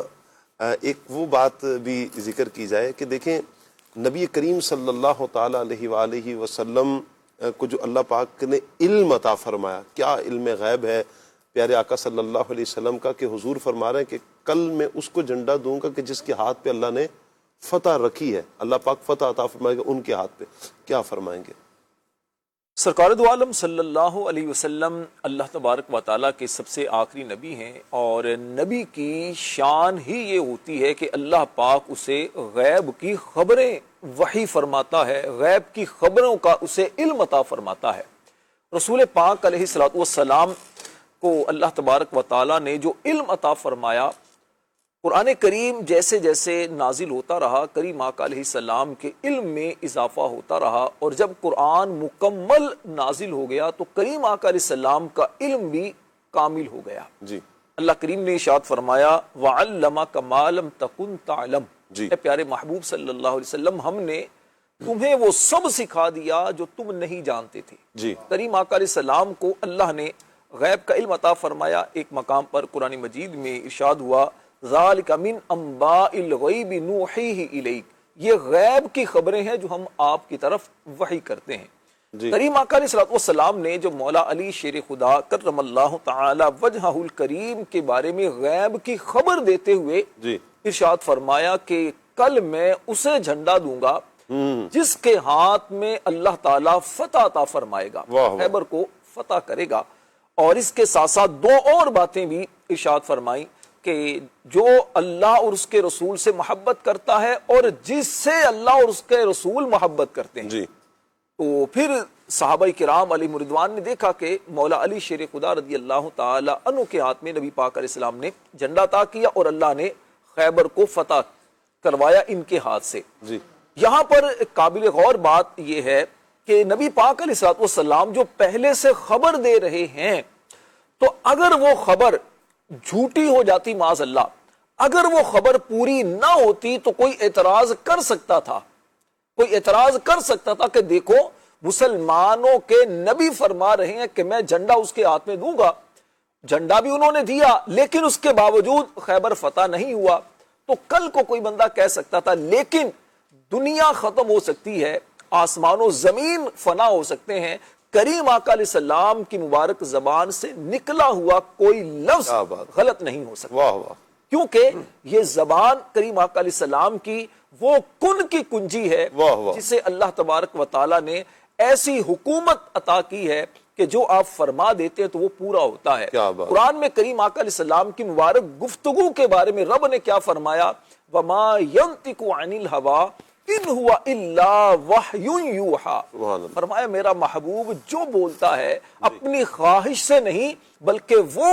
ایک وہ بات بھی ذکر کی جائے کہ دیکھیں نبی کریم صلی اللہ تعالی علیہ وآلہ وسلم کو جو اللہ پاک نے علم عطا فرمایا، کیا علم غیب ہے پیارے آقا صلی اللہ علیہ وسلم کا، کہ حضور فرما رہے ہیں کہ کل میں اس کو جھنڈا دوں گا کہ جس کے ہاتھ پہ اللہ نے فتح رکھی ہے. اللہ پاک فتح عطا فرمائے گا ان کے ہاتھ پہ. کیا فرمائیں گے؟ سرکار دو عالم صلی اللہ علیہ وسلم اللہ تبارک و تعالیٰ کے سب سے آخری نبی ہیں، اور نبی کی شان ہی یہ ہوتی ہے کہ اللہ پاک اسے غیب کی خبریں وحی فرماتا ہے، غیب کی خبروں کا اسے علم عطا فرماتا ہے. رسول پاک علیہ الصلوۃ والسلام کو اللہ تبارک و تعالیٰ نے جو علم عطا فرمایا، قرآن کریم جیسے جیسے نازل ہوتا رہا کریم آقا علیہ السلام کے علم میں اضافہ ہوتا رہا، اور جب قرآن مکمل نازل ہو گیا تو کریم آقا علیہ السلام کا علم بھی کامل ہو گیا. جی اللہ کریم نے ارشاد فرمایا وَعَلَّمَكَ مَا لَمْ تَكُنْ تَعْلَمْ. جی اے پیارے محبوب صلی اللہ علیہ وسلم، ہم نے تمہیں وہ سب سکھا دیا جو تم نہیں جانتے تھے. جی کریم آقا علیہ السلام کو اللہ نے غیب کا علم عطا فرمایا. ایک مقام پر قرآن مجید میں ارشاد ہوا ذَلِكَ مِنْ أَنْبَاءِ الْغَيْبِ نُوحِيهِ إِلَيْكَ، یہ غیب کی خبریں ہیں جو ہم آپ کی طرف وحی کرتے ہیں. جی کریم آقا علیہ السلام نے جو مولا علی شیر خدا کرم اللہ تعالی وجہہ الکریم کے بارے میں غیب کی خبر دیتے ہوئے جی ارشاد فرمایا کہ کل میں اسے جھنڈا دوں گا جس کے ہاتھ میں اللہ تعالیٰ فتح عطا فرمائے گا، خیبر کو فتح کرے گا. اور اس کے ساتھ ساتھ دو اور باتیں بھی ارشاد فرمائیں کہ جو اللہ اور اس کے رسول سے محبت کرتا ہے اور جس سے اللہ اور اس کے رسول محبت کرتے ہیں. جی تو پھر صحابہ کرام علیہ رضوان نے دیکھا کہ مولا علی شیر خدا رضی اللہ تعالی عنہ کے ہاتھ میں نبی پاک علیہ السلام نے جھنڈا عطا کیا اور اللہ نے خیبر کو فتح کروایا ان کے ہاتھ سے. جی یہاں پر ایک قابل غور بات یہ ہے کہ نبی پاک علیہ السلام جو پہلے سے خبر دے رہے ہیں، تو اگر وہ خبر جھوٹی ہو جاتی معاذ اللہ، اگر وہ خبر پوری نہ ہوتی تو کوئی اعتراض کر سکتا تھا، کہ دیکھو مسلمانوں کے نبی فرما رہے ہیں کہ میں جھنڈا اس کے ہاتھ میں دوں گا. جھنڈا بھی انہوں نے دیا لیکن اس کے باوجود خیبر فتح نہیں ہوا. تو کل کو کوئی بندہ کہہ سکتا تھا لیکن دنیا ختم ہو سکتی ہے، آسمان و زمین فنا ہو سکتے ہیں، کریم آقا علیہ السلام کی مبارک زبان سے نکلا ہوا کوئی لفظ غلط نہیں ہو سکتا. واہ واہ. کیونکہ یہ زبان کریم آقا علیہ السلام کی وہ کن کی کنجی ہے جسے اللہ تبارک و تعالی نے ایسی حکومت عطا کی ہے کہ جو آپ فرما دیتے ہیں تو وہ پورا ہوتا ہے. قرآن میں کریم آقا علیہ السلام کی مبارک گفتگو کے بارے میں رب نے کیا فرمایا وَمَا يَنْطِقُ عَنِ الْهَوَىٰ إِنْ هُوَ إِلَّا وَحْيٌ يُوحَىٰ. فرمایا میرا محبوب جو بولتا ہے اپنی خواہش سے نہیں بلکہ وہ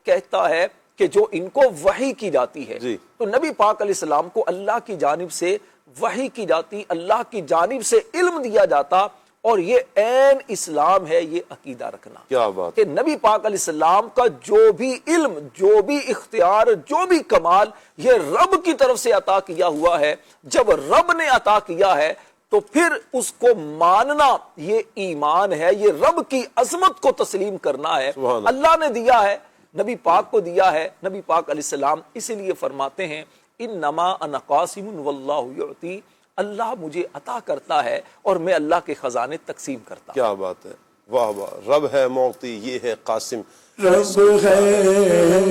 کہتا ہے کہ جو ان کو وحی کی جاتی ہے. تو نبی پاک علیہ السلام کو اللہ کی جانب سے وحی کی جاتی، اللہ کی جانب سے علم دیا جاتا، اور یہ عین اسلام ہے یہ عقیدہ رکھنا. کیا بات کہ نبی پاک علیہ السلام کا جو بھی علم، جو بھی اختیار، جو بھی کمال یہ رب کی طرف سے عطا کیا ہوا ہے. جب رب نے عطا کیا ہے تو پھر اس کو ماننا یہ ایمان ہے، یہ رب کی عظمت کو تسلیم کرنا ہے. اللہ نے دیا ہے، نبی پاک کو دیا ہے. نبی پاک علیہ السلام اسی لیے فرماتے ہیں انما انا قاسم واللہ یعطی، اللہ مجھے عطا کرتا ہے اور میں اللہ کے خزانے تقسیم کرتا. کیا بات ہے، واہ واہ. رب ہے معطی، یہ ہے قاسم. رب ہے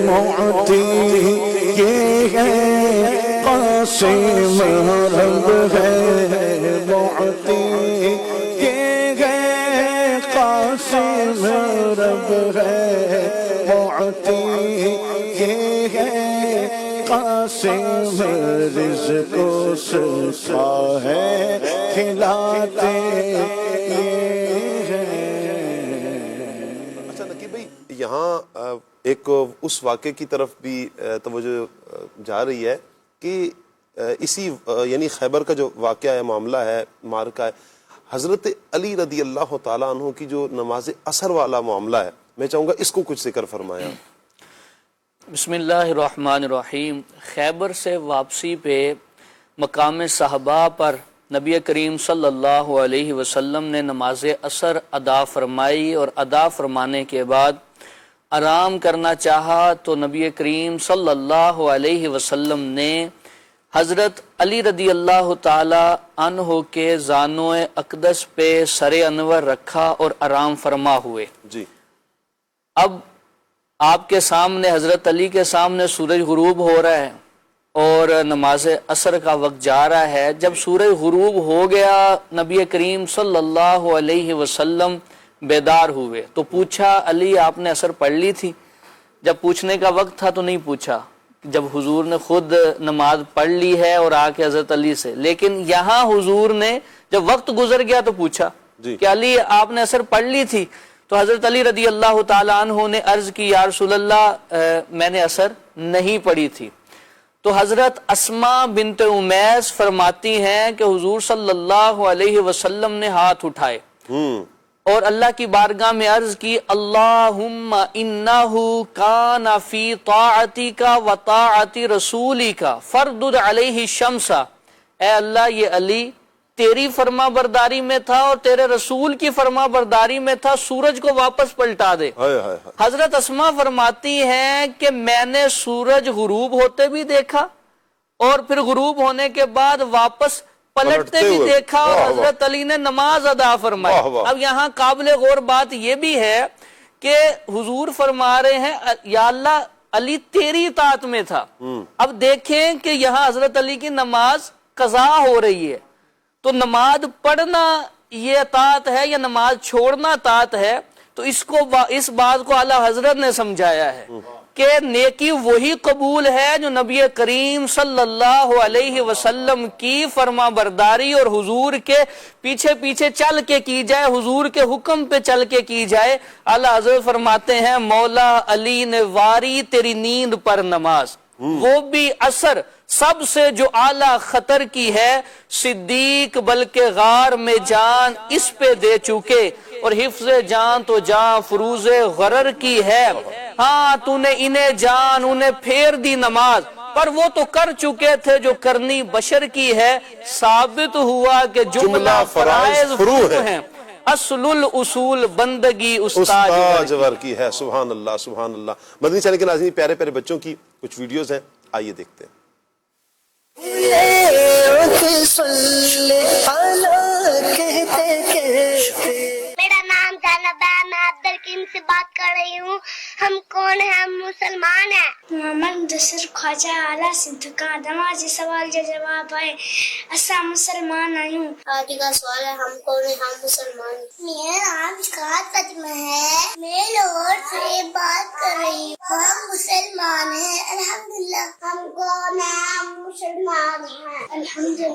معطی، یہ ہے قاسم. رب ہے معطی، یہ ہے قاسم. رب ہے معطی، یہ ہے قاسم. رزق کو سکھا ہے کھلاتے اچھا نقیب بھائی، یہاں ایک اس واقعے کی طرف بھی توجہ جا رہی ہے کہ اسی یعنی خیبر کا جو واقعہ ہے، معاملہ ہے، معرکہ ہے، حضرت علی رضی اللہ تعالیٰ عنہ کی جو نماز عصر والا معاملہ ہے، میں چاہوں گا اس کو کچھ ذکر فرمایا۔ بسم اللہ الرحمن الرحیم۔ خیبر سے واپسی پہ مقام صحابہ پر نبی کریم صلی اللہ علیہ وسلم نے نماز عصر ادا فرمائی، اور ادا فرمانے کے بعد آرام کرنا چاہا تو نبی کریم صلی اللہ علیہ وسلم نے حضرت علی رضی اللہ تعالی عنہ کے زانو اقدس پہ سر انور رکھا اور آرام فرما ہوئے۔ جی اب آپ کے سامنے، حضرت علی کے سامنے سورج غروب ہو رہا ہے اور نماز عصر کا وقت جا رہا ہے۔ جب سورج غروب ہو گیا نبی کریم صلی اللہ علیہ وسلم بیدار ہوئے تو پوچھا، علی آپ نے عصر پڑھ لی تھی؟ جب پوچھنے کا وقت تھا تو نہیں پوچھا، جب حضور نے خود نماز پڑھ لی ہے اور آ کے حضرت علی سے، لیکن یہاں حضور نے جب وقت گزر گیا تو پوچھا کہ علی آپ نے عصر پڑھ لی تھی؟ تو حضرت علی رضی اللہ تعالی عنہ نے عرض کی، یا رسول اللہ میں نے عصر نہیں پڑھی تھی۔ تو حضرت اسماء بنت امیس فرماتی ہیں کہ حضور صلی اللہ علیہ وسلم نے ہاتھ اٹھائے اور اللہ کی بارگاہ میں عرض کی، اللہم انہ کان فی طاعتک و طاعت رسولک فردد علیہ الشمس، اے اللہ یہ علی تیری فرما برداری میں تھا اور تیرے رسول کی فرما برداری میں تھا، سورج کو واپس پلٹا دے۔ حضرت اسماء فرماتی ہیں کہ میں نے سورج غروب ہوتے بھی دیکھا اور پھر غروب ہونے کے بعد واپس پلٹتے بھی دیکھا، اور حضرت علی نے نماز ادا فرمائی۔ اب یہاں قابل غور بات یہ بھی ہے کہ حضور فرما رہے ہیں یا اللہ علی تیری اطاعت میں تھا۔ اب دیکھیں کہ یہاں حضرت علی کی نماز قضا ہو رہی ہے، تو نماز پڑھنا یہ اطاعت ہے یا نماز چھوڑنا اطاعت ہے؟ تو اس بات کو اعلیٰ حضرت نے سمجھایا ہے کہ نیکی وہی قبول ہے جو نبی کریم صلی اللہ علیہ وسلم کی فرما برداری اور حضور کے پیچھے پیچھے چل کے کی جائے، حضور کے حکم پہ چل کے کی جائے۔ اعلیٰ حضرت فرماتے ہیں، مولا علی نے واری تیری نیند پر نماز، وہ بھی عصر سب سے جو اعلیٰ خطر کی ہے، صدیق بلکہ غار میں جان اس پہ دے چکے، اور حفظ جان تو جان فروز غرر کی ہے۔ ہاں تو نے انہیں جان انہیں پھیر دی نماز، پر وہ تو کر چکے تھے جو کرنی بشر کی ہے۔ ثابت ہوا کہ جملہ فرائض فرو ہیں، اصل الاصول بندگی استاجور کی ہے۔ سبحان اللہ سبحان اللہ۔ مدنی چینل کے ناظرین، پیارے پیارے بچوں کی کچھ ویڈیوز ہیں، آئیے دیکھتے ہیں۔ میرا نام زینب ہے، میں عبد الرحیم سے بات کر رہی ہوں۔ ہم کون ہیں؟ ہم مسلمان ہیں۔ محمد مدثر خواجہ اعلیٰ سندھ کا نمازی سوال جو جواب ہے، اسا مسلمان آئیوں۔ آگے کا سوال ہے، ہم کون ہیں؟ ہم مسلمان۔ میرا نام اشقاق فاطمہ ہے، میں لاہور سے بات کر رہی ہوں۔ ہم مسلمان ہیں الحمدللہ۔ ہم کون ہیں؟ ہم مسلمان ہیں الحمدللہ۔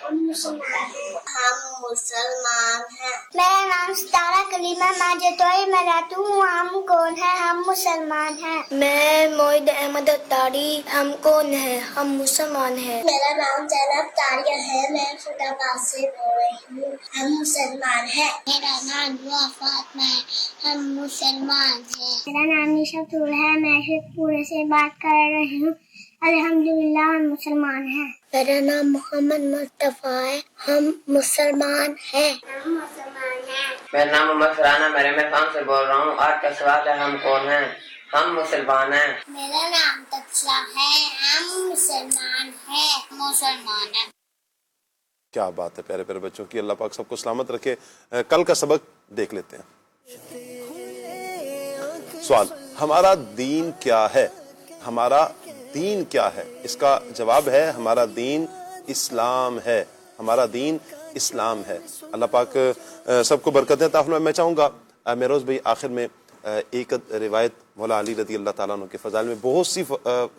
ہم مسلمان ہیں۔ ہم مسلمان ہیں۔ میرا نام ستارہ کلیمہ ماجدوئی میں رہتی ہوں۔ ہم کون ہیں؟ ہم مسلمان ہیں۔ میں موعد احمد اتاری۔ ہم کون ہیں؟ ہم مسلمان ہیں۔ میرا نام زینب طاریہ ہے، میں فیض آباد سے بول رہی ہوں۔ ہم مسلمان ہیں۔ میرا نام نوا فاطمہ ہے، ہم مسلمان ہیں۔ میرا نام نشا طور ہے، میں شیخ پورے سے بات کر رہی ہوں۔ الحمدللہ ہم مسلمان ہیں۔ میرا نام محمد مصطفیٰ ہے، ہم مسلمان ہیں۔ ہم مسلمان ہیں۔ میرا نام محمد فرحان ہے، میں رمضان سے بول رہا ہوں۔ آج کا سوال ہے، ہم کون ہیں؟ ہم مسلمان ہیں۔ میرا نام تبصرہ ہے، ہم مسلمان ہیں۔ مسلمان ہیں۔ کیا بات ہے پیارے پیارے بچوں کی، اللہ پاک سب کو سلامت رکھے۔ کل کا سبق دیکھ لیتے ہیں۔ سوال، ہمارا دین کیا ہے؟ ہمارا دین کیا ہے؟ اس کا جواب ہے، ہمارا دین اسلام ہے۔ ہمارا دین اسلام ہے۔ اللہ پاک سب کو برکتیں عطا فرمائے۔ میں چاہوں گا مہروز بھائی آخر میں ایک روایت مولا علی رضی اللہ تعالیٰ عنہ کے فضائل میں، بہت سی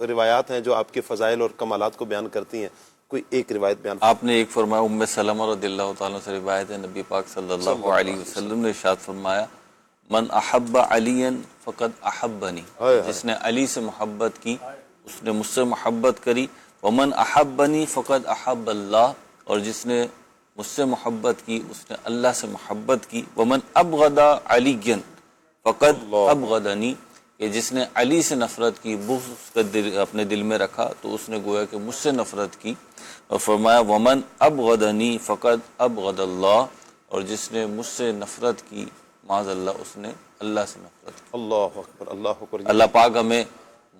روایات ہیں جو آپ کے فضائل اور کمالات کو بیان کرتی ہیں، کوئی ایک روایت بیان۔ آپ نے ایک فرمایا، ام سلمہ رضی اللہ تعالیٰ سے روایت ہے، نبی پاک صلی اللہ علیہ وسلم نے ارشاد فرمایا، من احب علی فقد احبنی، جس نے علی سے محبت کی اس نے مجھ سے محبت کری، ومن احبنی فقد احب اللہ، اور جس نے مجھ سے محبت کی اس نے اللہ سے محبت کی، ومن ابغض علی فقد ابغضنی، کہ جس نے علی سے نفرت کی، بغض اس کا اپنے دل میں رکھا تو اس نے گویا کہ مجھ سے نفرت کی، اور فرمایا ومن ابغضنی فقد ابغض اللہ، اور جس نے مجھ سے نفرت کی معاذ اللہ اس نے اللہ سے نفرت کی۔ اللہ اکبر، اللہ اکبر۔ اللہ پاک ہمیں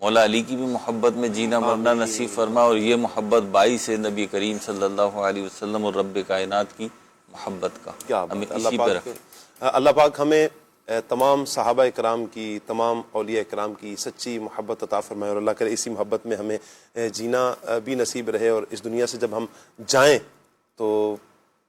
مولا علی کی بھی محبت میں جینا مرنا نصیب فرما، اور یہ محبت باعث ہے نبی کریم صلی اللہ علیہ وسلم اور رب کائنات کی محبت کا، ہمیں اسی پہ رکھیں۔ اللہ پاک ہمیں تمام صحابہ اکرام کی، تمام اولیاء اکرام کی سچی محبت عطا فرمائے، اور اللہ کرے اسی محبت میں ہمیں جینا بھی نصیب رہے، اور اس دنیا سے جب ہم جائیں تو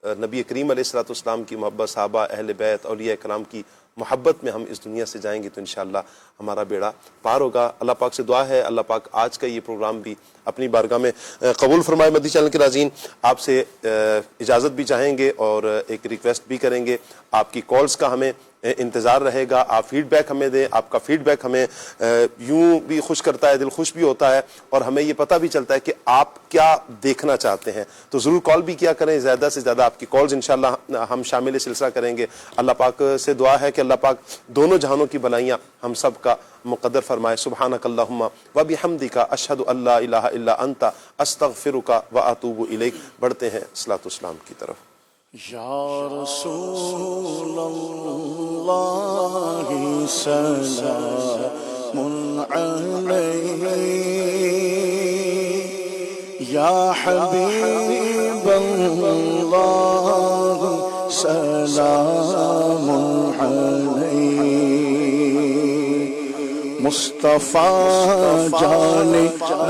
نبی کریم علیہ الصلوۃ والسلام کی محبت، صحابہ، اہل بیت، اولیاء اکرام کی محبت میں ہم اس دنیا سے جائیں گے تو انشاءاللہ ہمارا بیڑا پار ہوگا۔ اللہ پاک سے دعا ہے اللہ پاک آج کا یہ پروگرام بھی اپنی بارگاہ میں قبول فرمائے۔ مدنی چینل کے ناظرین، آپ سے اجازت بھی چاہیں گے اور ایک ریکویسٹ بھی کریں گے، آپ کی کالز کا ہمیں انتظار رہے گا، آپ فیڈ بیک ہمیں دیں، آپ کا فیڈ بیک ہمیں یوں بھی خوش کرتا ہے، دل خوش بھی ہوتا ہے، اور ہمیں یہ پتہ بھی چلتا ہے کہ آپ کیا دیکھنا چاہتے ہیں، تو ضرور کال بھی کیا کریں، زیادہ سے زیادہ آپ کی کالز انشاءاللہ ہم شامل سلسلہ کریں گے۔ اللہ پاک سے دعا ہے کہ اللہ پاک دونوں جہانوں کی بلائیاں ہم سب کا مقدر فرمائے۔ سبحانک اللہم و بحمدک، اشہد ان لا الہ الا انت، استغفرک و اتوب الیک۔ بڑھتے ہیں صلاۃ والسلام کی طرف۔ یا رسول اللہ سلام علیک، یا حبیب اللہ سلام علیک، مصطفیٰ جان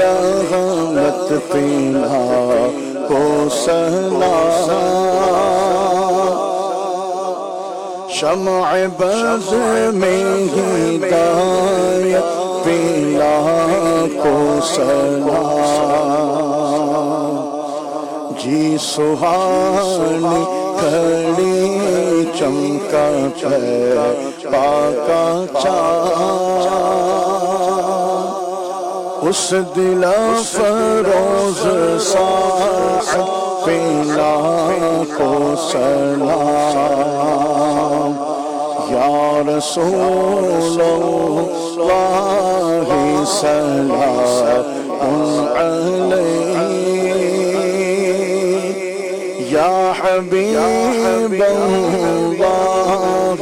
رحمت پینا کو سلام، شمع بز میں ہدایت پیلا کو سلام، جی سہانی کھڑی چمکا پاکا چاند، اس دل فروز ساعت پیلا کو سلام، یا رسول اللہ سلام علیک، یا حبیب اللہ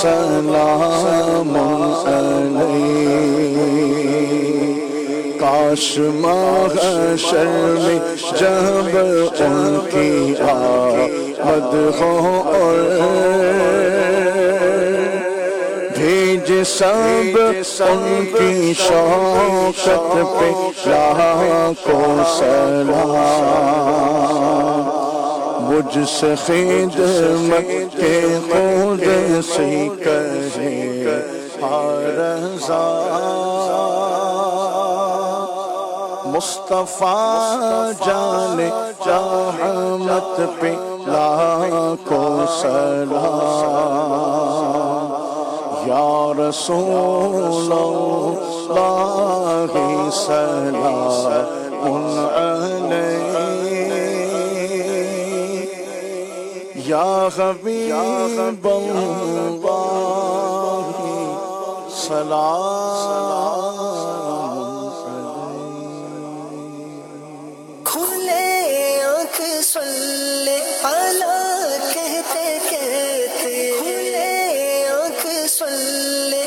سلام علیک، کاش محشر میں جب ان کی آمد ہو اور بھیج سب ان کی شوکت پہ لاکھوں سلام، مجھ سے خدمت کے خود سی کہے رضا، مصطفیٰ جان رحمت پہ لاکھوں سلام، یا رسول اللہ سلام علیک، یا حبیب اللہ سلام علیک۔ کھلے آنکھ صلی اللہ کہتے کہتے، کھلے آنکھ صلی